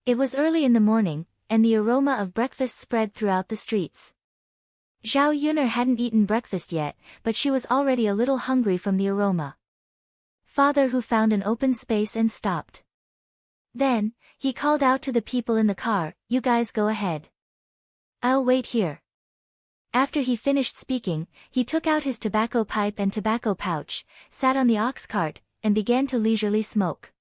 It was early in the morning, and the aroma of breakfast spread throughout the streets. Zhao Yuner hadn't eaten breakfast yet, but she was already a little hungry from the aroma. Father Hu found an open space and stopped. Then, he called out to the people in the car, "You guys go ahead. I'll wait here." After he finished speaking, he took out his tobacco pipe and tobacco pouch, sat on the ox cart, and began to leisurely smoke.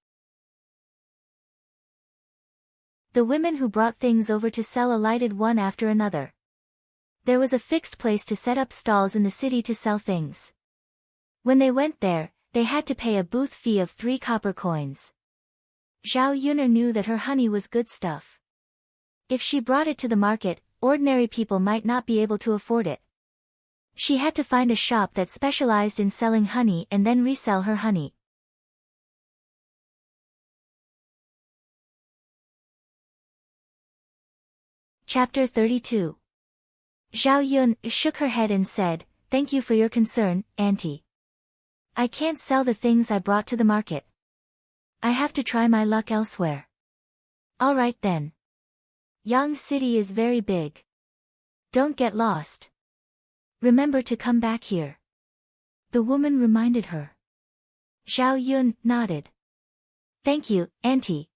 The women who brought things over to sell alighted one after another. There was a fixed place to set up stalls in the city to sell things. When they went there, they had to pay a booth fee of 3 copper coins. Zhao Yuner knew that her honey was good stuff. If she brought it to the market, ordinary people might not be able to afford it. She had to find a shop that specialized in selling honey and then resell her honey. Chapter 32. Zhao Yun shook her head and said, "Thank you for your concern, Auntie. I can't sell the things I brought to the market. I have to try my luck elsewhere." "All right then. Yang City is very big. Don't get lost. Remember to come back here," the woman reminded her. Zhao Yun nodded. "Thank you, Auntie."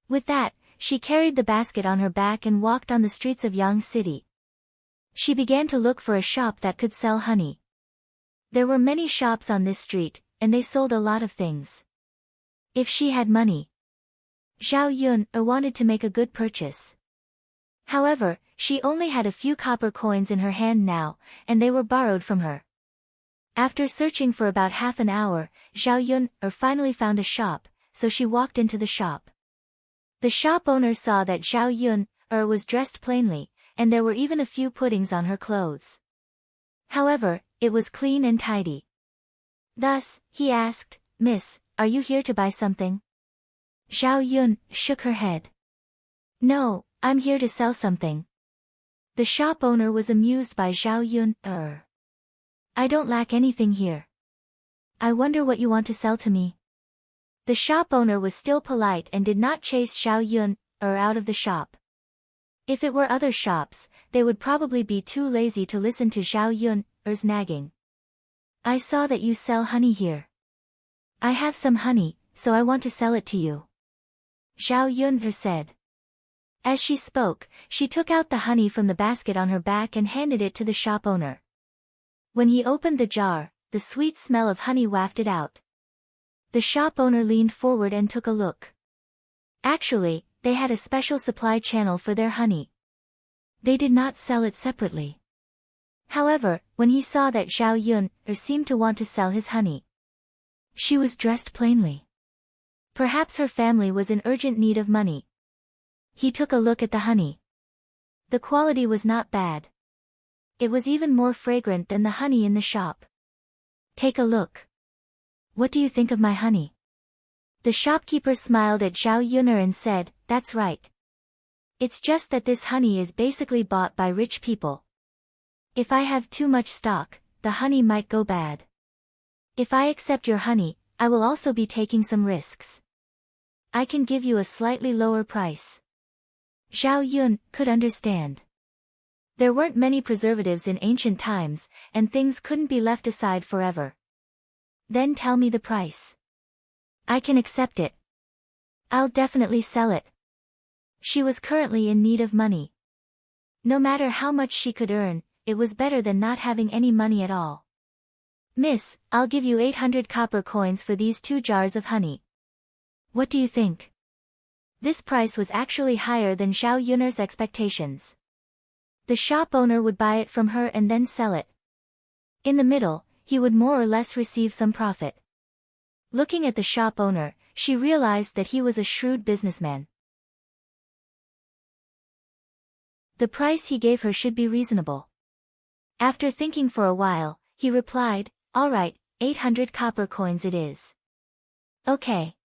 With that, she carried the basket on her back and walked on the streets of Yang City. She began to look for a shop that could sell honey. There were many shops on this street, and they sold a lot of things. If she had money, Zhao Yun wanted to make a good purchase. However, she only had a few copper coins in her hand now, and they were borrowed from her. After searching for about half an hour, Zhao Yun finally found a shop, so she walked into the shop. The shop owner saw that Zhao Yun was dressed plainly, and there were even a few puddings on her clothes. However, it was clean and tidy. Thus, he asked, "Miss, are you here to buy something?" Zhao Yun shook her head. "No, I'm here to sell something." The shop owner was amused by Zhao Yun. "I don't lack anything here. I wonder what you want to sell to me." The shop owner was still polite and did not chase Zhao Yun out of the shop. If it were other shops, they would probably be too lazy to listen to Zhao Yun's nagging. "I saw that you sell honey here. I have some honey, so I want to sell it to you," Zhao Yun said. As she spoke, she took out the honey from the basket on her back and handed it to the shop owner. When he opened the jar, the sweet smell of honey wafted out. The shop owner leaned forward and took a look. Actually, they had a special supply channel for their honey. They did not sell it separately. However, when he saw that Zhao Yun seemed to want to sell his honey, she was dressed plainly. Perhaps her family was in urgent need of money. He took a look at the honey. The quality was not bad. It was even more fragrant than the honey in the shop. "Take a look. What do you think of my honey?" The shopkeeper smiled at Zhao Yun and said, "That's right. It's just that this honey is basically bought by rich people. If I have too much stock, the honey might go bad. If I accept your honey, I will also be taking some risks. I can give you a slightly lower price." Zhao Yun could understand. There weren't many preservatives in ancient times, and things couldn't be left aside forever. "Then tell me the price. I can accept it. I'll definitely sell it." She was currently in need of money. No matter how much she could earn, it was better than not having any money at all. "Miss, I'll give you 800 copper coins for these 2 jars of honey. What do you think?" This price was actually higher than Zhao Yun's expectations. The shop owner would buy it from her and then sell it. In the middle, he would more or less receive some profit. Looking at the shop owner, she realized that he was a shrewd businessman. The price he gave her should be reasonable. After thinking for a while, he replied, "All right, 800 copper coins it is." "Okay."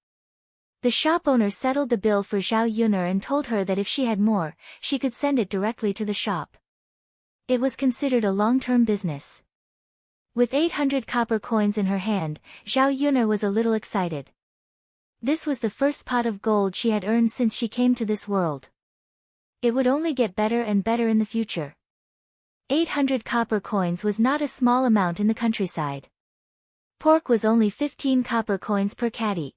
The shop owner settled the bill for Zhao Yun and told her that if she had more, she could send it directly to the shop. It was considered a long-term business. With 800 copper coins in her hand, Zhao Yun was a little excited. This was the first pot of gold she had earned since she came to this world. It would only get better and better in the future. 800 copper coins was not a small amount in the countryside. Pork was only 15 copper coins per caddy.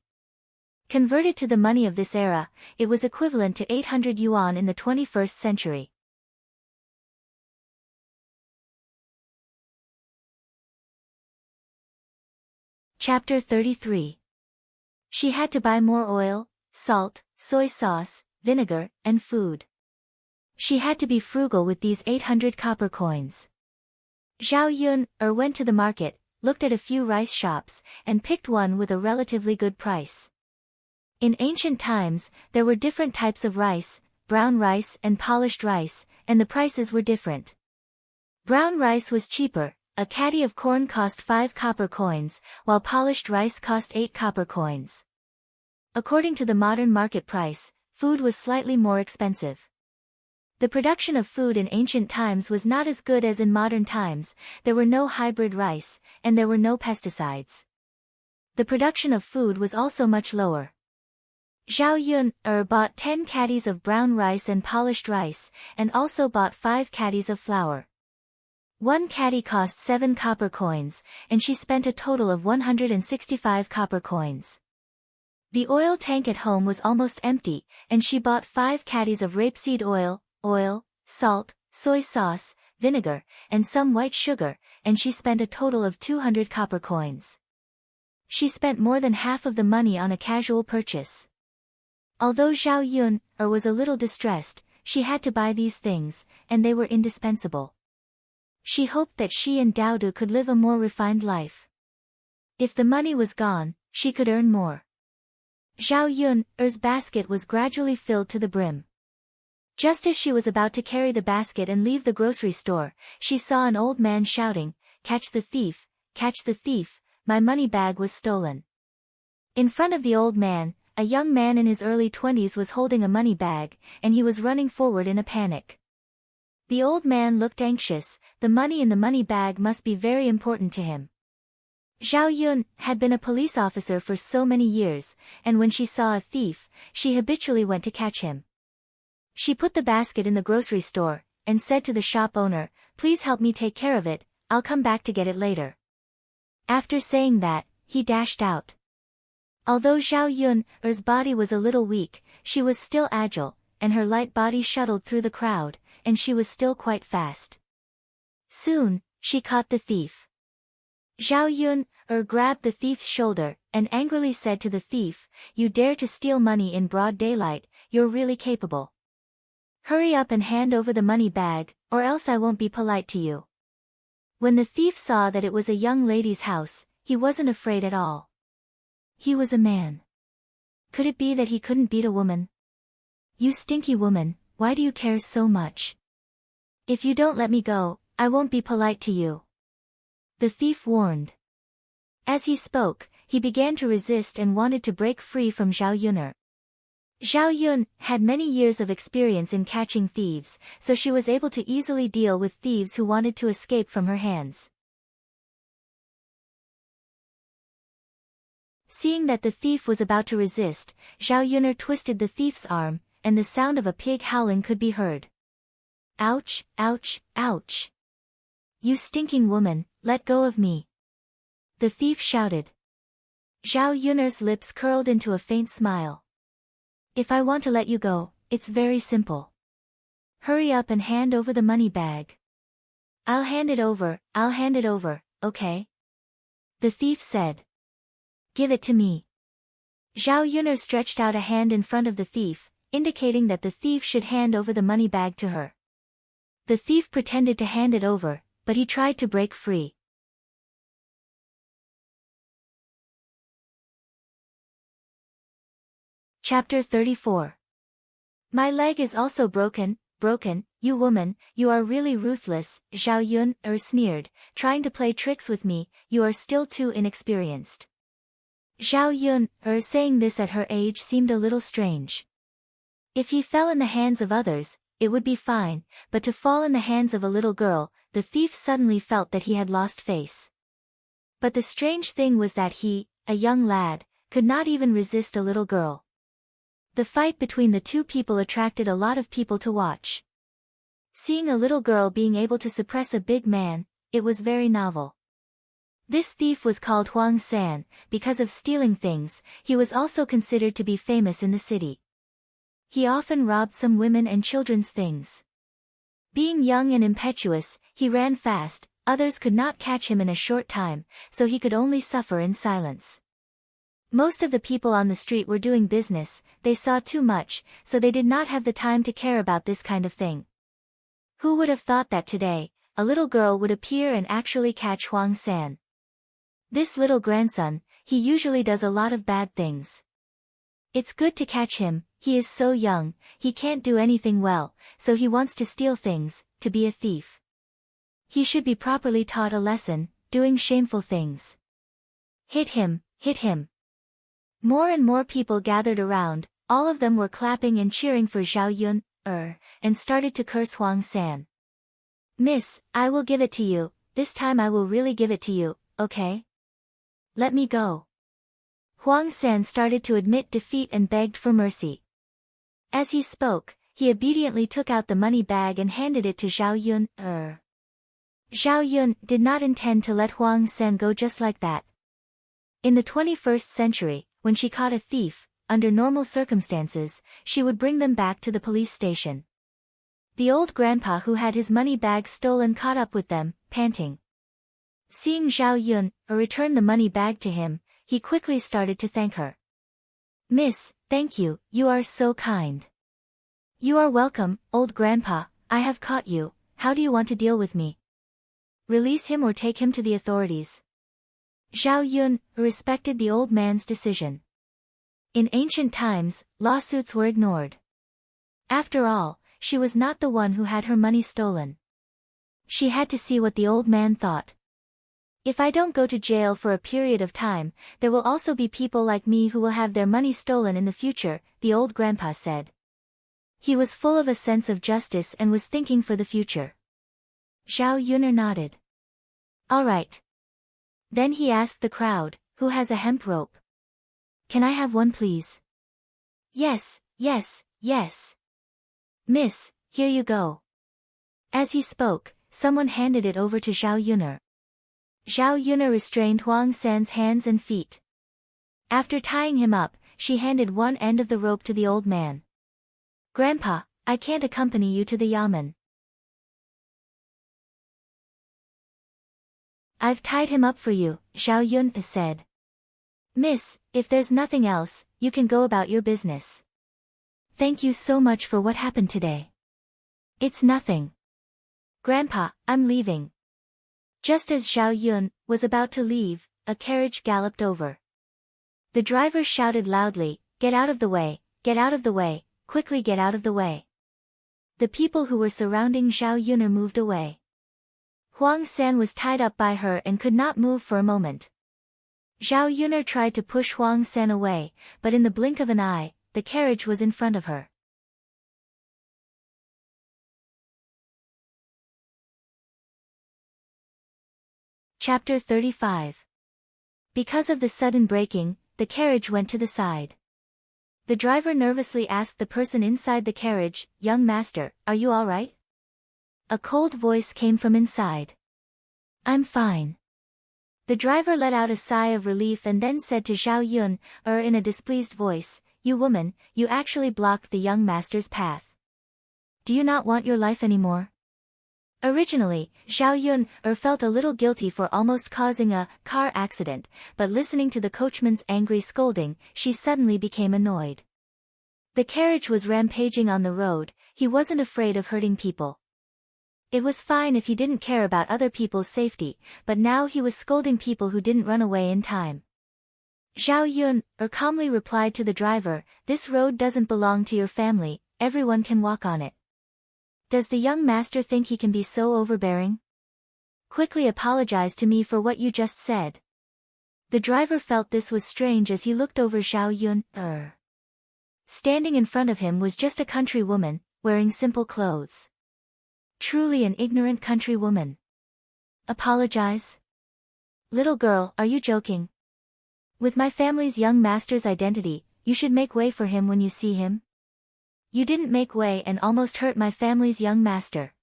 Converted to the money of this era, it was equivalent to 800 yuan in the 21st century. Chapter 33. She had to buy more oil, salt, soy sauce, vinegar, and food. She had to be frugal with these 800 copper coins. Zhao Yun went to the market, looked at a few rice shops, and picked one with a relatively good price. In ancient times, there were different types of rice, brown rice and polished rice, and the prices were different. Brown rice was cheaper. A caddy of corn cost 5 copper coins, while polished rice cost 8 copper coins. According to the modern market price, food was slightly more expensive. The production of food in ancient times was not as good as in modern times. There were no hybrid rice, and there were no pesticides. The production of food was also much lower. Zhao Yun bought 10 caddies of brown rice and polished rice, and also bought 5 caddies of flour. One caddy cost 7 copper coins, and she spent a total of 165 copper coins. The oil tank at home was almost empty, and she bought 5 caddies of rapeseed oil, salt, soy sauce, vinegar, and some white sugar, and she spent a total of 200 copper coins. She spent more than half of the money on a casual purchase. Although Zhao Yun was a little distressed, she had to buy these things, and they were indispensable. She hoped that she and Daodu could live a more refined life. If the money was gone, she could earn more. Zhao Yun's basket was gradually filled to the brim. Just as she was about to carry the basket and leave the grocery store, she saw an old man shouting, "Catch the thief, catch the thief, my money bag was stolen." In front of the old man, a young man in his early 20s was holding a money bag, and he was running forward in a panic. The old man looked anxious. The money in the money bag must be very important to him. Zhao Yun had been a police officer for so many years, and when she saw a thief, she habitually went to catch him. She put the basket in the grocery store, and said to the shop owner, "Please help me take care of it, I'll come back to get it later." After saying that, he dashed out. Although Zhao Yun's body was a little weak, she was still agile, and her light body shuttled through the crowd, and she was still quite fast. Soon, she caught the thief. Zhao Yun grabbed the thief's shoulder, and angrily said to the thief, "You dare to steal money in broad daylight, you're really capable. Hurry up and hand over the money bag, or else I won't be polite to you." When the thief saw that it was a young lady's house, he wasn't afraid at all. He was a man. Could it be that he couldn't beat a woman? "You stinky woman, why do you care so much? If you don't let me go, I won't be polite to you," the thief warned. As he spoke, he began to resist and wanted to break free from Zhao Yun. Zhao Yun had many years of experience in catching thieves, so she was able to easily deal with thieves who wanted to escape from her hands. Seeing that the thief was about to resist, Zhao Yun twisted the thief's arm, and the sound of a pig howling could be heard. "Ouch, ouch, ouch. You stinking woman, let go of me," the thief shouted. Zhao Yun's lips curled into a faint smile. "If I want to let you go, it's very simple. Hurry up and hand over the money bag." I'll hand it over, okay?" the thief said. "Give it to me." Zhao Yun stretched out a hand in front of the thief, indicating that the thief should hand over the money bag to her. The thief pretended to hand it over, but he tried to break free. Chapter 34. My leg is also broken, you woman, you are really ruthless, Zhao Yun sneered, trying to play tricks with me, you are still too inexperienced. Zhao Yun saying this at her age seemed a little strange. If he fell in the hands of others, it would be fine, but to fall in the hands of a little girl, the thief suddenly felt that he had lost face. But the strange thing was that he, a young lad, could not even resist a little girl. The fight between the two people attracted a lot of people to watch. Seeing a little girl being able to suppress a big man, it was very novel. This thief was called Huang San. Because of stealing things, he was also considered to be famous in the city. He often robbed some women and children's things. Being young and impetuous, he ran fast, others could not catch him in a short time, so he could only suffer in silence. Most of the people on the street were doing business, they saw too much, so they did not have the time to care about this kind of thing. Who would have thought that today, a little girl would appear and actually catch Huang San? This little grandson, he usually does a lot of bad things. It's good to catch him, he is so young, he can't do anything well, so he wants to steal things, to be a thief. He should be properly taught a lesson, doing shameful things. Hit him, hit him. More and more people gathered around, all of them were clapping and cheering for Zhao Yun, and started to curse Huang San. Miss, I will give it to you, this time I will really give it to you, okay? Let me go. Huang San started to admit defeat and begged for mercy. As he spoke, he obediently took out the money bag and handed it to Zhao Yun. Zhao Yun did not intend to let Huang San go just like that. In the 21st century, when she caught a thief, under normal circumstances, she would bring them back to the police station. The old grandpa who had his money bag stolen caught up with them, panting. Seeing Zhao Yun return the money bag to him, he quickly started to thank her. Miss, thank you, you are so kind. You are welcome, old grandpa, I have caught you, how do you want to deal with me? Release him or take him to the authorities. Zhao Yun respected the old man's decision. In ancient times, lawsuits were ignored. After all, she was not the one who had her money stolen. She had to see what the old man thought. If I don't go to jail for a period of time, there will also be people like me who will have their money stolen in the future, the old grandpa said. He was full of a sense of justice and was thinking for the future. Zhao Yun nodded. All right. Then he asked the crowd, who has a hemp rope? Can I have one please? Yes, yes, yes. Miss, here you go. As he spoke, someone handed it over to Zhao Yun. Zhao Yun restrained Huang San's hands and feet. After tying him up, she handed one end of the rope to the old man. Grandpa, I can't accompany you to the yamen. I've tied him up for you, Zhao Yun said. Miss, if there's nothing else, you can go about your business. Thank you so much for what happened today. It's nothing. Grandpa, I'm leaving. Just as Zhao Yun was about to leave, a carriage galloped over. The driver shouted loudly, get out of the way, quickly get out of the way. The people who were surrounding Zhao Yun moved away. Huang San was tied up by her and could not move for a moment. Zhao Yun tried to push Huang San away, but in the blink of an eye, the carriage was in front of her. Chapter 35. Because of the sudden braking, the carriage went to the side. The driver nervously asked the person inside the carriage, Young master, are you all right? A cold voice came from inside. I'm fine. The driver let out a sigh of relief and then said to Zhao Yun, in a displeased voice, you woman, you actually blocked the young master's path. Do you not want your life anymore? Originally, Zhao Yun felt a little guilty for almost causing a car accident, but listening to the coachman's angry scolding, she suddenly became annoyed. The carriage was rampaging on the road, he wasn't afraid of hurting people. It was fine if he didn't care about other people's safety, but now he was scolding people who didn't run away in time. Zhao Yun calmly replied to the driver, this road doesn't belong to your family, everyone can walk on it. Does the young master think he can be so overbearing? Quickly apologize to me for what you just said. The driver felt this was strange as he looked over Zhao Yun. Standing in front of him was just a country woman, wearing simple clothes. Truly an ignorant country woman. Apologize? Little girl, are you joking? With my family's young master's identity, you should make way for him when you see him. You didn't make way and almost hurt my family's young master.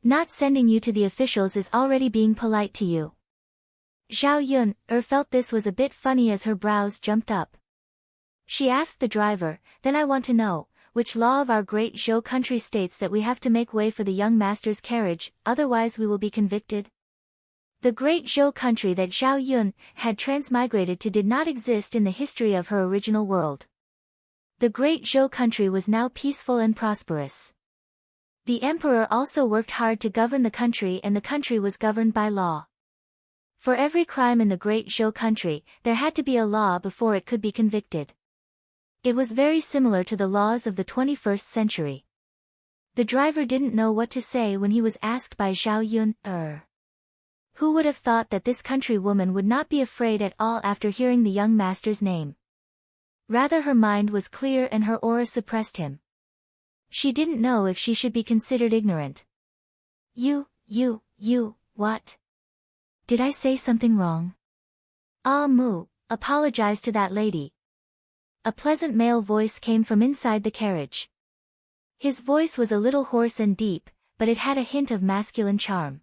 Not sending you to the officials is already being polite to you. Zhao Yun felt this was a bit funny as her brows jumped up. She asked the driver, then I want to know, which law of our great Zhou country states that we have to make way for the young master's carriage, otherwise we will be convicted? The great Zhou country that Zhao Yun had transmigrated to did not exist in the history of her original world. The great Zhou country was now peaceful and prosperous. The emperor also worked hard to govern the country, and the country was governed by law. For every crime in the great Zhou country, there had to be a law before it could be convicted. It was very similar to the laws of the 21st century. The driver didn't know what to say when he was asked by Zhao Yun, Who would have thought that this countrywoman would not be afraid at all after hearing the young master's name? Rather, her mind was clear and her aura suppressed him. She didn't know if she should be considered ignorant. What? Did I say something wrong? Ah Mu, apologize to that lady. A pleasant male voice came from inside the carriage. His voice was a little hoarse and deep, but it had a hint of masculine charm.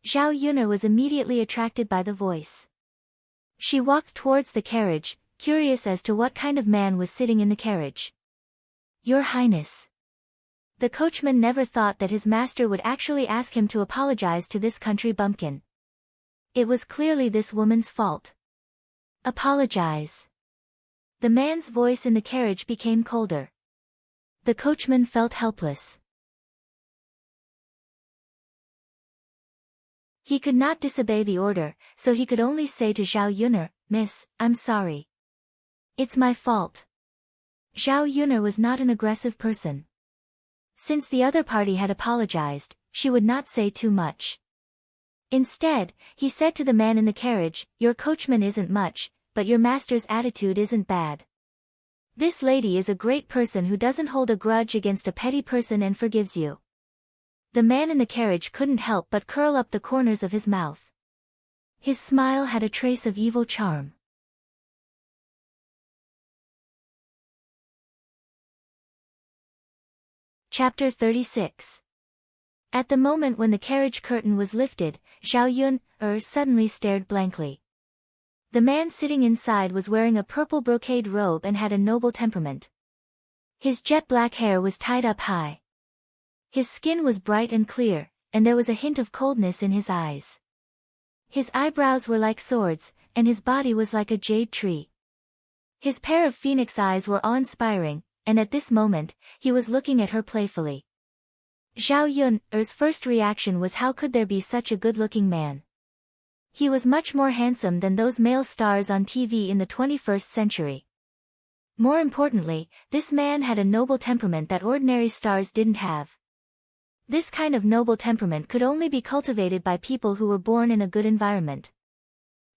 Zhao Yun was immediately attracted by the voice. She walked towards the carriage, curious as to what kind of man was sitting in the carriage. Your Highness. The coachman never thought that his master would actually ask him to apologize to this country bumpkin. It was clearly this woman's fault. Apologize. The man's voice in the carriage became colder. The coachman felt helpless. He could not disobey the order, so he could only say to Zhao Yun, Miss, I'm sorry. It's my fault. Zhao Yun was not an aggressive person. Since the other party had apologized, she would not say too much. Instead, he said to the man in the carriage, Your coachman isn't much, but your master's attitude isn't bad. This lady is a great person who doesn't hold a grudge against a petty person and forgives you. The man in the carriage couldn't help but curl up the corners of his mouth. His smile had a trace of evil charm. Chapter 36. At the moment when the carriage curtain was lifted, Zhao Yun suddenly stared blankly. The man sitting inside was wearing a purple brocade robe and had a noble temperament. His jet black hair was tied up high. His skin was bright and clear, and there was a hint of coldness in his eyes. His eyebrows were like swords, and his body was like a jade tree. His pair of phoenix eyes were awe-inspiring, and at this moment, he was looking at her playfully. Zhao Yun's first reaction was, how could there be such a good-looking man? He was much more handsome than those male stars on TV in the 21st century. More importantly, this man had a noble temperament that ordinary stars didn't have. This kind of noble temperament could only be cultivated by people who were born in a good environment.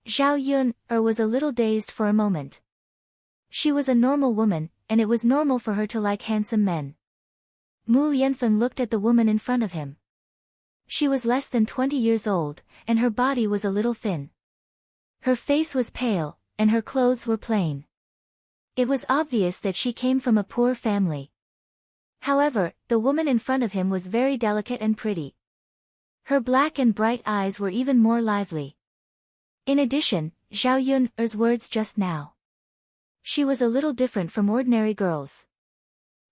Zhao Yun was a little dazed for a moment. She was a normal woman, and it was normal for her to like handsome men. Mu Lianfeng looked at the woman in front of him. She was less than 20 years old, and her body was a little thin. Her face was pale, and her clothes were plain. It was obvious that she came from a poor family. However, the woman in front of him was very delicate and pretty. Her black and bright eyes were even more lively. In addition, Zhao Yun's words just now. She was a little different from ordinary girls.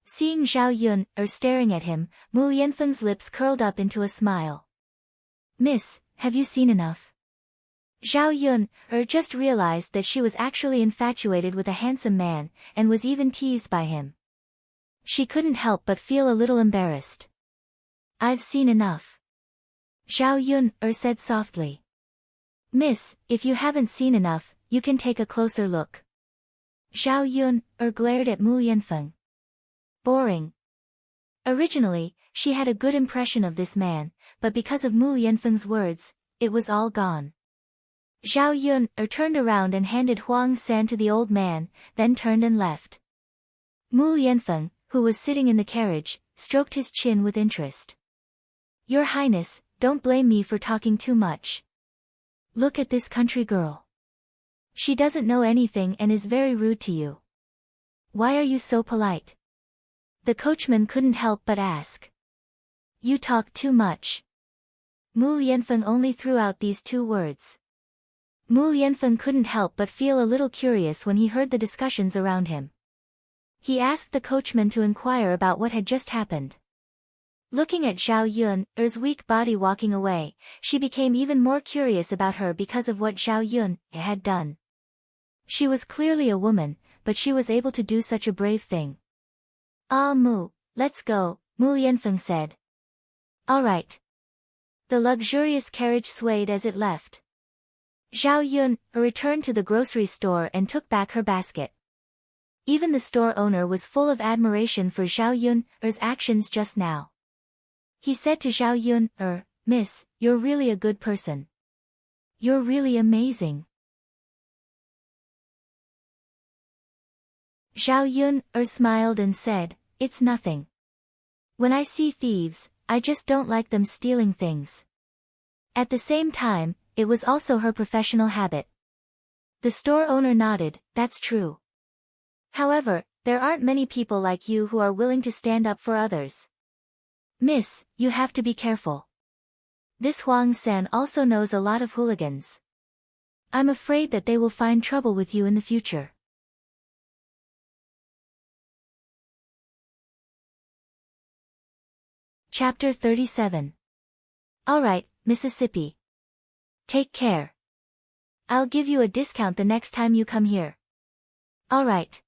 Seeing Zhao Yun staring at him, Mu Lianfeng's lips curled up into a smile. Miss, have you seen enough? Zhao Yun just realized that she was actually infatuated with a handsome man, and was even teased by him. She couldn't help but feel a little embarrassed. I've seen enough. Zhao Yun said softly. Miss, if you haven't seen enough, you can take a closer look. Zhao Yun glared at Mu Lianfeng. Boring. Originally, she had a good impression of this man, but because of Mu Lianfeng's words, it was all gone. Zhao Yun turned around and handed Huang San to the old man, then turned and left. Mu Lianfeng, who was sitting in the carriage, stroked his chin with interest. Your Highness, don't blame me for talking too much. Look at this country girl. She doesn't know anything and is very rude to you. Why are you so polite? The coachman couldn't help but ask. You talk too much. Mu Yanfeng only threw out these two words. Mu Yanfeng couldn't help but feel a little curious when he heard the discussions around him. He asked the coachman to inquire about what had just happened. Looking at Zhao Yun's weak body walking away, she became even more curious about her because of what Zhao Yun had done. She was clearly a woman, but she was able to do such a brave thing. "Ah Mu, let's go," Mu Yanfeng said. "All right." The luxurious carriage swayed as it left. Zhao Yun returned to the grocery store and took back her basket. Even the store owner was full of admiration for Zhao Yun's actions just now. He said to Zhao Yun, "Miss, you're really a good person. You're really amazing." Zhao Yun smiled and said, "It's nothing. When I see thieves, I just don't like them stealing things." At the same time, it was also her professional habit. The store owner nodded, "That's true. However, there aren't many people like you who are willing to stand up for others. Miss, you have to be careful. This Huang San also knows a lot of hooligans. I'm afraid that they will find trouble with you in the future." Chapter 37. Alright, Mississippi. Take care. I'll give you a discount the next time you come here. Alright.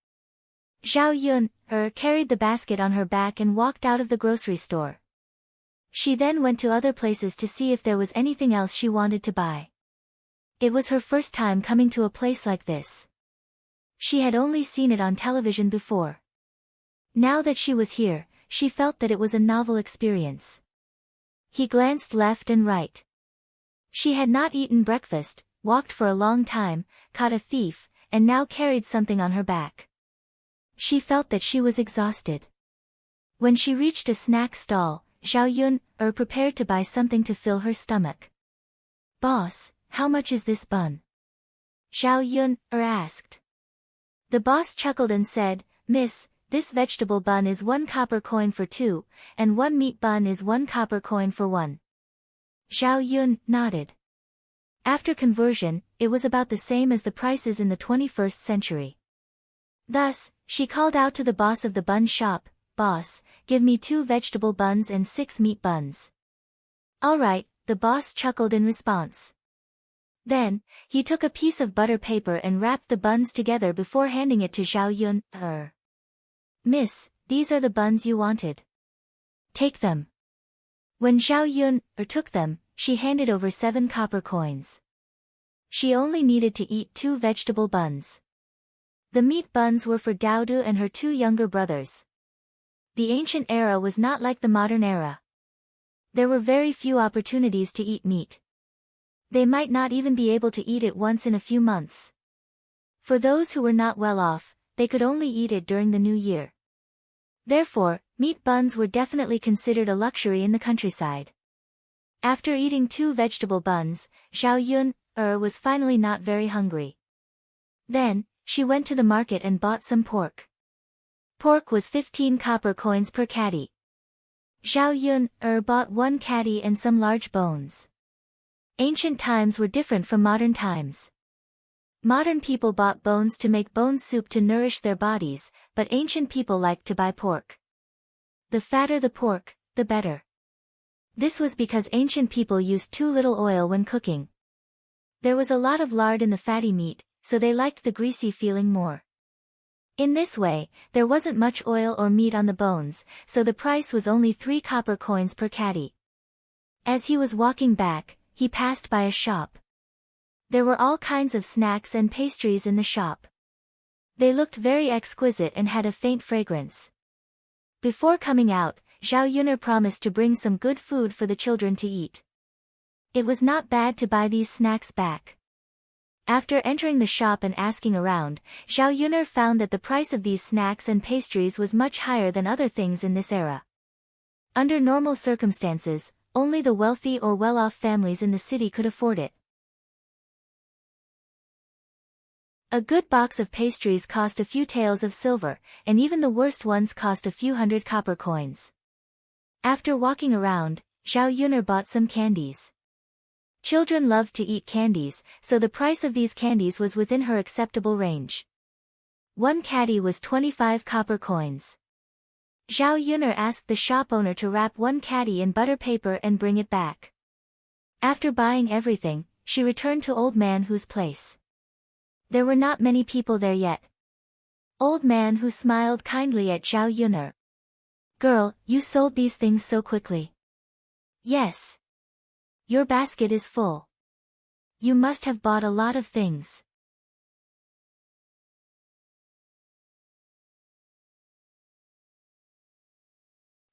Zhao Yun carried the basket on her back and walked out of the grocery store. She then went to other places to see if there was anything else she wanted to buy. It was her first time coming to a place like this. She had only seen it on television before. Now that she was here, she felt that it was a novel experience. He glanced left and right. She had not eaten breakfast, walked for a long time, caught a thief, and now carried something on her back. She felt that she was exhausted. When she reached a snack stall, Zhao Yun prepared to buy something to fill her stomach. "Boss, how much is this bun?" Zhao Yun asked. The boss chuckled and said, "Miss, this vegetable bun is 1 copper coin for 2, and 1 meat bun is 1 copper coin for 1. Zhao Yun nodded. After conversion, it was about the same as the prices in the 21st century. Thus, she called out to the boss of the bun shop, "Boss, give me 2 vegetable buns and 6 meat buns." "All right," the boss chuckled in response. Then, he took a piece of butter paper and wrapped the buns together before handing it to Zhao Yun. "Miss, these are the buns you wanted. Take them." When Zhao Yun took them, she handed over 7 copper coins. She only needed to eat 2 vegetable buns. The meat buns were for Daodu and her 2 younger brothers. The ancient era was not like the modern era. There were very few opportunities to eat meat. They might not even be able to eat it once in a few months. For those who were not well off, they could only eat it during the new year. Therefore, meat buns were definitely considered a luxury in the countryside. After eating 2 vegetable buns, Zhao Yun was finally not very hungry. Then, she went to the market and bought some pork. Pork was 15 copper coins per catty. Zhao Yun bought 1 catty and some large bones. Ancient times were different from modern times. Modern people bought bones to make bone soup to nourish their bodies, but ancient people liked to buy pork. The fatter the pork, the better. This was because ancient people used too little oil when cooking. There was a lot of lard in the fatty meat, so they liked the greasy feeling more. In this way, there wasn't much oil or meat on the bones, so the price was only 3 copper coins per catty. As he was walking back, he passed by a shop. There were all kinds of snacks and pastries in the shop. They looked very exquisite and had a faint fragrance. Before coming out, Zhao Yun'er promised to bring some good food for the children to eat. It was not bad to buy these snacks back. After entering the shop and asking around, Zhao Yun'er found that the price of these snacks and pastries was much higher than other things in this era. Under normal circumstances, only the wealthy or well-off families in the city could afford it. A good box of pastries cost a few taels of silver, and even the worst ones cost a few hundred copper coins. After walking around, Zhao Yuner bought some candies. Children loved to eat candies, so the price of these candies was within her acceptable range. One caddy was 25 copper coins. Zhao Yuner asked the shop owner to wrap one caddy in butter paper and bring it back. After buying everything, she returned to Old Man Hu's place. There were not many people there yet. Old Man Hu smiled kindly at Zhao Yuner. "Girl, you sold these things so quickly." "Yes. Your basket is full. You must have bought a lot of things."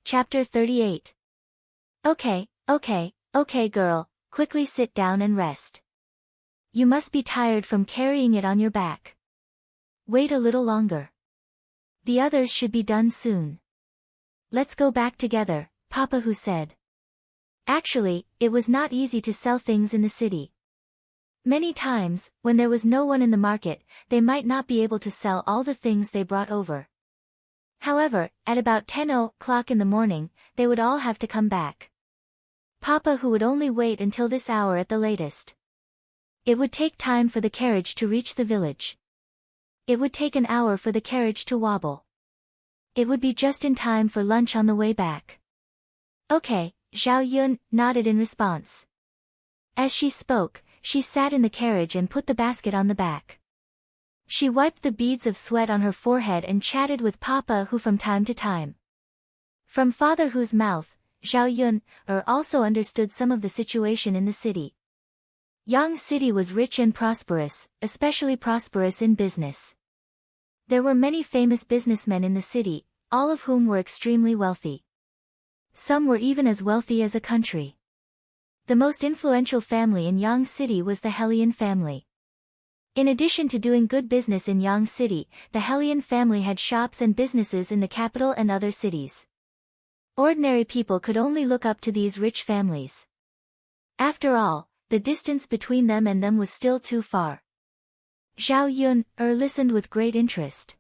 Chapter 38. Okay, girl, quickly sit down and rest. You must be tired from carrying it on your back. Wait a little longer. The others should be done soon. Let's go back together, Papa Hu said. Actually, it was not easy to sell things in the city. Many times, when there was no one in the market, they might not be able to sell all the things they brought over. However, at about 10 o'clock in the morning, they would all have to come back. Papa Hu would only wait until this hour at the latest. It would take time for the carriage to reach the village. It would take an hour for the carriage to wobble. It would be just in time for lunch on the way back. Okay, Zhao Yun nodded in response. As she spoke, she sat in the carriage and put the basket on the back. She wiped the beads of sweat on her forehead and chatted with Papa Hu from time to time. From Father Hu's mouth, Zhao Yun also understood some of the situation in the city. Yang City was rich and prosperous, especially prosperous in business. There were many famous businessmen in the city, all of whom were extremely wealthy. Some were even as wealthy as a country. The most influential family in Yang City was the Helian family. In addition to doing good business in Yang City, the Helian family had shops and businesses in the capital and other cities. Ordinary people could only look up to these rich families. After all, the distance between them and them was still too far. Zhao Yun listened with great interest.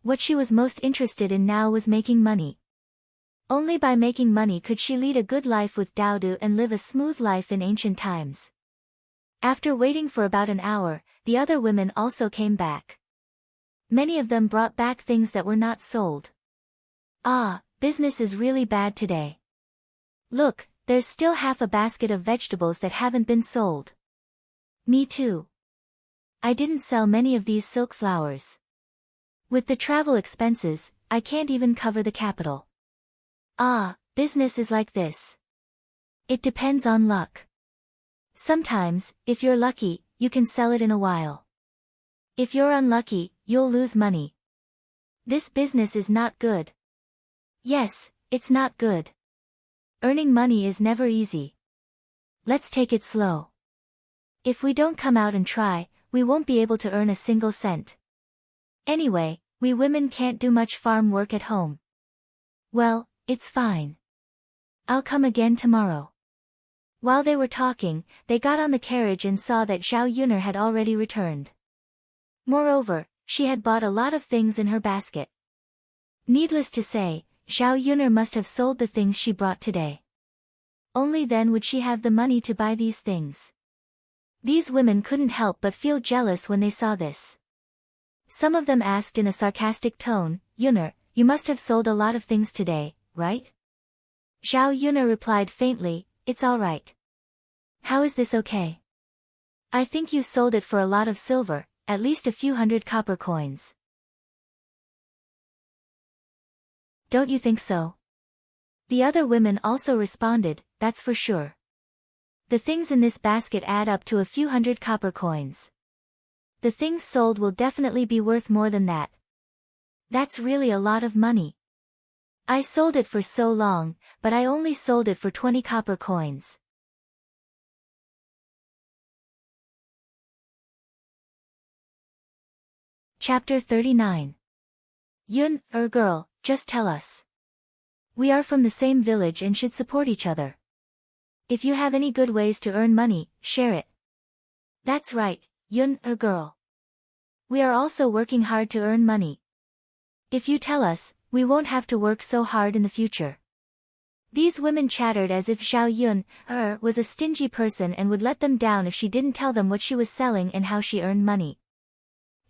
What she was most interested in now was making money. Only by making money could she lead a good life with Dao Du and live a smooth life in ancient times. After waiting for about an hour, the other women also came back. Many of them brought back things that were not sold. Ah, business is really bad today. Look, there's still half a basket of vegetables that haven't been sold. Me too. I didn't sell many of these silk flowers. With the travel expenses, I can't even cover the capital. Ah, business is like this. It depends on luck. Sometimes, if you're lucky, you can sell it in a while. If you're unlucky, you'll lose money. This business is not good. Yes, it's not good. Earning money is never easy. Let's take it slow. If we don't come out and try, we won't be able to earn a single cent. Anyway, we women can't do much farm work at home. Well, it's fine. I'll come again tomorrow. While they were talking, they got on the carriage and saw that Zhao Yuner had already returned. Moreover, she had bought a lot of things in her basket. Needless to say, Zhao Yuner must have sold the things she brought today. Only then would she have the money to buy these things. These women couldn't help but feel jealous when they saw this. Some of them asked in a sarcastic tone, "Yuner, you must have sold a lot of things today, right?" Zhao Yuner replied faintly, "It's all right." "How is this okay?" "I think you sold it for a lot of silver, at least a few hundred copper coins." "Don't you think so?" The other women also responded, "That's for sure. The things in this basket add up to a few hundred copper coins. The things sold will definitely be worth more than that. That's really a lot of money. I sold it for so long, but I only sold it for 20 copper coins." Chapter 39. Yun, girl, just tell us. We are from the same village and should support each other. If you have any good ways to earn money, share it. That's right, Yun, girl. We are also working hard to earn money. If you tell us, we won't have to work so hard in the future. These women chattered as if Zhao Yun was a stingy person and would let them down if she didn't tell them what she was selling and how she earned money.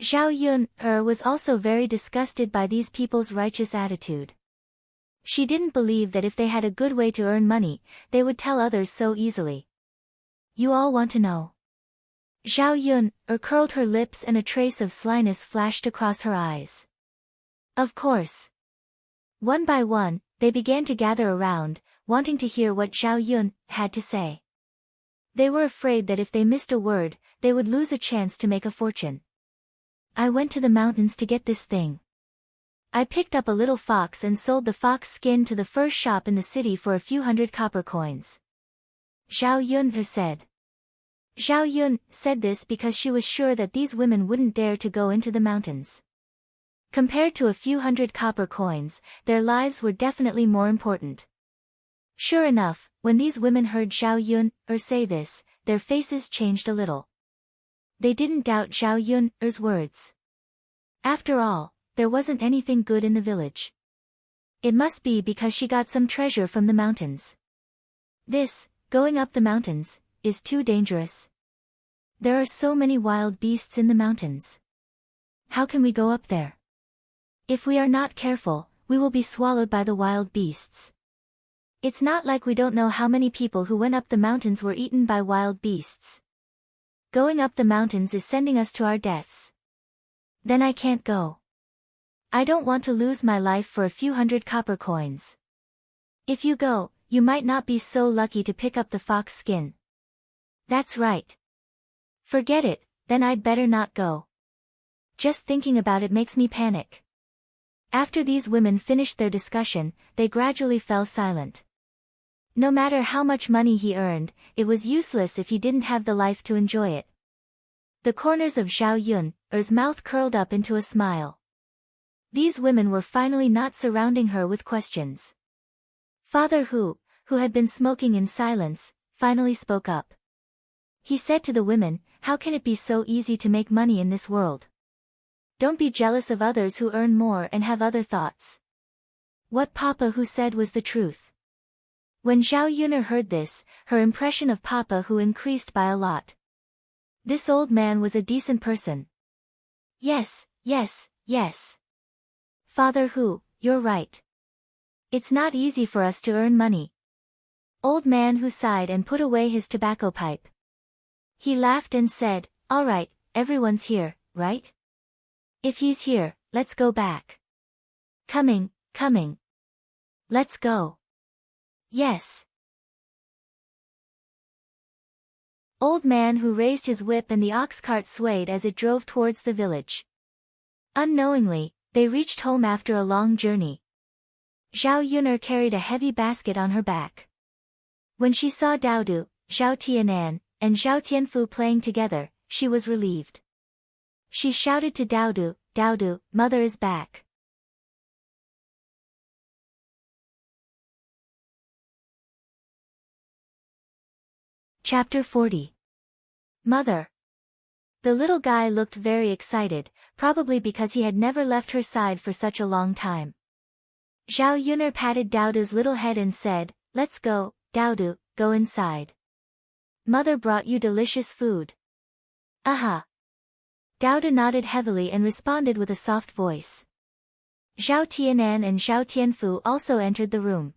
Zhao Yun was also very disgusted by these people's righteous attitude. She didn't believe that if they had a good way to earn money, they would tell others so easily. You all want to know? Zhao Yun curled her lips and a trace of slyness flashed across her eyes. Of course. One by one, they began to gather around, wanting to hear what Zhao Yun had to say. They were afraid that if they missed a word, they would lose a chance to make a fortune. I went to the mountains to get this thing. I picked up a little fox and sold the fox skin to the first shop in the city for a few hundred copper coins. Zhao Yun said. Zhao Yun said this because she was sure that these women wouldn't dare to go into the mountains. Compared to a few hundred copper coins, their lives were definitely more important. Sure enough, when these women heard Zhao Yun say this, their faces changed a little. They didn't doubt Zhao Yun's words. After all, there wasn't anything good in the village. It must be because she got some treasure from the mountains. This, going up the mountains, is too dangerous. There are so many wild beasts in the mountains. How can we go up there? If we are not careful, we will be swallowed by the wild beasts. It's not like we don't know how many people who went up the mountains were eaten by wild beasts. Going up the mountains is sending us to our deaths. Then I can't go. I don't want to lose my life for a few hundred copper coins. If you go, you might not be so lucky to pick up the fox skin. That's right. Forget it, then I'd better not go. Just thinking about it makes me panic. After these women finished their discussion, they gradually fell silent. No matter how much money he earned, it was useless if he didn't have the life to enjoy it. The corners of Zhao Yun's mouth curled up into a smile. These women were finally not surrounding her with questions. Father Hu had been smoking in silence, finally spoke up. He said to the women, "How can it be so easy to make money in this world? Don't be jealous of others who earn more and have other thoughts." What Papa Hu said was the truth. When Zhao Yun heard this, her impression of Papa Hu increased by a lot. This old man was a decent person. Yes. Father Hu, you're right. It's not easy for us to earn money. Old man Hu sighed and put away his tobacco pipe. He laughed and said, "All right, everyone's here, right? If he's here, let's go back." Coming. Let's go. Yes. Old man Hu raised his whip and the ox cart swayed as it drove towards the village. Unknowingly, they reached home after a long journey. Zhao Yun carried a heavy basket on her back. When she saw Daodu, Zhao Tianan, and Zhao Tianfu playing together, she was relieved. She shouted to Daodu, "Daodu, mother is back." Chapter 40. Mother. The little guy looked very excited, probably because he had never left her side for such a long time. Zhao Yun patted Daodu's little head and said, "Let's go, Daodu, go inside. Mother brought you delicious food." "Aha." Daodu nodded heavily and responded with a soft voice. Zhao Tianan and Zhao Tianfu also entered the room.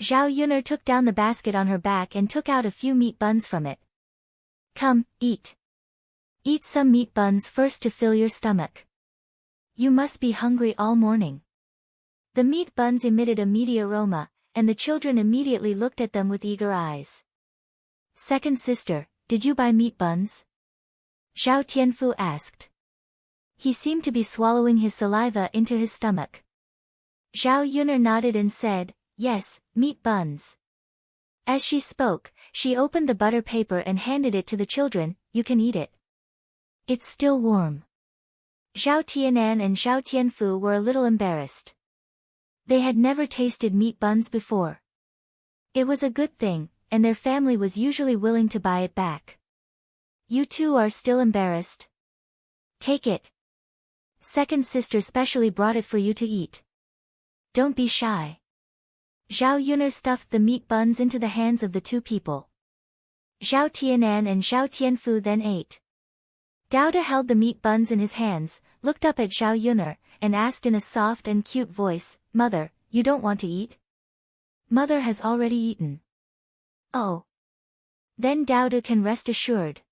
Zhao Yun took down the basket on her back and took out a few meat buns from it. "Come, eat. Eat some meat buns first to fill your stomach. You must be hungry all morning." The meat buns emitted a meaty aroma, and the children immediately looked at them with eager eyes. "Second sister, did you buy meat buns?" Zhao Tianfu asked. He seemed to be swallowing his saliva into his stomach. Zhao Yun nodded and said, "Yes, meat buns." As she spoke, she opened the butter paper and handed it to the children. "You can eat it. It's still warm." Zhao Tianan and Zhao Tianfu were a little embarrassed. They had never tasted meat buns before. It was a good thing, and their family was usually willing to buy it back. "You two are still embarrassed? Take it. Second sister specially brought it for you to eat. Don't be shy." Zhao Yun'er stuffed the meat buns into the hands of the two people. Zhao Tianan and Zhao Tianfu then ate. Dao De held the meat buns in his hands, looked up at Zhao Yun'er, and asked in a soft and cute voice, "Mother, you don't want to eat?" "Mother has already eaten." "Oh. Then Dao De can rest assured."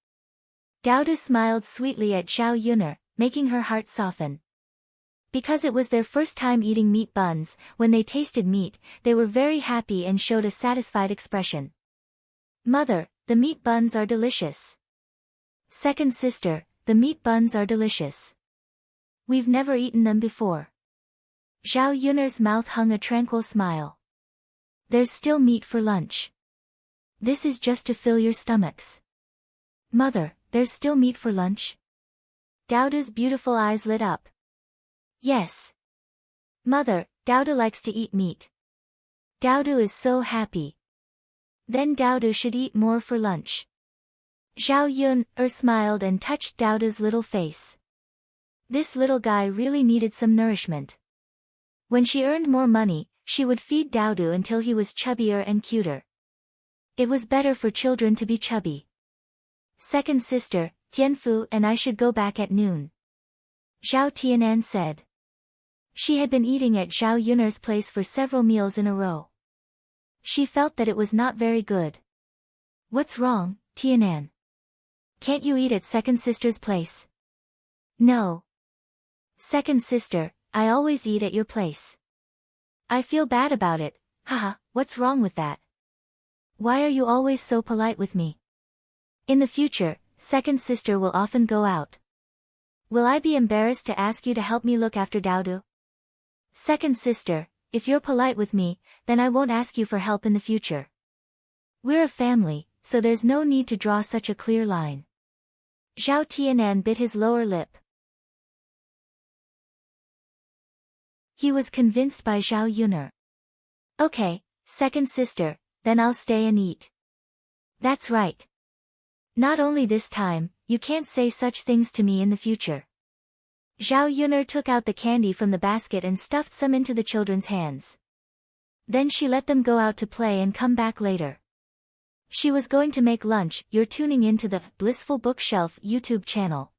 Dao De smiled sweetly at Zhao Yun'er, making her heart soften. Because it was their first time eating meat buns, when they tasted meat, they were very happy and showed a satisfied expression. "Mother, the meat buns are delicious." "Second sister, the meat buns are delicious. We've never eaten them before." Zhao Yun'er's mouth hung a tranquil smile. "There's still meat for lunch. This is just to fill your stomachs." "Mother, there's still meat for lunch?" Dao De's beautiful eyes lit up. "Yes. Mother, Dao De likes to eat meat. Dao De is so happy. Then Dao De should eat more for lunch." Zhao Yun'er smiled and touched Dao De's little face. This little guy really needed some nourishment. When she earned more money, she would feed Dao De until he was chubbier and cuter. It was better for children to be chubby. "Second sister, Tianfu and I should go back at noon," Zhao Tianan said. She had been eating at Zhao Yun'er's place for several meals in a row. She felt that it was not very good. "What's wrong, Tianan? Can't you eat at second sister's place?" "No. Second sister, I always eat at your place." "I feel bad about it, haha, what's wrong with that? Why are you always so polite with me? In the future, second sister will often go out. Will I be embarrassed to ask you to help me look after Dao De? Second sister, if you're polite with me, then I won't ask you for help in the future. We're a family, so there's no need to draw such a clear line." Zhao Tianan bit his lower lip. He was convinced by Zhao Yun'er. "Okay, second sister, then I'll stay and eat." "That's right. Not only this time, you can't say such things to me in the future." Zhao Yun'er took out the candy from the basket and stuffed some into the children's hands. Then she let them go out to play and come back later. She was going to make lunch. You're tuning into the Blissful Bookshelf YouTube channel.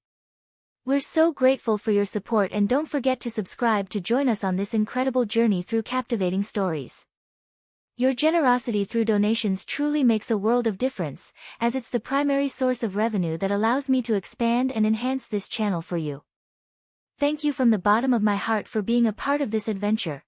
We're so grateful for your support and don't forget to subscribe to join us on this incredible journey through captivating stories. Your generosity through donations truly makes a world of difference, as it's the primary source of revenue that allows me to expand and enhance this channel for you. Thank you from the bottom of my heart for being a part of this adventure.